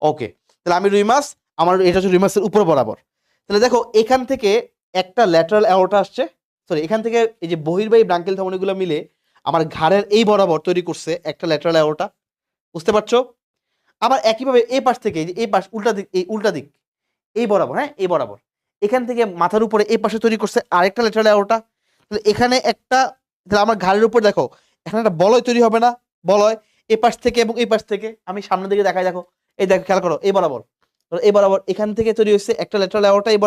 ওকে, তাহলে আমি রুই মাছ, আমার এটা হচ্ছে রুই মাছের উপর বরাবর। তাহলে দেখো এখান থেকে একটা ল্যাটারাল অ্যাওর্টা আসছে, সরি এখান থেকে এই যে বহির্বাহী ব্রাঙ্কিয়াল ধমনীগুলো মিলে আমার ঘাড়ের এই বরাবর তৈরি করছে একটা ল্যাটারাল অ্যাওর্টা, বুঝতে পারছো? আবার একইভাবে এই পাশ থেকে এই পাশ উল্টা দিক এই বরাবর, হ্যাঁ এই বরাবর এখান থেকে মাথার উপরে এই পাশে তৈরি করছে আরেকটা ল্যাটারাল অ্যাওর্টা। তাহলে এখানে একটা, তাহলে আমার ঘাড়ের উপর দেখো এখানে একটা বলয় তৈরি হবে না? বলয় এই পাশ থেকে এবং এই পাশ থেকে, আমি সামনের দিকে দেখাই, দেখো এই দেখো খেয়াল করো এই বরাবর, এখান থেকে তৈরি হচ্ছে একটা ল্যাটারাল অ্যাওর্টা এই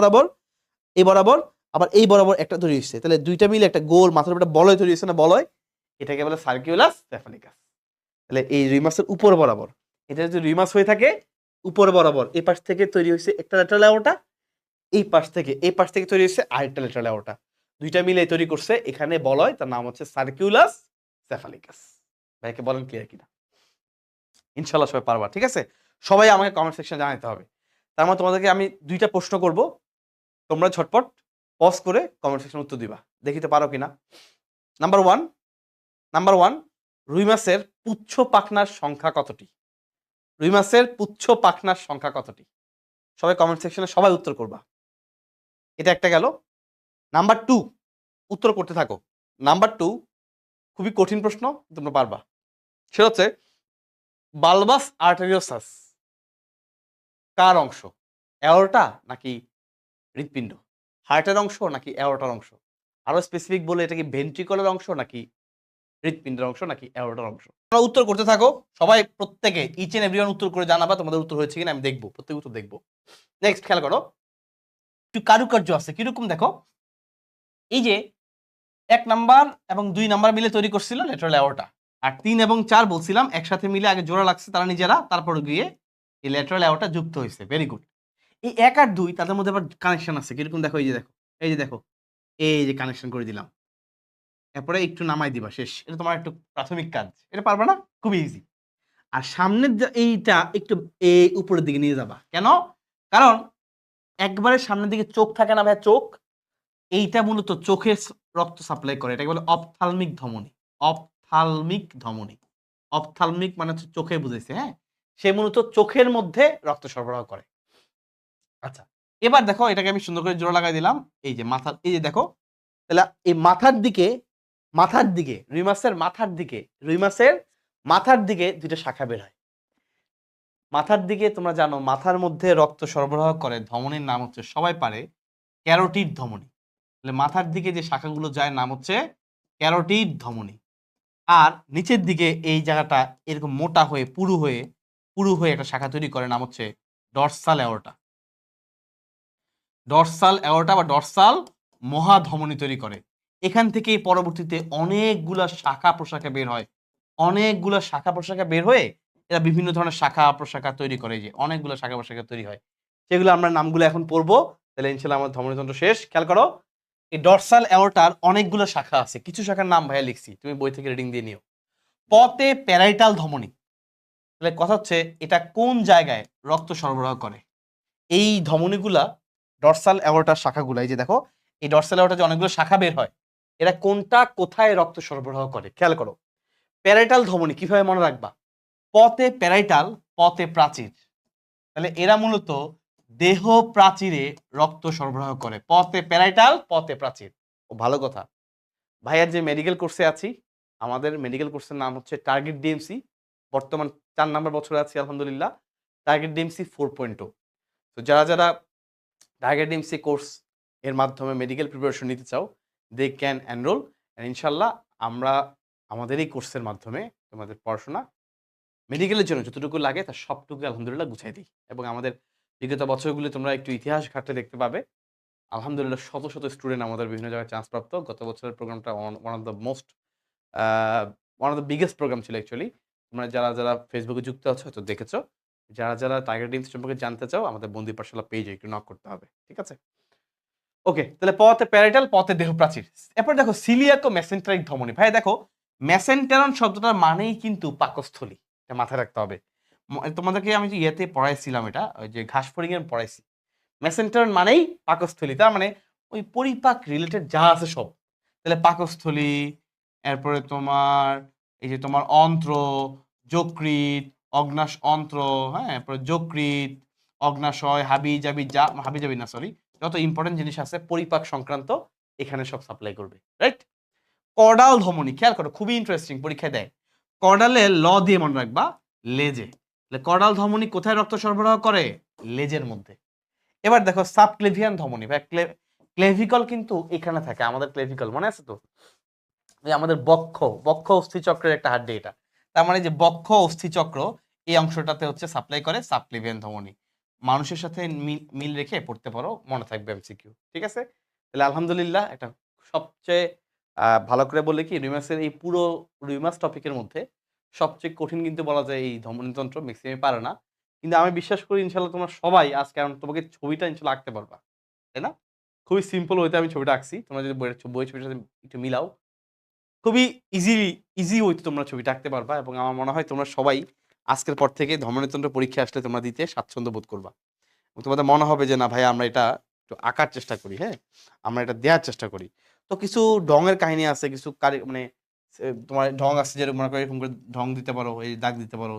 বরাবর, আবার এই বরাবর একটা তৈরি হচ্ছে। তাহলে দুইটা মিলে একটা গোল মাথার উপর একটা বলয় তৈরি হচ্ছে না? বলয়, এটাকে বলে সার্কিউলাস সেফালিকাস। তাহলে এই রুই মাছের উপর বরাবর, এটা যদি রুই মাছ হয়ে থাকে উপর বরাবর এই পাশ থেকে তৈরি হয়েছে একটা ল্যাটারাল অ্যাওর্টা, এই পাশ থেকে তৈরি হচ্ছে আরেকটা ল্যাটারাল অ্যাওর্টা, দুইটা মিলে তৈরি করছে এখানে বলয়, তার নাম হচ্ছে সার্কিউলাস সেফালিকাস। ভাইকে বলেন ক্লিয়ার কিনা? ইনশাল্লাহ সবাই পারবা, ঠিক আছে? সবাই আমাকে কমেন্ট সেকশনে জানাতে হবে। তার মানে তোমাদেরকে আমি দুইটা প্রশ্ন করব, তোমরা ঝটপট পজ করে কমেন্ট সেকশনে উত্তর দিবা, দেখিতে পারো কিনা। নাম্বার ওয়ান, রুই মাছের পুচ্ছ পাখনার সংখ্যা কতটি? রুই মাছের পুচ্ছ পাখনার সংখ্যা কতটি? সবাই কমেন্ট সেকশনে সবাই উত্তর করবা। এটা একটা গেল। নাম্বার 2, উত্তর করতে থাকো। নাম্বার 2 খুবই কঠিন প্রশ্ন, তোমরা পারবা। সেটা হচ্ছে বালবাস আর্টেরিওসাস কার অংশ? অ্যাওর্টা নাকি হৃৎপিণ্ড? হার্টের অংশ নাকি অ্যাওর্টার অংশ? আরো স্পেসিফিক বলে এটা কি ভেন্ট্রিকলের অংশ নাকি হৃৎপিণ্ডের অংশ নাকি অ্যাওর্টার অংশ? তোমরা উত্তর করতে থাকো, সবাই প্রত্যেকে ইচ এন্ড এভরিওয়ান উত্তর করে জানাবা তোমাদের উত্তর হয়েছে কিনা, আমি দেখবো, প্রত্যেক উত্তর দেখবো। নেক্সট খেয়াল করো, একটু কারুকার্য আছে, কিরকম দেখো, এই যে 1 নাম্বার এবং 2 নাম্বার মিলে তৈরি করছিল ল্যাটারাল অ্যাওর্টা, আর 3 এবং 4 বলছিলাম একসাথে মিলে আগে জোড়া লাগছে তারা নিজেরা, তারপর গিয়ে এই ল্যাটারাল অ্যাওর্টা যুক্ত হয়েছে। Very good. এই 1 আর 2 তাদের মধ্যে আবার কানেকশন আছে, কিরকম দেখো, এই যে দেখো এই যে কানেকশন করে দিলাম, এরপরে একটু নামাই দিবা, শেষ। এটা তোমার একটু প্রাথমিক কাজ, এটা পারবা না? খুবই ইজি। আর সামনের এইটা একটু এই উপরের দিকে নিয়ে যাবা, কেন? কারণ একবারে সামনের দিকে চোখ থাকে না ভাই, চোখ, এইটা মূলত চোখে রক্ত সাপ্লাই করে, এটাকে বলে অপথালমিক ধমনী। অপথালমিক মানে হচ্ছে চোখে বুঝাইছে, হ্যাঁ? সে মূলত চোখের মধ্যে রক্ত সরবরাহ করে। আচ্ছা, এবার দেখো এটাকে আমি সুন্দর করে জোড়া লাগাই দিলাম, এই যে মাথা, এই যে দেখো, তাহলে এই মাথার দিকে রুই মাছের মাথার দিকে দুইটা শাখা বের হয়। মাথার দিকে তোমরা জানো মাথার মধ্যে রক্ত সরবরাহ করে ধমনীর নাম হচ্ছে, সবাই পারে, ক্যারোটিড ধমনী। তাহলে মাথার দিকে যে শাখাগুলো যায় নাম হচ্ছে ক্যারোটিড ধমনী। আর নিচের দিকে এই জায়গাটা এরকম মোটা হয়ে পুরু হয়ে একটা শাখা তৈরি করে, নাম হচ্ছে ডরসাল অ্যাওর্টা। বা ডরসাল মহাধমনী তৈরি করে। এখান থেকে পরবর্তীতে অনেকগুলা শাখা প্রশাখা বের হয়ে এরা বিভিন্ন ধরনের শাখা প্রশাখা তৈরি করে, যে অনেকগুলো শাখা প্রশাখা তৈরি হয়, সেগুলো আমরা নামগুলো এখন পড়বো। তাহলে ইনশাআল্লাহ আমার ধমনীতন্ত্র শেষ। খেয়াল করো, এই ডরসাল অ্যাওর্টার অনেকগুলো শাখা আছে, কিছু শাখার নাম ভাইয়া লিখছি, তুমি বই থেকে রিডিং দিয়ে নিও। পতে প্যারাইটাল ধমনী, তাহলে কথা হচ্ছে এটা কোন জায়গায় রক্ত সরবরাহ করে? এই ধমনীগুলা ডরসাল অ্যাওর্টার শাখাগুলো, এই যে দেখো এই ডরসাল অ্যাওর্টা যে অনেকগুলো শাখা বের হয়, এরা কোনটা কোথায় রক্ত সরবরাহ করে খেয়াল করো। প্যারাইটাল ধমনী কিভাবে মনে রাখবা? পথে প্যারাইটাল, পথে প্রাচীর। তাহলে এরা মূলত দেহ প্রাচীরে রক্ত সরবরাহ করে। পথে প্যারাইটাল, পথে প্রাচীর। ও ভালো কথা। ভাইয়ার যে মেডিকেল কোর্সে আছি, আমাদের মেডিকেল কোর্সের নাম হচ্ছে টার্গেট ডিএমসি। বর্তমান 4 নাম্বার বছরে আছি আলহামদুলিল্লাহ। Target DMC 4.0। তো যারা টার্গেট ডিএমসি কোর্স এর মাধ্যমে মেডিকেল প্রিপারেশন নিতে চাও, দে ক্যান এনরোল। ইনশাল্লাহ আমরা আমাদের এই কোর্সের মাধ্যমে তোমাদের পড়াশোনা মেডিকেলের জন্য যতটুকু লাগে তার সবটুকু আলহামদুলিল্লাহ গুছাই দিই। এবং আমাদের বিগত বছরগুলি তোমরা একটু ইতিহাস ঘাটলে দেখতে পাবে আলহামদুলিল্লাহ শত শত স্টুডেন্ট আমাদের বিভিন্ন জায়গায় চান্স প্রাপ্ত। গত বছরের প্রোগ্রামটা one of the most one of the biggest program ছিল অ্যাকচুয়ালি। তোমরা যারা ফেসবুকে যুক্ত আছো হয়তো দেখেছো। যারা টাইগার ডিমস সম্পর্কে জানতে চাও আমাদের বন্দি পাঠশালা পেজে একটু নক করতে হবে, ঠিক আছে? ওকে, তাহলে পথে প্যারাইটাল, পথে দেহ প্রাচীর। এরপর দেখো সিলিয়াক ও মেসেন্টারিক ধমনী। ভাই দেখো মেসেন্টেরন শব্দটার মানেই কিন্তু পাকস্থলী, এটা মাথায় রাখতে হবে। তোমাদেরকে আমি যে ইয়েতে পড়াইছিলাম, এটা ওই যে ঘাসফড়িং এর পড়াইছি। মেসেন্টেরন মানেই পাকস্থলী, তার মানে ওই পরিপাক রিলেটেড যা আছে সব। তাহলে পাকস্থলী, এরপরে তোমার এই যে তোমার অন্ত্র, যকৃৎ, অগ্নাশ অন্ত্র, হ্যাঁ, এরপরে যকৃৎ, অগ্নাশয়, হাবি জাবি না সরি, যত ইম্পর্টেন্ট জিনিস আছে পরিপাক সংক্রান্ত এখানে সব সাপ্লাই করবে, রাইট? কর্ডাল ধমনী খেয়াল করো, খুবই ইন্টারেস্টিং, পরীক্ষায় দেয়। কর্ডালে ল দিয়ে মনে রাখবা, লেজে। কর্ডাল ধমনী কোথায় রক্ত সরবরাহ করে? লেজের মধ্যে। এবার দেখো সাবক্লেভিয়ান ধমনী। ভাই ক্লেভিকল কিন্তু এখানে থাকে, আমাদের ক্লেভিকল মনে আছে তো? আমাদের বক্ষ অস্থিচক্রের একটা হাড্ডি এটা। তার মানে যে বক্ষ অস্থিচক্র এই অংশটাতে হচ্ছে সাপ্লাই করে সাবক্লেভিয়ান ধমনী। মানুষের সাথে মিল রেখে পড়তে পারো, মনে থাকবে এমসিকিউ, ঠিক আছে? তাহলে আলহামদুলিল্লাহ একটা সবচেয়ে ভালো করে বলে কি, রিমাসের এই পুরো রিমাস টপিকের মধ্যে সবচেয়ে কঠিন কিন্তু বলা যায় এই ধমনীতন্ত্র, ম্যাক্সিমাম পারে না। কিন্তু আমি বিশ্বাস করি ইনশাল্লাহ তোমরা সবাই আজ, কারণ তোমাকে ছবিটা ইনশাল্লাহ আঁকতে পারবা, তাই না? খুবই সিম্পল ওয়েতে আমি ছবিটা আঁকছি। তোমরা যদি বই ছবির সাথে একটু মিলাও, খুবই ইজি ওয়েতে তোমরা ছবিটা আঁকতে পারবা। এবং আমার মনে হয় তোমরা সবাই আজকের পর থেকে ধমনীতন্ত্র পরীক্ষা আসলে তোমরা দিতে স্বাচ্ছন্দ্য বোধ করবা। এবং তোমাদের মনে হবে যে না ভাই আমরা এটা একটু আঁকার চেষ্টা করি, হ্যাঁ, আমরা এটা দেওয়ার চেষ্টা করি। তো কিছু ঢঙের কাহিনী আছে, কিছু মানে তোমার ঢং আছে, যেরকম মনে করো এরকম করে ঢং দিতে পারো, এই দাগ দিতে পারো,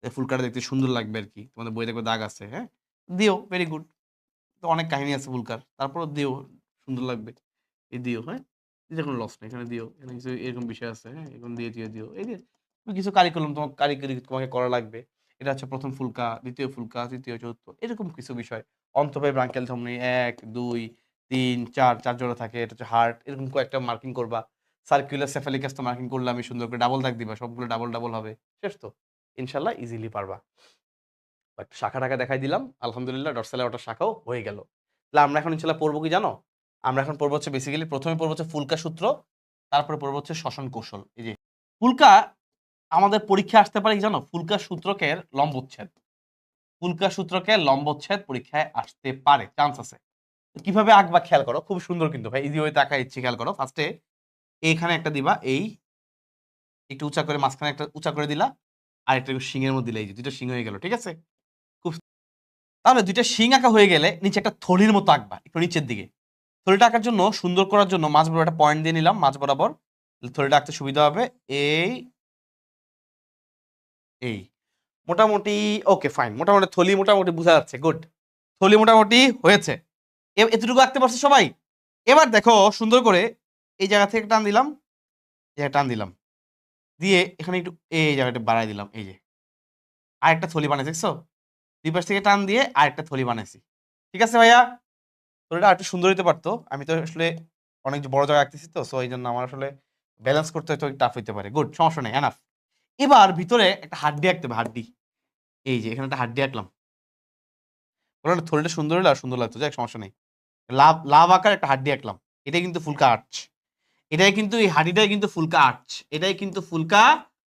ফুলকাটা দেখতে সুন্দর লাগবে আর কি। তোমাদের বই দেখবে দাগ আছে, হ্যাঁ, দিও, ভেরি গুড। তো অনেক কাহিনী আছে ফুলকার, তারপরও দিও, সুন্দর লাগবে, এই দিও, হ্যাঁ, দিতে কোনো লস নেই, এখানে দিও, এখানে কিছু এরকম বিষয় আছে, হ্যাঁ, এরকম দিও, এই যে কিছু কারিকুলাম তোমার কারিগরি তোমাকে করা লাগবে। এটা হচ্ছে প্রথম ফুলকা, দ্বিতীয় ফুলকা, তৃতীয়, চতুর্থ, এরকম কিছু বিষয়। অন্তঃবায়ু ব্রাঙ্কিয়াল ধমনী 1, 2, 3, 4 জোড়া থাকে, এটা হচ্ছে হার্ট, এরকম কয়েকটা মার্কিং করবা। সার্কুলার সেফালিকাস তো মার্কিং করলে আমি সুন্দর করে ডাবল দাগ দিবা, সবগুলো ডাবল হবে, শেষ তো। ইনশাল্লাহ ইজিলি পারবা। বাট শাখা টাকা দেখাই দিলাম আলহামদুলিল্লাহ, ডরসাল ওটা শাখাও হয়ে গেল। তাহলে আমরা এখন ইনশাল্লাহ পড়বো কি জানো? আমরা এখন পড়বো হচ্ছে বেসিক্যালি প্রথমে পড়বো হচ্ছে ফুলকা সূত্র, তারপরে পড়বো হচ্ছে শ্বসন কৌশল। এই যে ফুলকা আমাদের পরীক্ষা আসতে পারে কি জানো? ফুলকা সূত্রকের লম্বোচ্ছেদ, ফুলকা সূত্রকের লম্বোচ্ছেদ পরীক্ষায় আসতে পারে, চান্স আছে। কিভাবে আঁকবা খেয়াল করো, খুব সুন্দর কিন্তু ভাই, ইজি ওয়েতে আঁকা ইচ্ছে, খেয়াল করো। ফার্স্টে এইখানে একটা দিবা, এই একটু উঁচা করে, মাঝখানে একটা উঁচা করে দিলা, আর একটা শিঙের মধ্যে দিলা, এই যে দুটো শিং হয়ে গেল, ঠিক আছে? খুব, তাহলে দুইটা শিং আঁকা হয়ে গেলে নিচে একটা থলির মতো আঁকবা, একটু নিচের দিকে। থলিটা আঁকার জন্য, সুন্দর করার জন্য মাঝ বরাবর একটা পয়েন্ট দিয়ে নিলাম, মাঝ বরাবর, থলিটা আঁকতে সুবিধা হবে। এই এই মোটামুটি ওকে ফাইন, মোটামুটি থলি মোটামুটি বোঝা যাচ্ছে, গুড। থলি মোটামুটি হয়েছে, এতটুকু আঁকতে পারছো সবাই? এবার দেখো সুন্দর করে এই জায়গা থেকে টান দিলাম, টান দিলাম, দিয়ে এখানে একটু এই জায়গাটা বাড়াই দিলাম, এই যে আরেকটা থলি বানাইছি, দেখছো? দুই পাশ থেকে টান দিয়ে আরেকটা থলি বানাইছি, ঠিক আছে ভাইয়া? থলিটা আরেকটু সুন্দর হইতে পারতো, আমি তো আসলে অনেক বড় জায়গায় আঁকতেছি তো, সো এই জন্য আমার আসলে ব্যালেন্স করতে হয়তো টাফ হইতে পারে, গুড, সমস্যা নেই, এনাফ। এবার ভিতরে একটা হাড্ডি আঁকতে হবে, হাড্ডি, এই যে এখানে একটা হাড্ডি আঁকলাম, থলিটা সুন্দর হলে আর সুন্দর লাগতো, যাক সমস্যা নেই। লাভ আকার একটা হাড্ডি আঁকলাম, এটাই কিন্তু ফুলকা আর্চ, এটাই কিন্তু, এই হাড্ডিটাই কিন্তু ফুলকা আর্চ, এটাই কিন্তু ফুলকা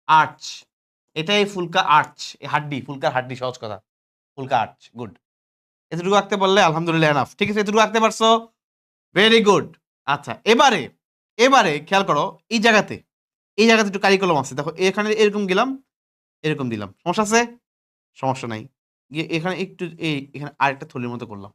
আর্চ, এটাই ফুলকা আর্চ, এই হাড্ডি, ফুলকার হাড্ডি, সহজ কথা, ফুলকা আর্চ, গুড। এতটুকু আঁকতে পারলে আলহামদুলিল্লাহ এনাফ, ঠিক আছে? এতটুকু আঁকতে পারছো, ভেরি গুড। আচ্ছা, এবারে খেয়াল করো এই জায়গাতে একটু কারিকুলাম আছে, দেখো এখানে এরকম গেলাম, এরকম দিলাম, সমস্যা আছে? সমস্যা নাই। গিয়ে এখানে একটু এখানে আরেকটা থলির মতো করলাম,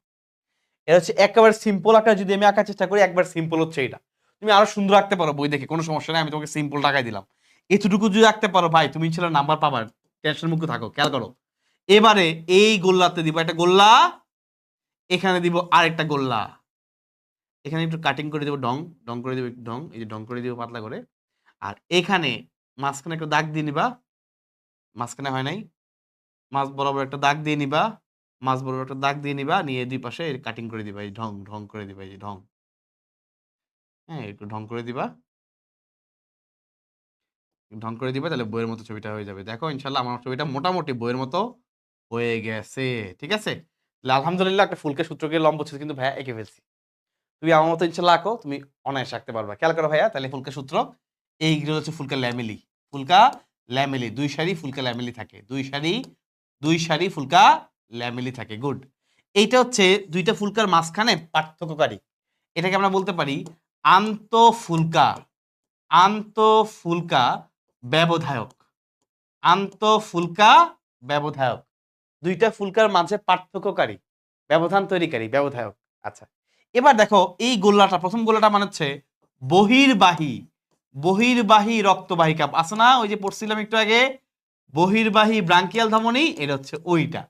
এটা হচ্ছে একেবারে সিম্পল আকার, যদি আমি আঁকার চেষ্টা করি একবার সিম্পল হচ্ছে এটা। তুমি আরো সুন্দর আঁকতে পারো বই দেখে, কোনো সমস্যা নেই, আমি তোমাকে সিম্পল টাকাই দিলাম। এতটুকু যদি আঁকতে পারো ভাই তুমি ইনশাআল্লাহ নাম্বার পাবার, টেনশন মুক্ত থাকো। খেয়াল করো, এবারে এই গোল্লাতে দিব একটা গোল্লা, এখানে দিব আরেকটা গোল্লা, এখানে একটু কাটিং করে দেবো, ডং ডং করে দেবো, একটু ডং, এই যে ডং করে দেবো পাতলা করে। আর এখানে মাঝখানে একটা দাগ দিয়ে নিবা, মাঝখানে হয় নাই, মাছ বরাবর একটা দাগ দিয়ে নিবা, মাছ বরাবর একটা দাগ দিয়ে নিবা, নিয়ে দুই পাশে কাটিং করে দিবা, এই ঢং ঢং করে দিবা, এই যে ঢং, হ্যাঁ একটু ঢং করে দিবা, ঢং করে দিবা, তাহলে বইয়ের মতো ছবিটা হয়ে যাবে। দেখো ইনশাল্লাহ আমার ছবিটা মোটামুটি বইয়ের মতো হয়ে গেছে, ঠিক আছে। তাহলে আলহামদুলিল্লাহ একটা ফুলকে সূত্রকে লম্ব ছিল কিন্তু ভাইয়া এঁকে ফেলছি। তুমি আমার মতো ইনশাল্লাহ আঁকো, তুমি অনায়াসে আঁকতে পারবা। খেয়াল করো ভাইয়া, তাহলে ফুলকা সূত্র এইগুলো হচ্ছে ফুলকা ল্যামেলি, ফুলকা ল্যামেলি, দুই সারি ফুলকা ল্যামেলি থাকে, দুই সারি ফুলকা ল্যামেলি থাকে, গুড। এইটা হচ্ছে দুইটা ফুলকার মাঝখানে পার্থক্যকারী, এটাকে আমরা বলতে পারি আন্তঃফুলকা, আন্তঃফুলকা ব্যবধায়ক, আন্তঃফুলকা ব্যবধায়ক, দুইটা ফুলকার মাঝে পার্থক্যকারী, ব্যবধান তৈরিকারী, ব্যবধায়ক। আচ্ছা, এবার দেখো এই গোল্লাটা, প্রথম গোল্লাটা মানে হচ্ছে বহির্বাহী, বহির্বাহী রক্তবাহিকা আছে না, ওই যে পড়ছিলাম একটু আগে, বহির্বাহী ব্রাঙ্কিয়াল ধমনী, এটা হচ্ছে ওইটা।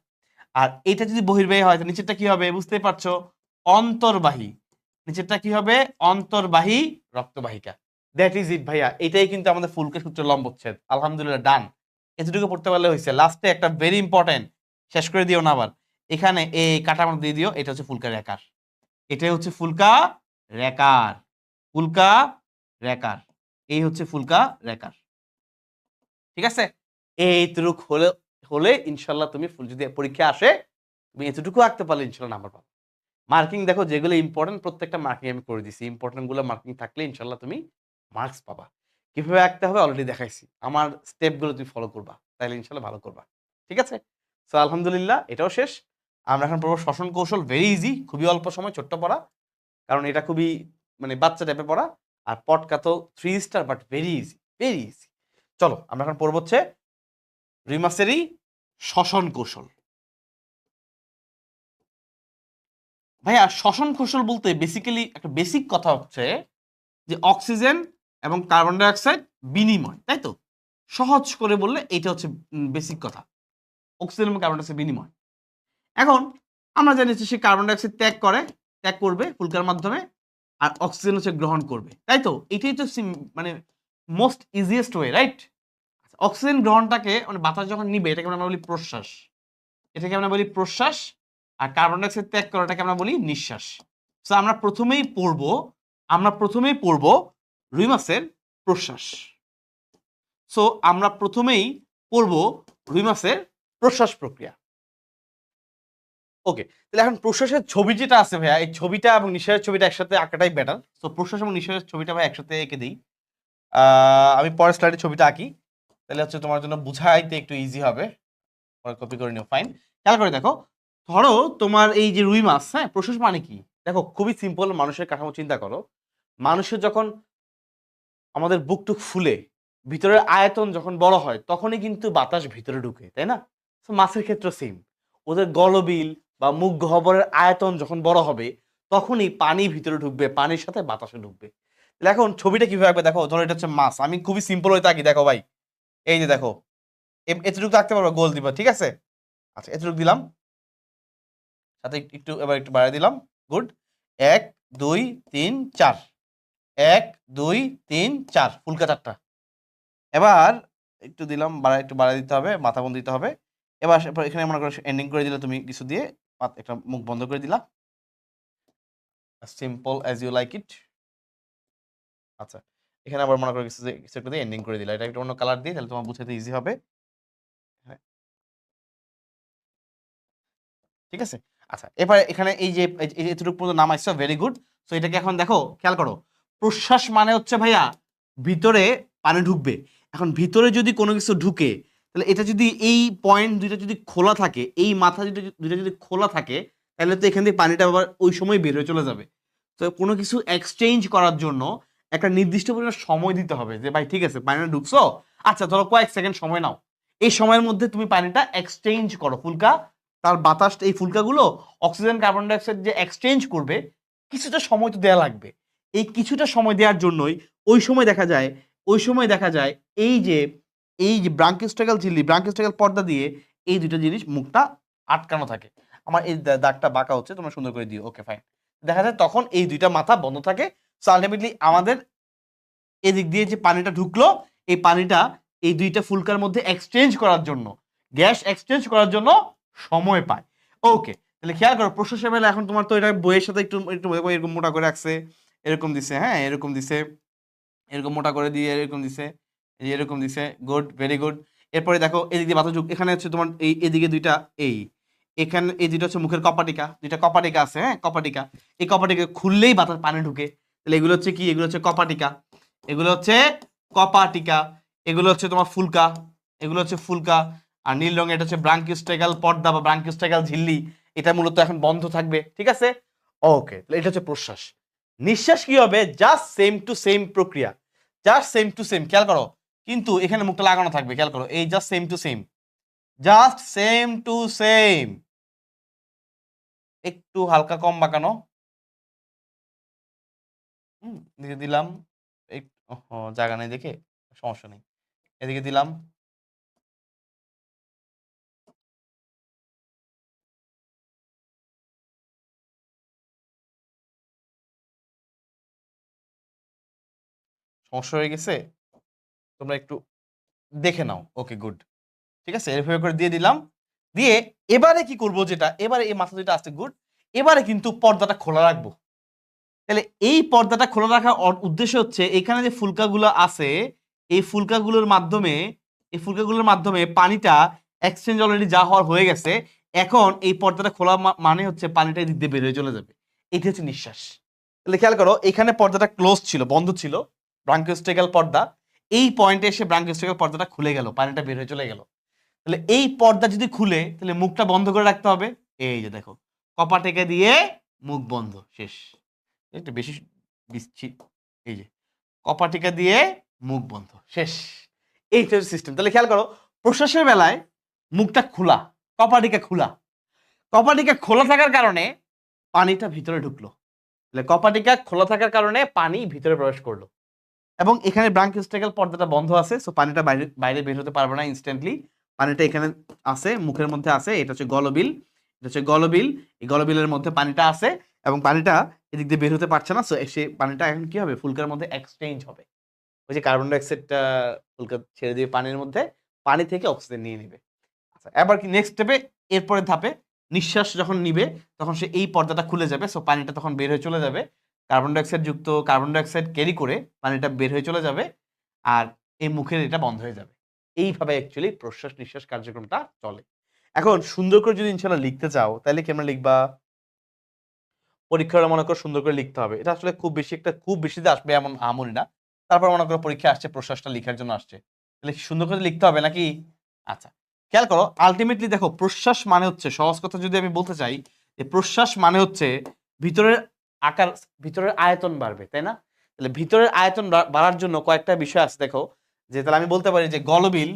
আর এটা যদি বহির্বাহী হয়, নিচেরটা কি হবে বুঝতেই পারছো, অন্তর্বাহী, নিচেরটা কি হবে, অন্তর্বাহী রক্তবাহিকা। দ্যাট ইজ ইট ভাইয়া, এটাই কিন্তু আমাদের ফুলকে সূত্র লম্বচ্ছেদ। আলহামদুলিল্লাহ ডান, এতটুকু পড়তে পারলে হয়েছে। লাস্টে একটা ভেরি ইম্পর্টেন্ট, শেষ করে দিও না আবার, এখানে এই কাটা মতো দিয়ে দিও, এটা হচ্ছে ফুলকা রেকার, এটাই হচ্ছে ফুলকা রেকার, ফুলকা রেকার, এই হচ্ছে ফুলকা রেকার, ঠিক আছে। এইটুক হলে হলে ইনশাল্লাহ তুমি যদি পরীক্ষা আসে তুমি এতটুকু আঁকতে পারলে ইনশাল্লাহ নাম্বার পাবে। মার্কিং দেখো যেগুলো ইম্পর্টেন্ট প্রত্যেকটা মার্কিং আমি করে দিছি, ইম্পর্টেন্ট গুলো মার্কিং থাকলে ইনশাল্লাহ তুমি মার্কস পাবা। কিভাবে আঁকতে হবে অলরেডি দেখাইছি, আমার স্টেপগুলো তুমি ফলো করবা, তাহলে ইনশাল্লাহ ভালো করবা, ঠিক আছে। সো আলহামদুলিল্লাহ এটাও শেষ। আমরা এখন পড়বো শ্বসন কৌশল, ভেরি ইজি, খুবই অল্প সময়, ছোট্ট পড়া, কারণ এটা খুবই মানে বাচ্চা টাইপের পড়া। আর পডকা তো 3 star, but very easy, very easy. চলো আমরা এখন পড়বো হচ্ছে রিমাসেরই শ্বসন কৌশল। ভাইয়া শ্বসন কৌশল বলতে বেসিক্যালি একটা বেসিক কথা হচ্ছে যে অক্সিজেন এবং কার্বন ডাই অক্সাইড বিনিময়, তাই তো, সহজ করে বললে এটা হচ্ছে বেসিক কথা, অক্সিজেন এবং কার্বন ডাই অক্সাইড বিনিময়। এখন আমরা জানি যে সে কার্বন ডাই অক্সাইড ত্যাগ করবে ফুলকার মাধ্যমে, আর অক্সিজেন হচ্ছে গ্রহণ করবে, তাই তো, এটাই তো মানে most easiest way, right. Oxygen গ্রহণটাকে মানে বাতাস যখন নিবে এটাকে আমরা বলি প্রশ্বাস, এটাকে আমরা বলি প্রশ্বাস, আর কার্বন ডাই অক্সাইড ত্যাগ করাটাকে আমরা বলি নিঃশ্বাস। সো আমরা প্রথমেই পড়বো রুই মাছের প্রশ্বাস। সো আমরা প্রথমেই পড়বো রুই মাছের প্রশ্বাস প্রক্রিয়া। ওকে, তাহলে এখন প্রশ্বাসের ছবি যেটা আছে ভাইয়া, এই ছবিটা এবং নিঃশ্বাসের ছবিটা একসাথে আঁকাটাই বেটার। সো প্রশ্বাস এবং নিঃশ্বাসের ছবিটা ভাই একসাথে এঁকে দিই। আমি পরের স্লাইডে ছবিটা আঁকি, তাহলে হচ্ছে তোমার জন্য বুঝাইতে একটু ইজি হবে। কপি করে নিও, ফাইন। খেয়াল করে দেখো, ধরো তোমার এই যে রুই মাছ, হ্যাঁ, প্রশ্বাস মানে কি, দেখো খুবই সিম্পল, মানুষের কাঠামো চিন্তা করো। মানুষের যখন আমাদের বুকটুক ফুলে ভিতরের আয়তন যখন বড় হয় তখনই কিন্তু বাতাস ভিতরে ঢুকে, তাই না। তো মাছের ক্ষেত্রে সেম, ওদের গলবিল বা মুখ গহ্বরের আয়তন যখন বড় হবে তখনই পানি ভিতরে ঢুকবে, পানির সাথে বাতাসে ঢুকবে। এখন ছবিটা কিভাবে আঁকবে দেখো, ধরো এটা হচ্ছে মাছ, আমি খুবই সিম্পল হয়ে থাকি, দেখো ভাই, এই যে দেখো এতটুকু আঁকতে পারবো, গোল দিবা, ঠিক আছে। আচ্ছা এতটুকু দিলাম, সাথে একটু এবার একটু বাড়িয়ে দিলাম, গুড। 1 2 3 4, 1 2 3 4, ফুলকা 4টা। এবার একটু দিলাম, একটু বাড়ায় দিতে হবে, মাথা বন্ধ দিতে হবে। এবার এখানে মনে করো এন্ডিং করে দিলে তুমি কিছু দিয়ে একটা মুখ বন্ধ করে দিলা, simple as you like it. আচ্ছা এখানে আবার মনে করো কিছু একটা দিয়ে এন্ডিং করে দিলা, এটা একটু অন্য কালার দিয়ে, তাহলে তোমার বুঝাতে ইজি হবে, হ্যাঁ ঠিক আছে। আচ্ছা এবার এখানে এই যে এতটুকু পর্যন্ত নাম আসছে, ভেরি গুড। সো এটাকে এখন দেখো, খেয়াল করো, প্রশ্বাস মানে হচ্ছে ভাইয়া ভিতরে পানি ঢুকবে। এখন ভিতরে যদি কোনো কিছু ঢুকে, তাহলে এটা যদি এই পয়েন্ট দুইটা যদি খোলা থাকে, এই মাথা দুইটা যদি খোলা থাকে, তাহলে তো এখান থেকে পানিটা আবার ওই সময় বের হয়ে চলে যাবে। তো কোনো কিছু এক্সচেঞ্জ করার জন্য একটা নির্দিষ্ট পরিমাণ সময় দিতে হবে, যে ভাই ঠিক আছে পানিটা ঢুকছো, আচ্ছা ধরো কয়েক সেকেন্ড সময় নাও, এই সময়ের মধ্যে তুমি পানিটা এক্সচেঞ্জ করো, ফুলকা তার বাতাসটা এই ফুলকাগুলো অক্সিজেন কার্বন ডাইঅক্সাইড যে এক্সচেঞ্জ করবে কিছুটা সময় তো দেওয়া লাগবে। এই কিছুটা সময় দেওয়ার জন্যই ওই সময় দেখা যায় এই যে ব্রাঙ্কিওস্টাইকাল ঝিল্লি ব্রাঙ্কিওস্টাইকাল পর্দা দিয়ে এই দুটো জিনিস মুখটা আটকানো থাকে। আমার এই দাগটা বাঁকা হচ্ছে, তোমরা সুন্দর করে দিও। Okay fine. দেখা যায় তখন এই দুইটা মাথা বন্ধ থাকে। সো আলটিমেটলি আমাদের এদিক দিয়ে যে পানিটা ঢুকলো এই পানিটা এই দুইটা ফুলকার মধ্যে এক্সচেঞ্জ করার জন্য গ্যাস এক্সচেঞ্জ করার জন্য সময় পায়। ওকে, তাহলে খেয়াল করো প্রশ্নের বেলা এখন তোমার তো এটা বইয়ের সাথে একটু একটু এরকম মোটা করে রাখছে, এরকম দিছে, হ্যাঁ এরকম দিছে, এরকম মোটা করে দিয়ে এরকম দিছে, এরকম দিছে, গুড, ভেরি গুড। এরপরে দেখো এদিক দিয়ে বাতাস এখানে হচ্ছে তোমার এই এদিকে দুইটা এখানে এই দুইটা হচ্ছে মুখের কপাটিকা, দুইটা কপাটিকা আছে, হ্যাঁ কপাটিকা। এই কপাটিকা খুললেই বাতাস পানি ঢুকে। তাহলে এগুলো হচ্ছে কি? এগুলো হচ্ছে কপাটিকা, এগুলো হচ্ছে কপাটিকা, এগুলো হচ্ছে তোমার ফুলকা, এগুলো হচ্ছে ফুলকা। আর নীল রঙের এটা হচ্ছে ব্রাঙ্কিওস্টাইকাল পর্দা বা ব্রাঙ্কিওস্টাইকাল ঝিল্লি, এটা মূলত এখন বন্ধ থাকবে, ঠিক আছে? ওকে, তাহলে এটা হচ্ছে প্রশ্বাস। নিঃশ্বাস কি হবে? জাস্ট সেম টু সেম প্রক্রিয়া, জাস্ট সেম টু সেম। খেয়াল করো কিন্তু এখানে মুখটা লাগানো থাকবে, খেয়াল করো এই just same to same, just same to same. একটু হালকা কম বাঁকানো, এদিকে দিলাম, জায়গা নেই দেখে সমস্যা নেই, এদিকে দিলাম, সমস্যা হয়ে গেছে, তোমরা একটু দেখে নাও। ওকে গুড, ঠিক আছে, এভাবে করে দিয়ে দিলাম। দিয়ে এবারে কি করব, যেটা এবারে এই মাথা দুইটা আসছে, গুড। এবারে কিন্তু পর্দাটা খোলা রাখবো। তাহলে এই পর্দাটা খোলা রাখার উদ্দেশ্য হচ্ছে এখানে যে ফুলকাগুলো আছে এই ফুলকাগুলোর মাধ্যমে পানিটা এক্সচেঞ্জ অলরেডি যা হওয়ার হয়ে গেছে। এখন এই পর্দাটা খোলা মানে হচ্ছে পানিটা এদিক দিয়ে বের হয়ে চলে যাবে। এটি হচ্ছে নিঃশ্বাস। তাহলে খেয়াল করো এখানে পর্দাটা ক্লোজ ছিল, বন্ধ ছিল, ব্রাঙ্কিওস্টাইকাল পর্দা। এই পয়েন্টে এসে ব্রাঙ্কিওস্টাইকাল পর্দাটা খুলে গেল, পানিটা বের হয়ে চলে গেল। তাহলে এই পর্দা যদি খুলে তাহলে মুখটা বন্ধ করে রাখতে হবে। এই যে দেখো কপাটেকে দিয়ে মুখ বন্ধ, শেষ। একটু বেশি এই যে কপাটিকা দিয়ে মুখ বন্ধ, শেষ। এইটা হচ্ছে সিস্টেম। তাহলে খেয়াল করো প্রশ্বাসের বেলায় মুখটা খোলা, কপাটিকা খোলা, কপাটিকা খোলা থাকার কারণে পানিটা ভিতরে ঢুকলো। তাহলে কপাটিকা খোলা থাকার কারণে পানি ভিতরে প্রবেশ করলো এবং এখানে ব্রাঙ্কিওস্টাইকাল পর্দাটা বন্ধ আছে। সো পানিটা বাইরে বাইরে বের হতে পারবে না ইনস্ট্যান্টলি। পানিটা এখানে আছে, মুখের মধ্যে আছে, এটা হচ্ছে গলবিল, এটা হচ্ছে গলবিল। এই গলবিলের মধ্যে পানিটা আছে এবং পানিটা এদিক দিয়ে বের হতে পারছে না। সো সে পানিটা এখন কি হবে? ফুলকার মধ্যে এক্সচেঞ্জ হবে। ওই যে কার্বন ডাইঅক্সাইডটা ফুলকা ছেড়ে দিয়ে পানির মধ্যে, পানি থেকে অক্সিজেন নিয়ে নিবে। আচ্ছা, এবার কি নেক্সট স্টেপে এরপরের ধাপে নিঃশ্বাস যখন নিবে তখন সে এই পর্দাটা খুলে যাবে। সো পানিটা তখন বের হয়ে চলে যাবে, কার্বন ডাইঅক্সাইড ক্যারি করে পানিটা বের হয়ে চলে যাবে আর এই মুখের এটা বন্ধ হয়ে যাবে। এইভাবে অ্যাকচুয়ালি প্রশ্বাস নিঃশ্বাস কার্যক্রমটা চলে। এখন সুন্দর করে যদি ইনশাআল্লাহ লিখতে চাও তাহলে কেমন লিখবা? পরীক্ষাটা মনে করো সুন্দর করে লিখতে হবে। এটা আসলে খুব বেশি যে আসবে এমন আমরি না। তারপর মনে করো পরীক্ষা আসছে, প্রশ্বাসটা লিখার জন্য আসছে, তাহলে সুন্দর করে লিখতে হবে নাকি? আচ্ছা, খেয়াল করো আলটিমেটলি দেখো প্রশ্বাস মানে হচ্ছে, সহজ কথা যদি আমি বলতে চাই, যে প্রশ্বাস মানে হচ্ছে ভিতরের আকার, ভিতরের আয়তন বাড়বে, তাই না? তাহলে ভিতরের আয়তন বাড়ার জন্য কয়েকটা বিষয় আছে দেখো। যে তাহলে আমি বলতে পারি যে গলবিল,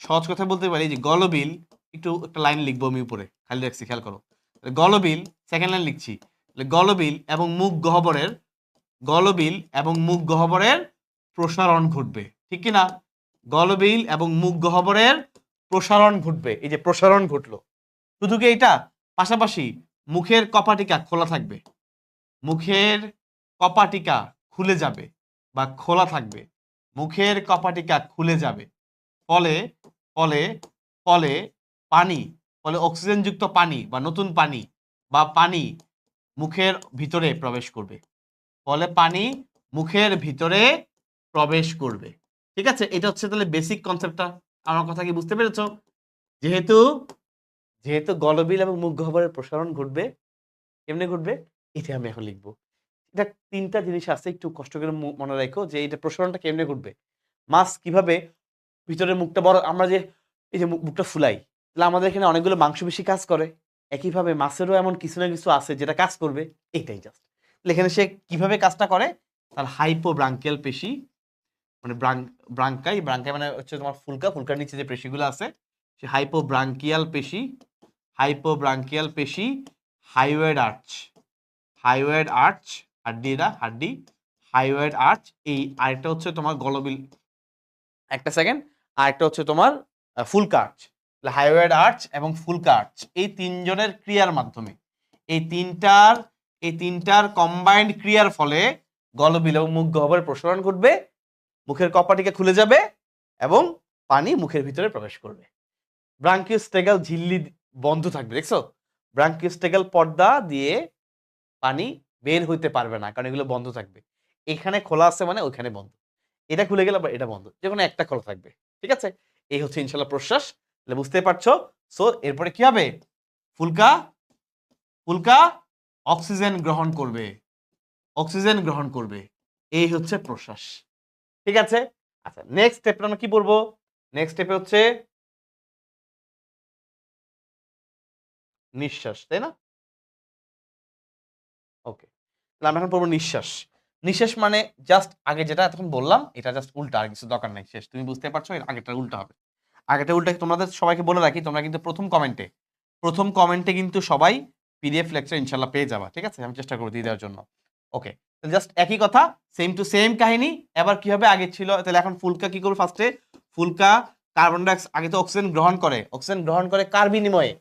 সহজ কথা বলতে পারি যে গলবিল, একটু একটা লাইন লিখবো আমি উপরে, খালি রাখছি, খেয়াল করো গলবিল, সেকেন্ড লাইন লিখছি, গলবিল এবং মুখ গহ্বরের প্রসারণ ঘটবে, ঠিক কি না? গলবিল এবং মুখ গহ্বরের প্রসারণ ঘটবে। এই যে প্রসারণ ঘটলো, শুধু কি এটা? পাশাপাশি মুখের কপাটিকা খোলা থাকবে, মুখের কপাটিকা খুলে যাবে বা খোলা থাকবে, মুখের কপাটিকা খুলে যাবে। ফলে ফলে ফলে পানি, ফলে অক্সিজেনযুক্ত পানি বা নতুন পানি বা পানি মুখের ভিতরে প্রবেশ করবে, ফলে পানি মুখের ভিতরে প্রবেশ করবে। ঠিক আছে, এটা হচ্ছে তাহলে বেসিক কনসেপ্টটা। আমার কথা কি বুঝতে পেরেছো? যেহেতু যেহেতু গলবিল এবং মুখ গহ্বরের প্রসারণ ঘটবে, কেমনে ঘটবে এটা আমি এখন লিখবো। এটা তিনটা জিনিস আছে, একটু কষ্ট করে মনে রাখো যে এটা প্রসারণটা কেমনে ঘটবে। মাছ কিভাবে ভিতরে মুখটা বড়, আমরা যে এই যে মুখটা ফুলাই, তাহলে আমাদের এখানে অনেকগুলো মাংসপেশি কাজ করে, একইভাবে মাছেরও এমন কিছু না কিছু আছে যেটা কাজ করবে। এইটাই জাস্ট এখানে সে কিভাবে কাজটা করে, তার হাইপোব্রাঙ্কিয়াল পেশি, মানে ব্রাঙ্কাই মানে হচ্ছে তোমার ফুলকার নিচে যে পেশিগুলো আছে, সে হাইপোব্রাঙ্কিয়াল পেশি, হাইপোব্রাঙ্কিয়াল পেশি, হাইওয়েড আর্চ, হাইওয়েড আর্চ, হাড্ডিরা হাড্ডি, হাইওয়েড আর্চ, এই আরেকটা হচ্ছে তোমার গলবিল, একটা সেকেন্ড, আরেকটা হচ্ছে তোমার ফুলকা আর্চ। হাইওয়েড আর্চ এবং ফুলকা আর্চ এই তিনজনের ক্রিয়ার মাধ্যমে, এই তিনটার কম্বাইন্ড ক্রিয়ার ফলে গলবিল এবং মুখ গহ্বরের প্রসারণ ঘটবে, মুখের কপাটিকে খুলে যাবে এবং পানি মুখের ভিতরে প্রবেশ করবে। ব্রাঙ্কিওস্টেগাল ঝিল্লি বন্ধ থাকবে, দেখছো? ব্রাঙ্কিওস্টেগাল পর্দা দিয়ে পানি বের হইতে পারবে না, কারণ এগুলো বন্ধ থাকবে। এখানে খোলা আছে মানে ওইখানে বন্ধ, এটা খুলে গেলে আবার এটা বন্ধ, যে কোনো একটা খোলা থাকবে। ঠিক আছে, এই হচ্ছে ইনশাল্লাহ প্রশ্বাস। তাহলে বুঝতে পারছো। সো এরপরে কি হবে? ফুলকা ফুলকা অক্সিজেন গ্রহণ করবে, অক্সিজেন গ্রহণ করবে, এই হচ্ছে প্রশ্বাস। ঠিক আছে, আচ্ছা নেক্সট স্টেপে আমরা কি পড়বো? নেক্সট স্টেপে হচ্ছে নিঃশ্বাস, তাই না? ওকে, তাহলে আমরা এখন পড়বো নিঃশ্বাস। নিঃশ্বাস মানে জাস্ট আগে যেটা এতক্ষণ বললাম এটা জাস্ট উল্টা, আর কিছু দরকার নাই, শেষ। তুমি বুঝতে পারছো, এর আগেরটা উল্টা হবে। আগেরটা উল্টা তোমাদের সবাইকে বলে রাখি, তোমরা কিন্তু প্রথম কমেন্টে কিন্তু সবাই পিডিএফ লেকচার ইনশাল্লাহ পেয়ে যাবা। ঠিক আছে, আমি চেষ্টা করব দিয়ে দেওয়ার জন্য। ওকে, জাস্ট একই কথা, সেম টু সেম কাহিনী। এবার কি হবে? আগে ছিল, তাহলে এখন ফুলকা কি করবে? ফার্স্টে ফুলকা কার্বন ডাইঅক্সাইড, আগে তো অক্সিজেন গ্রহণ করে, অক্সিজেন গ্রহণ করে কার বিনিময়ে?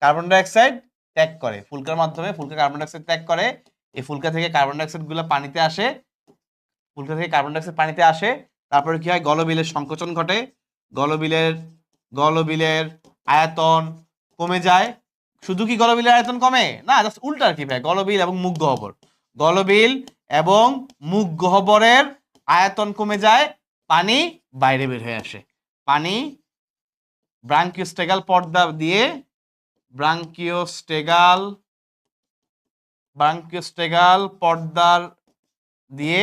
কার্বন ডাইঅক্সাইড ত্যাগ করে, ফুলকার মাধ্যমে ফুলকা কার্বন ডাইঅক্সাইড ত্যাগ করে। এই ফুলকা থেকে কার্বন ডাইঅক্সাইড গুলো পানিতে আসে, ফুলকা থেকে কার্বন ডাইঅক্সাইড পানিতে আসে। তারপরে কি হয়? গলবিলের সংকোচন ঘটে, গলবিলের গলবিলের আয়তন কমে যায়। শুধু কি গলবিলের আয়তন কমে? না, জাস্ট উল্টা আর কি ভাই। গলবিল এবং মুখ গহ্বর, গলবিল এবং মুখ গহ্বরের আয়তন কমে যায়, পানি বাইরে বের হয়ে আসে। পানি ব্রাঙ্কিওস্টেগাল পর্দা দিয়ে, ব্রাঙ্কিওস্টেগাল ব্রাঙ্কিওস্টেগাল পর্দার দিয়ে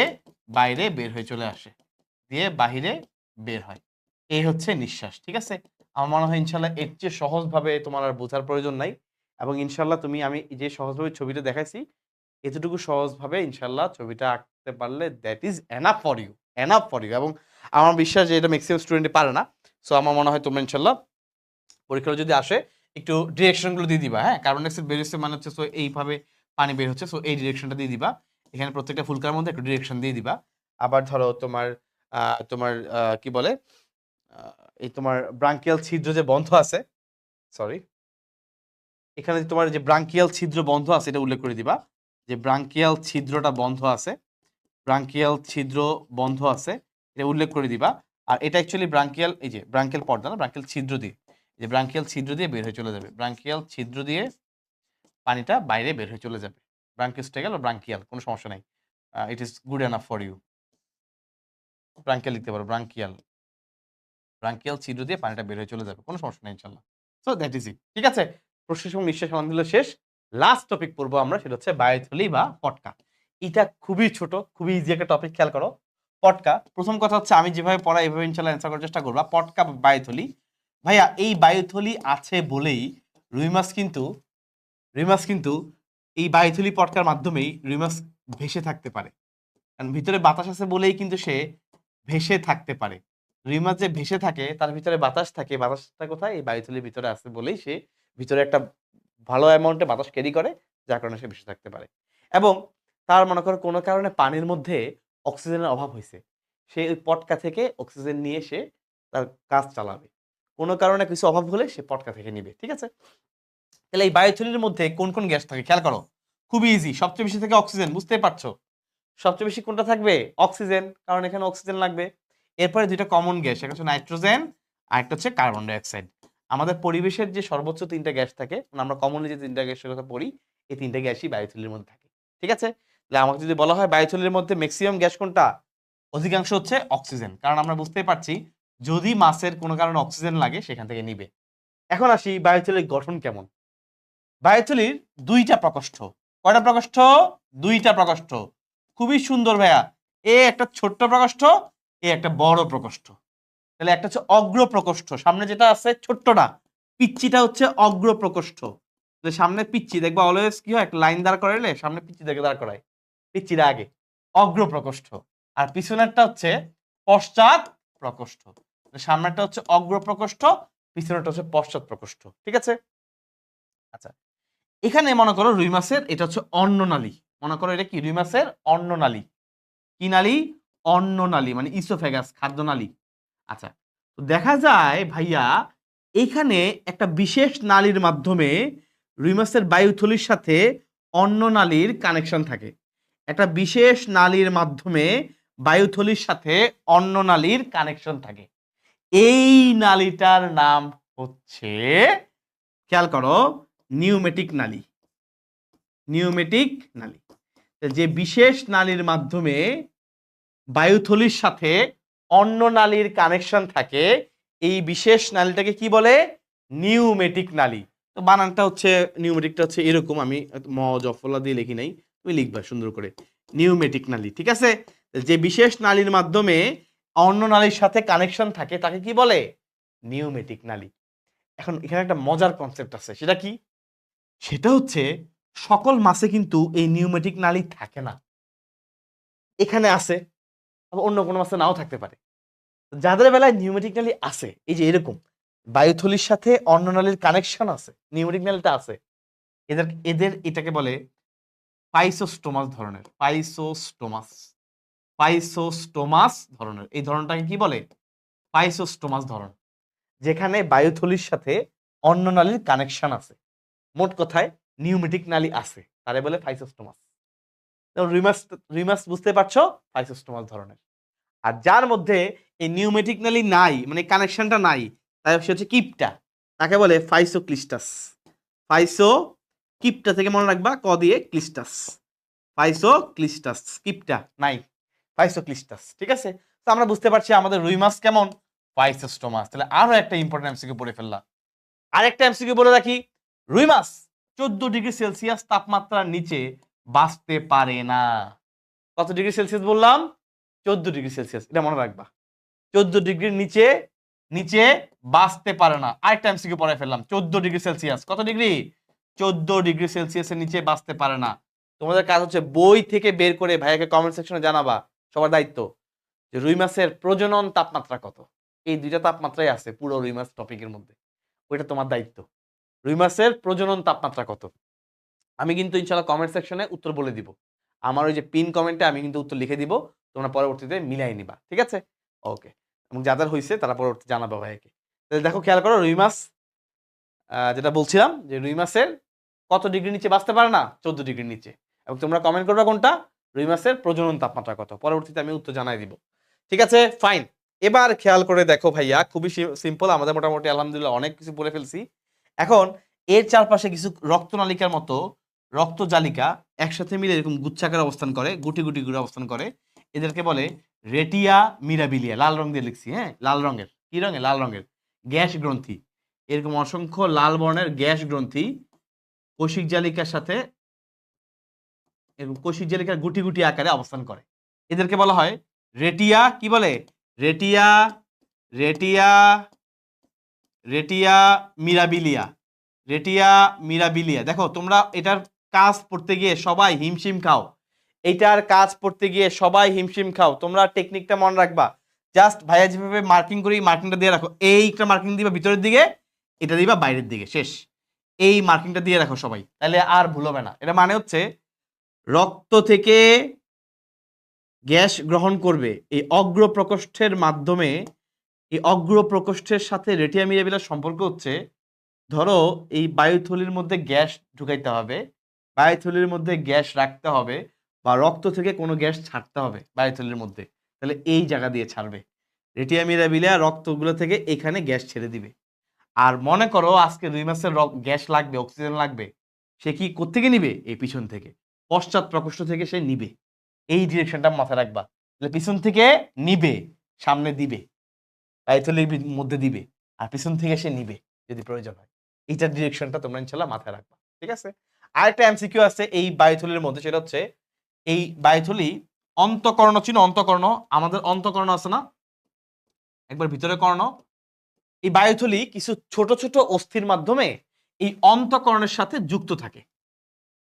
বাইরে বের হয়ে চলে আসে, দিয়ে বাহিরে বের হয়। এই হচ্ছে নিঃশ্বাস। ঠিক আছে, আমার মনে হয় ইনশাল্লাহ এর চেয়ে সহজভাবে তোমার আর বোঝার প্রয়োজন নাই। এবং ইনশাল্লাহ তুমি, আমি যে সহজভাবে ছবিটা দেখাইছি, এতটুকু সহজভাবে ইনশাল্লাহ ছবিটা আঁকতে পারলে that is enough for you, enough for you. এবং আমার বিশ্বাস যে এটা ম্যাক্সিমাম স্টুডেন্টই পারে না। সো আমার মনে হয় তোমরা ইনশাল্লাহ পরীক্ষা যদি আসে একটু ডিরেকশনগুলো দিয়ে দিবা। হ্যাঁ, কার্বন ডাইঅক্সাইড বের হচ্ছে মানে হচ্ছে, সো এইভাবে পানি বের হচ্ছে, সো এই ডিরেকশনটা দিয়ে দিবা। এখানে প্রত্যেকটা ফুলকার মধ্যে একটু ডিরেকশন দিয়ে দিবা। আবার ধরো তোমার তোমার কি বলে, এই তোমার ব্রাঙ্কিয়াল ছিদ্র যে বন্ধ আছে, সরি, এখানে তোমার যে ব্রাঙ্কিয়াল ছিদ্র বন্ধ আছে এটা উল্লেখ করে দিবা, যে ব্রাঙ্কিয়াল ছিদ্রটা বন্ধ আছে, ব্রাঙ্কিয়াল ছিদ্র বন্ধ আছে, এটা উল্লেখ করে দিবা। আর এটা অ্যাকচুয়ালি ব্রাঙ্কিয়াল, এই যে ব্রাঙ্কিয়াল পর্দা না, ব্রাঙ্কিয়াল ছিদ্র দিয়ে, যে ব্রাঙ্কিয়াল ছিদ্র দিয়ে বের হয়ে চলে যাবে, ব্রাঙ্কিয়াল ছিদ্র দিয়ে পানিটা বাইরে বের হয়ে চলে যাবে। ব্রাঙ্কিওস্টেগাল বা ব্রাঙ্কিয়াল, কোনো সমস্যা নাই, it is good enough for you. Branchial লিখতে পারো, ব্রাঙ্কিয়াল, ব্রাঙ্কিয়াল ছিদ্র দিয়ে পানিটা বের হয়ে চলে যাবে, কোনো সমস্যা নেই ইনশাল্লাহ। So that is it. ঠিক আছে, প্রশ্বাস এবং নিঃশ্বাস আলহামদুলিল্লাহ শেষ। লাস্ট টপিক পড়বো আমরা, সেটা হচ্ছে বায়ুথলি বা পটকা। এটা খুবই ছোট, খুবই ইজি একটা টপিক, খেয়াল করো। পটকা, প্রথম কথা হচ্ছে আমি যেভাবে পড়াই এভাবে ইনশাল্লাহ অ্যান্সার করার চেষ্টা করবা। পটকা বা বায়ুথলি, ভাইয়া এই বায়ুথলি আছে বলেই রুই মাছ কিন্তু, রুই মাছ কিন্তু এই বায়ুথলি পটকার মাধ্যমেই রুই মাছ ভেসে থাকতে পারে। কারণ ভিতরে বাতাস আছে বলেই কিন্তু সে ভেসে থাকতে পারে। রুই মাছ যে ভেসে থাকে তার ভিতরে বাতাস থাকে, বাতাসটা কোথায়? এই বায়ুথলির ভিতরে আছে বলেই সে ভিতরে একটা ভালো অ্যামাউন্টে বাতাস ক্যারি করে, যার কারণে সে ভেসে থাকতে পারে। এবং তার মনে করো কোনো কারণে পানির মধ্যে অক্সিজেনের অভাব হয়েছে, সে ওই পটকা থেকে অক্সিজেন নিয়ে সে তার কাজ চালাবে। কোনো কারণে কিছু অভাব হলে সে পটকা থেকে নিবে। ঠিক আছে, তাহলে এই বায়ুথলির মধ্যে কোন কোন গ্যাস থাকে খেয়াল করো, খুবই ইজি। সবচেয়ে বেশি থাকে অক্সিজেন, বুঝতেই পারছো। সবচেয়ে বেশি কোনটা থাকবে? অক্সিজেন, কারণ এখানে অক্সিজেন লাগবে। এরপরে দুইটা কমন গ্যাস, একটা হচ্ছে নাইট্রোজেন আর একটা হচ্ছে কার্বন ডাইঅক্সাইড। আমাদের পরিবেশের যে সর্বোচ্চ তিনটা গ্যাস থাকে, মানে আমরা কমনলি যে তিনটা গ্যাসের কথা পড়ি, এই তিনটা গ্যাসই বায়ুথলির মধ্যে থাকে। ঠিক আছে, তাহলে আমাকে যদি বলা হয় বায়ুথলির মধ্যে ম্যাক্সিমাম গ্যাস কোনটা, অধিকাংশ হচ্ছে অক্সিজেন, কারণ আমরা বুঝতেই পারছি যদি মাছের কোনো কারণে অক্সিজেন লাগে সেখান থেকে নিবে। এখন আসি বায়ুথলির গঠন কেমন। বায়ুথলির দুইটা প্রকোষ্ঠ। কয়টা প্রকোষ্ঠ? দুইটা প্রকোষ্ঠ। খুবই সুন্দর ভাইয়া। এ একটা ছোট্ট প্রকোষ্ঠ, এ একটা বড় প্রকোষ্ঠ। তাহলে একটা হচ্ছে অগ্র প্রকোষ্ঠ, সামনে যেটা আছে ছোট্টটা, পিচ্চিটা হচ্ছে অগ্র প্রকোষ্ঠ। সামনে পিচ্চি দেখবা অলওয়েজ কি হয়, একটা লাইন দাঁড় করাইলে সামনে পিচ্চি দেখে দাঁড় করায়, পিচ্চিটা আগে, অগ্র প্রকোষ্ঠ। আর পিছনেরটা হচ্ছে পশ্চাৎ প্রকোষ্ঠ। সামনেরটা হচ্ছে অগ্র প্রকোষ্ঠ, পিছনেরটা হচ্ছে পশ্চাৎ প্রকোষ্ঠ। ঠিক আছে, আচ্ছা, এখানে মনে করো রুই মাছের এটা হচ্ছে অন্ননালী, মনে করো এটা কি রুই মাছের অন্ননালী, কি নালী? অন্ননালী মানে ইসোফেগাস, খাদ্যনালী। আচ্ছা, তো দেখা যায় ভাইয়া এইখানে একটা বিশেষ নালীর মাধ্যমে রুই মাছের বায়ুথলির সাথে অন্ননালীর কানেকশন থাকে। একটা বিশেষ নালীর মাধ্যমে বায়ুথলির সাথে অন্ননালীর কানেকশন থাকে। এই নালীটার নাম হচ্ছে, খেয়াল করো, নিউমেটিক নালী। নিউমেটিক নালী, যে বিশেষ নালীর মাধ্যমে বায়ুথলির সাথে অন্য নালীর কানেকশন থাকে, এই বিশেষ নালীটাকে কি বলে? নিউমেটিক নালী। তো বানানটা হচ্ছে, নিউমেটিকটা হচ্ছে এরকম, আমি ম জফলা দিয়ে লিখি নাই, তুমি লিখবা সুন্দর করে, নিউমেটিক নালী, ঠিক আছে? যে বিশেষ নালীর মাধ্যমে অন্য নালীর সাথে কানেকশন থাকে তাকে কি বলে? নিউমেটিক নালী। এখন এখানে একটা মজার কনসেপ্ট আছে, সেটা কি? সেটা হচ্ছে সকল মাছে কিন্তু এই নিউমেটিক নালী থাকে না। এখানে আছে, আবার অন্য কোনো মাছে নাও থাকতে পারে। যাদের বেলায় নিউমেটিক নালী আছে, এই যে এরকম বায়ুথলির সাথে অন্য নালীর কানেকশন আছে, নিউমেটিক নালীটা আছে, এদের এদের এটাকে বলে পাইসোস্টোমাস ধরনের। পাইসোস্টোমাস, পাইসোস্টোমাস ধরনের, এই ধরনটাকে কি বলে? পাইসোস্টোমাস ধরন, যেখানে বায়ুথলির সাথে অন্য নালীর কানেকশন আছে। মোট কথায় নিউমেটিক নালী আছে, তারে বলে পাইসোস্টোমাস। রুইমাস, রুইমাস বুঝতে পারছো, পাইসোস্টোমাস ধরনের। আর যার মধ্যে এই নিউমেটিক নালী নাই, মানে কানেকশনটা নাই, তাই সে হচ্ছে কিপটা, তাকে বলে ফাইসোক্লিস্টাস। ফাইসো কিপটা থেকে মনে রাখবা, ক দিয়ে ক্লিস্টাস, ফাইসোক্লিস্টাস, কিপটা নাই, ফাইসোক্লিস্টাস, ঠিক আছে? তো আমরা বুঝতে পারছি আমাদের রুই মাছ কেমন, পাইসোস্টোমাস। তাহলে আরো একটা ইম্পর্টেন্ট এমসিকিউ পড়ে ফেললাম। আরেকটা এমসিকিউ বলে রাখি, রুই মাছ 14°C তাপমাত্রার নিচে বাঁচতে পারে না। কত ডিগ্রি সেলসিয়াস বললাম? 14°C, এটা মনে রাখবা। 14 ডিগ্রির নিচে নিচে বাঁচতে পারে না। আরেকটা এমসিকিউ পড়ায় ফেললাম, 14°C, কত ডিগ্রি? 14°C নিচে বাঁচতে পারে না। তোমাদের কাজ হচ্ছে বই থেকে বের করে ভাইয়াকে কমেন্ট সেকশনে জানাবা, সবার দায়িত্ব, যে রুই মাছের প্রজনন তাপমাত্রা কত। এই দুইটা তাপমাত্রাই আছে পুরো রুই মাছ টপিকের মধ্যে, ওইটা তোমার দায়িত্ব। রুই মাছের প্রজনন তাপমাত্রা কত? আমি কিন্তু ইনশাআল্লাহ কমেন্ট সেকশনে উত্তর বলে দিব। আমার ওই যে পিন কমেন্টে আমি কিন্তু উত্তর লিখে দিব, তোমরা পরবর্তীতে মিলাই নিবা, ঠিক আছে? ওকে। এবং যাদের হইছে তারা পরবর্তী জানাবে ভাইকে। তাহলে দেখো, খেয়াল করো, রুই মাছ, যেটা বলছিলাম যে রুই মাছের কত ডিগ্রি নিচে বাঁচতে পারে না? 14 ডিগ্রির নিচে। এবং তোমরা কমেন্ট করবে কোনটা, রুই মাছের প্রজনন তাপমাত্রা কত, পরবর্তীতে আমি উত্তর জানাই দিব, ঠিক আছে? ফাইন। এবার খেয়াল করে দেখো ভাইয়া, খুবই সিম্পল, আমাদের মোটামুটি আলহামদুলিল্লাহ অনেক কিছু বলে ফেলছি। এখন এর চারপাশে কিছু রক্তনালিকার মতো রক্তজালিকা একসাথে মিলে এরকম গুচ্ছাকার অবস্থান করে, গুটি গুটি করে অবস্থান করে, এদেরকে বলে রেটিয়া মিরাবিলিয়া। লাল রং দিয়ে লিখছি, হ্যাঁ, লাল রঙের, কি রঙের? লাল রঙের গ্যাস গ্রন্থি। এরকম অসংখ্য লাল বর্ণের গ্যাস গ্রন্থি কোষিক জালিকার সাথে, এরকম কোষিক জালিকার গুটি গুটি আকারে অবস্থান করে, এদেরকে বলা হয় রেটিয়া, কি বলে? রেটিয়া, রেটিয়া, রেটিয়া মিরাবিলিয়া, রেটিয়া মিরাবিলিয়া। দেখো তোমরা এটার কাজ পড়তে গিয়ে সবাই হিমশিম খাও, এইটার কাজ পড়তে গিয়ে সবাই হিমশিম খাও। তোমরা টেকনিকটা মনে রাখবা, জাস্ট ভাইয়া যেভাবে মার্কিং করি মার্কিংটা দিয়ে রাখো, এইটা মার্কিং দিবা ভিতরের দিকে, এটা দিবা বাইরের দিকে, শেষ। এই মার্কিংটা দিয়ে রাখো সবাই, তাহলে আর ভুল হবে না। এটা মানে হচ্ছে রক্ত থেকে গ্যাস গ্রহণ করবে এই অগ্র প্রকোষ্ঠের মাধ্যমে, এই অগ্র প্রকোষ্ঠের সাথে রেটিয়া মিরাবিলার সম্পর্ক হচ্ছে, ধরো এই বায়ুথলির মধ্যে গ্যাস ঢুকাইতে হবে, বায়ুথলির মধ্যে গ্যাস রাখতে হবে, বা রক্ত থেকে কোনো গ্যাস ছাড়তে হবে বায়ুথলির মধ্যে, তাহলে এই জায়গা দিয়ে ছাড়বে রেটিয়া মিরাবিলিয়া, রক্তগুলো থেকে এখানে গ্যাস ছেড়ে দিবে। আর মনে করো আজকে রুই মাছের গ্যাস লাগবে, অক্সিজেন লাগবে, সে কি কোত্থেকে নিবে? এই পিছন থেকে, পশ্চাৎ প্রকোষ্ঠ থেকে সে নিবে। এই ডিরেকশনটা মাথায় রাখবা, তাহলে পিছন থেকে নিবে, সামনে দিবে, বায়ুথলির মধ্যে দিবে, আর পিছন থেকে সে নিবে যদি প্রয়োজন হয়। এইটার ডিরেকশনটা তোমরা ইনশাআল্লাহ মাথায় রাখবা, ঠিক আছে? আরেকটা এমসিকিউ আছে এই বায়ুথলির মধ্যে, সেটা হচ্ছে এই বায়ুথলি অন্তঃকর্ণ, চিনো অন্তঃকর্ণ? আমাদের অন্তঃকর্ণ আছে না, একবার ভিতরে কর্ণ। এই বায়ুথলি কিছু ছোট ছোট অস্থির মাধ্যমে এই অন্তঃকর্ণের সাথে যুক্ত থাকে,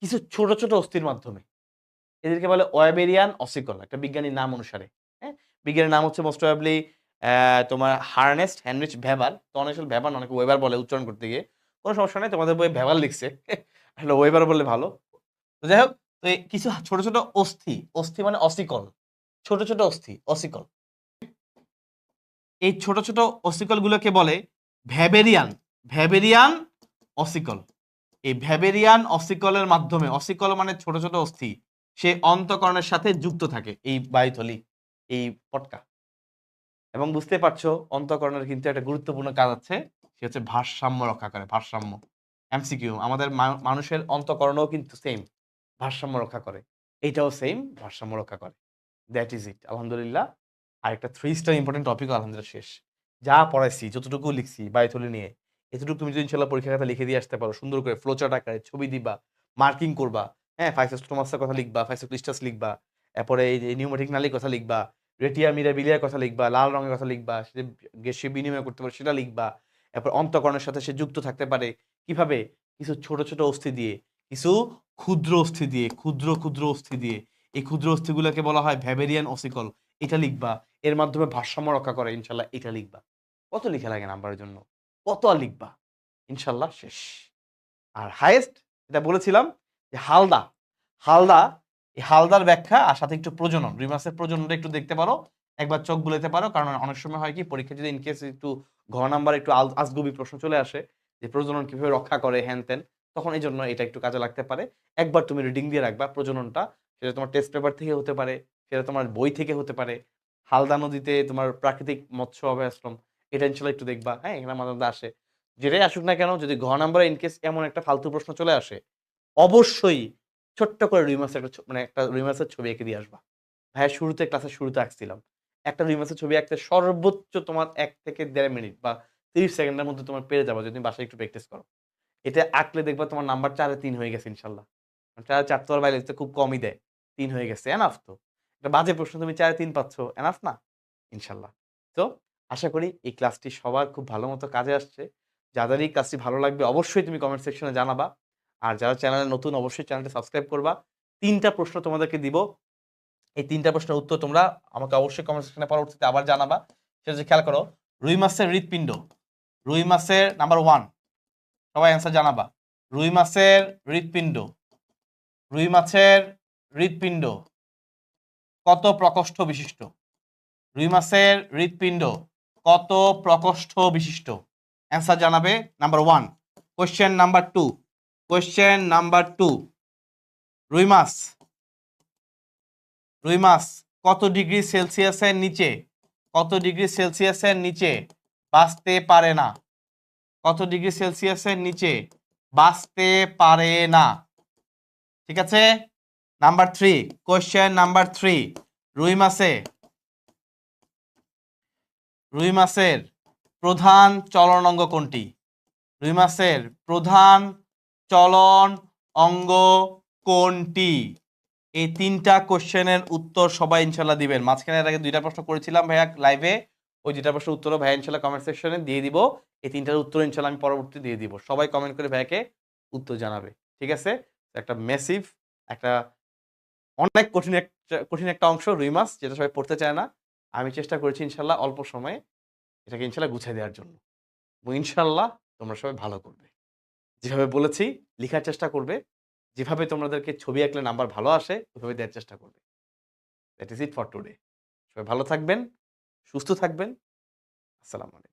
কিছু ছোট ছোট অস্থির মাধ্যমে, এদেরকে বলে ওয়েবেরিয়ান অসিকল, একটা বিজ্ঞানীর নাম অনুসারে। হ্যাঁ, বিজ্ঞানীর নাম হচ্ছে মোস্ট প্রবাবলি তোমার হার্নেস্ট হেনরিচ ভেবার, তো অনেক ভেবার অনেকে ওয়েবার বলে উচ্চারণ করতে গিয়ে। কোনো সমস্যা নেই, তোমাদের বইয়ে ভেবাল লিখছে। আসলে ওয়েবার বললে ভালো। তো যাই হোক, তো এই কিছু ছোট, ছোট অস্থি, অস্থি মানে অসিকল। ছোট, ছোট অস্থি, অসিকল। এই ছোট, ছোট অসিকল গুলোকে বলে ভ্যাবেরিয়ান, ভ্যাবেরিয়ান অসিকল। এই ভ্যাবেরিয়ান অসিকলের মাধ্যমে, অসিকল মানে ছোট, ছোট অস্থি, সে অন্তঃকরণের সাথে যুক্ত থাকে এই বায়ুথলি, এই পটকা। এবং বুঝতে পারছো অন্তঃকরণের কিন্তু একটা গুরুত্বপূর্ণ কাজ আছে, সে হচ্ছে ভারসাম্য রক্ষা করে, ভারসাম্য। এমসিকিউ, আমাদের মানুষের অন্তঃকরণও কিন্তু সেম ভারসাম্য রক্ষা করে, এইটাও সেম ভারসাম্য রক্ষা করে। দ্যাট ইজ ইট, আলহামদুলিল্লাহ। আর একটা 3 স্টার ইম্পর্টেন্ট টপিক আলহামদুলিল্লাহ শেষ। যা পড়াইছি, যতটুকু লিখছি বায়ুথলি নিয়ে, এতটুকু তুমি যদি ইনশাল্লাহ পরীক্ষার খাতা লিখে দিয়ে আসতে পারো, সুন্দর করে ফ্লোচার্ট আকারে ছবি দিবা, মার্কিং করবা, হ্যাঁ, ফাইসোস্টোমাসের কথা লিখবা, ফাইসোক্লিস্টাস লিখবা, এরপরে এই যে নিউমেটিক নালীর কথা লিখবা, রেটিয়া মিরাবিলিয়ার কথা লিখবা, লাল রঙের কথা লিখবা, সে গ্যাসীয় বিনিময় করতে পারে সেটা লিখবা। এরপর অন্তঃকরণের সাথে সে যুক্ত থাকতে পারে কিভাবে? কিছু ছোট, ছোট অস্থি দিয়ে, কিছু ক্ষুদ্র অস্থি দিয়ে, ক্ষুদ্র, ক্ষুদ্র অস্থি দিয়ে। এই ক্ষুদ্র অস্থিগুলোকে বলা হয় ভ্যাবেরিয়ান অসিকল। এটা লিখবা। এর মাধ্যমে ভারসাম্য রক্ষা করে ইনশাল্লাহ, এটা লিখবা। কত লিখা লাগে নাম্বারের জন্য? কত আর লিখবা? ইনশাল্লাহ শেষ। আর হাইয়েস্ট যেটা বলেছিলাম যে হালদা, হালদা, এই হালদার ব্যাখ্যা আর সাথে একটু প্রজনন, রিমাসের প্রজননটা একটু দেখতে পারো, একবার চোখ বুলাতে পারো। কারণ অনেক সময় হয় কি পরীক্ষা যদি ইনকেস একটু ঘ নাম্বার একটু আজগুবি প্রশ্ন চলে আসে যে প্রজনন কিভাবে রক্ষা করে হ্যান ত্যান, তখন এই জন্য এটা একটু কাজে লাগতে পারে। একবার তুমি রিডিং দিয়ে রাখবা প্রজননটা, সেটা তোমার টেস্ট পেপার থেকে হতে পারে, সেটা তোমার বই থেকে হতে পারে। হালদা নদীতে তোমার প্রাকৃতিক মৎস্য অভয়াশ্রম, এটা ইনশাল্লাহ একটু দেখবা। হ্যাঁ, এখানে মাঝে মধ্যে আসে। যেটাই আসুক না কেন, যদি ঘ নাম্বারে ইনকেস এমন একটা ফালতু প্রশ্ন চলে আসে, অবশ্যই ছোট্ট করে রুই মাছের একটা মানে একটা রুই মাছের ছবি এঁকে দিয়ে আসবা। ভাইয়া শুরুতে ক্লাসের শুরুতে আঁকছিলাম। একটা রুই মাছের ছবি আঁকতে সর্বোচ্চ তোমার ১ থেকে ১.৫ মিনিট বা ৩০ সেকেন্ডের মধ্যে তোমার পেরে যাবা যদি তুমি বাসায় একটু প্র্যাকটিস করো। এটা আঁকলে দেখবা তোমার নাম্বার ৪ এ ৩ হয়ে গেছে ইনশাল্লাহ। ৪ এ ৪ তো আর বায়োলজিতে খুব কমই দেয়। ৩ হয়ে গেছে। এনাফ তো। একটা বাজে প্রশ্ন তুমি ৪ এ ৩ পাচ্ছ। এনাফ না? ইনশাল্লাহ। তো আশা করি এই ক্লাসটি সবার খুব ভালো মতো কাজে আসছে। যাদেরই ক্লাসটি ভালো লাগবে অবশ্যই তুমি কমেন্ট সেকশনে জানাবা। আর যারা চ্যানেলে নতুন অবশ্যই চ্যানেলটি সাবস্ক্রাইব করবা। ৩ টা প্রশ্ন তোমাদেরকে দিব। এই ৩ টা প্রশ্নের উত্তর তোমরা আমাকে অবশ্যই কমেন্ট সেকশনে পরবর্তীতে আবার জানাবা। সেটা হচ্ছে খেয়াল করো, রুই মাছের হৃৎপিণ্ড। রুই মাছের নাম্বার 1, সবাই অ্যান্সার জানাবা। রুই মাছের হৃৎপিণ্ড, রুই মাছের হৃৎপিণ্ড কত প্রকোষ্ঠ বিশিষ্ট? রুই মাছের হৃৎপিণ্ড কত প্রকোষ্ঠ বিশিষ্ট? অ্যান্সার জানাবে number 1। Question number 2, question number 2, রুই মাছ, রুই মাছ কত ডিগ্রি সেলসিয়াসের নিচে, কত ডিগ্রি সেলসিয়াসের নিচে বাঁচতে পারে না? কত ডিগ্রি সেলসিয়াসের নিচে বাঁচতে পারে না? ঠিক আছে। নাম্বার 3, কোয়েশ্চেন নাম্বার 3, রুই মাছে, রুই মাছের প্রধান চলন অঙ্গ কোনটি? রুই মাছের প্রধান চলন অঙ্গ কোনটি? এই 3টা কোশ্চেনের উত্তর সবাই ইনশাল্লাহ দিবেন। মাঝখানে এর আগে 2টা প্রশ্ন করেছিলাম ভাইয়া লাইভে, ওই 2টা প্রশ্নের উত্তরও ভাইয়া ইনশাল্লাহ কমেন্ট সেকশনে দিয়ে দিব। এই 3টার উত্তর ইনশাল্লাহ আমি পরবর্তীতে দিয়ে দিব। সবাই কমেন্ট করে ভাইয়াকে উত্তর জানাবে। ঠিক আছে? একটা মেসিভ, একটা অনেক কঠিন একটা অংশ রুই মাছ, যেটা সবাই পড়তে চায় না। আমি চেষ্টা করেছি ইনশাল্লাহ অল্প সময়ে এটাকে ইনশাল্লাহ গুছিয়ে দেওয়ার জন্য। এবং ইনশাল্লাহ তোমরা সবাই ভালো করবে। যেভাবে বলেছি লিখার চেষ্টা করবে। যেভাবে তোমাদেরকে ছবি আঁকলে নাম্বার ভালো আসে ওইভাবে দেওয়ার চেষ্টা করবে। That is it for today. সবাই ভালো থাকবেন, সুস্থ থাকবেন। আসসালামু আলাইকুম।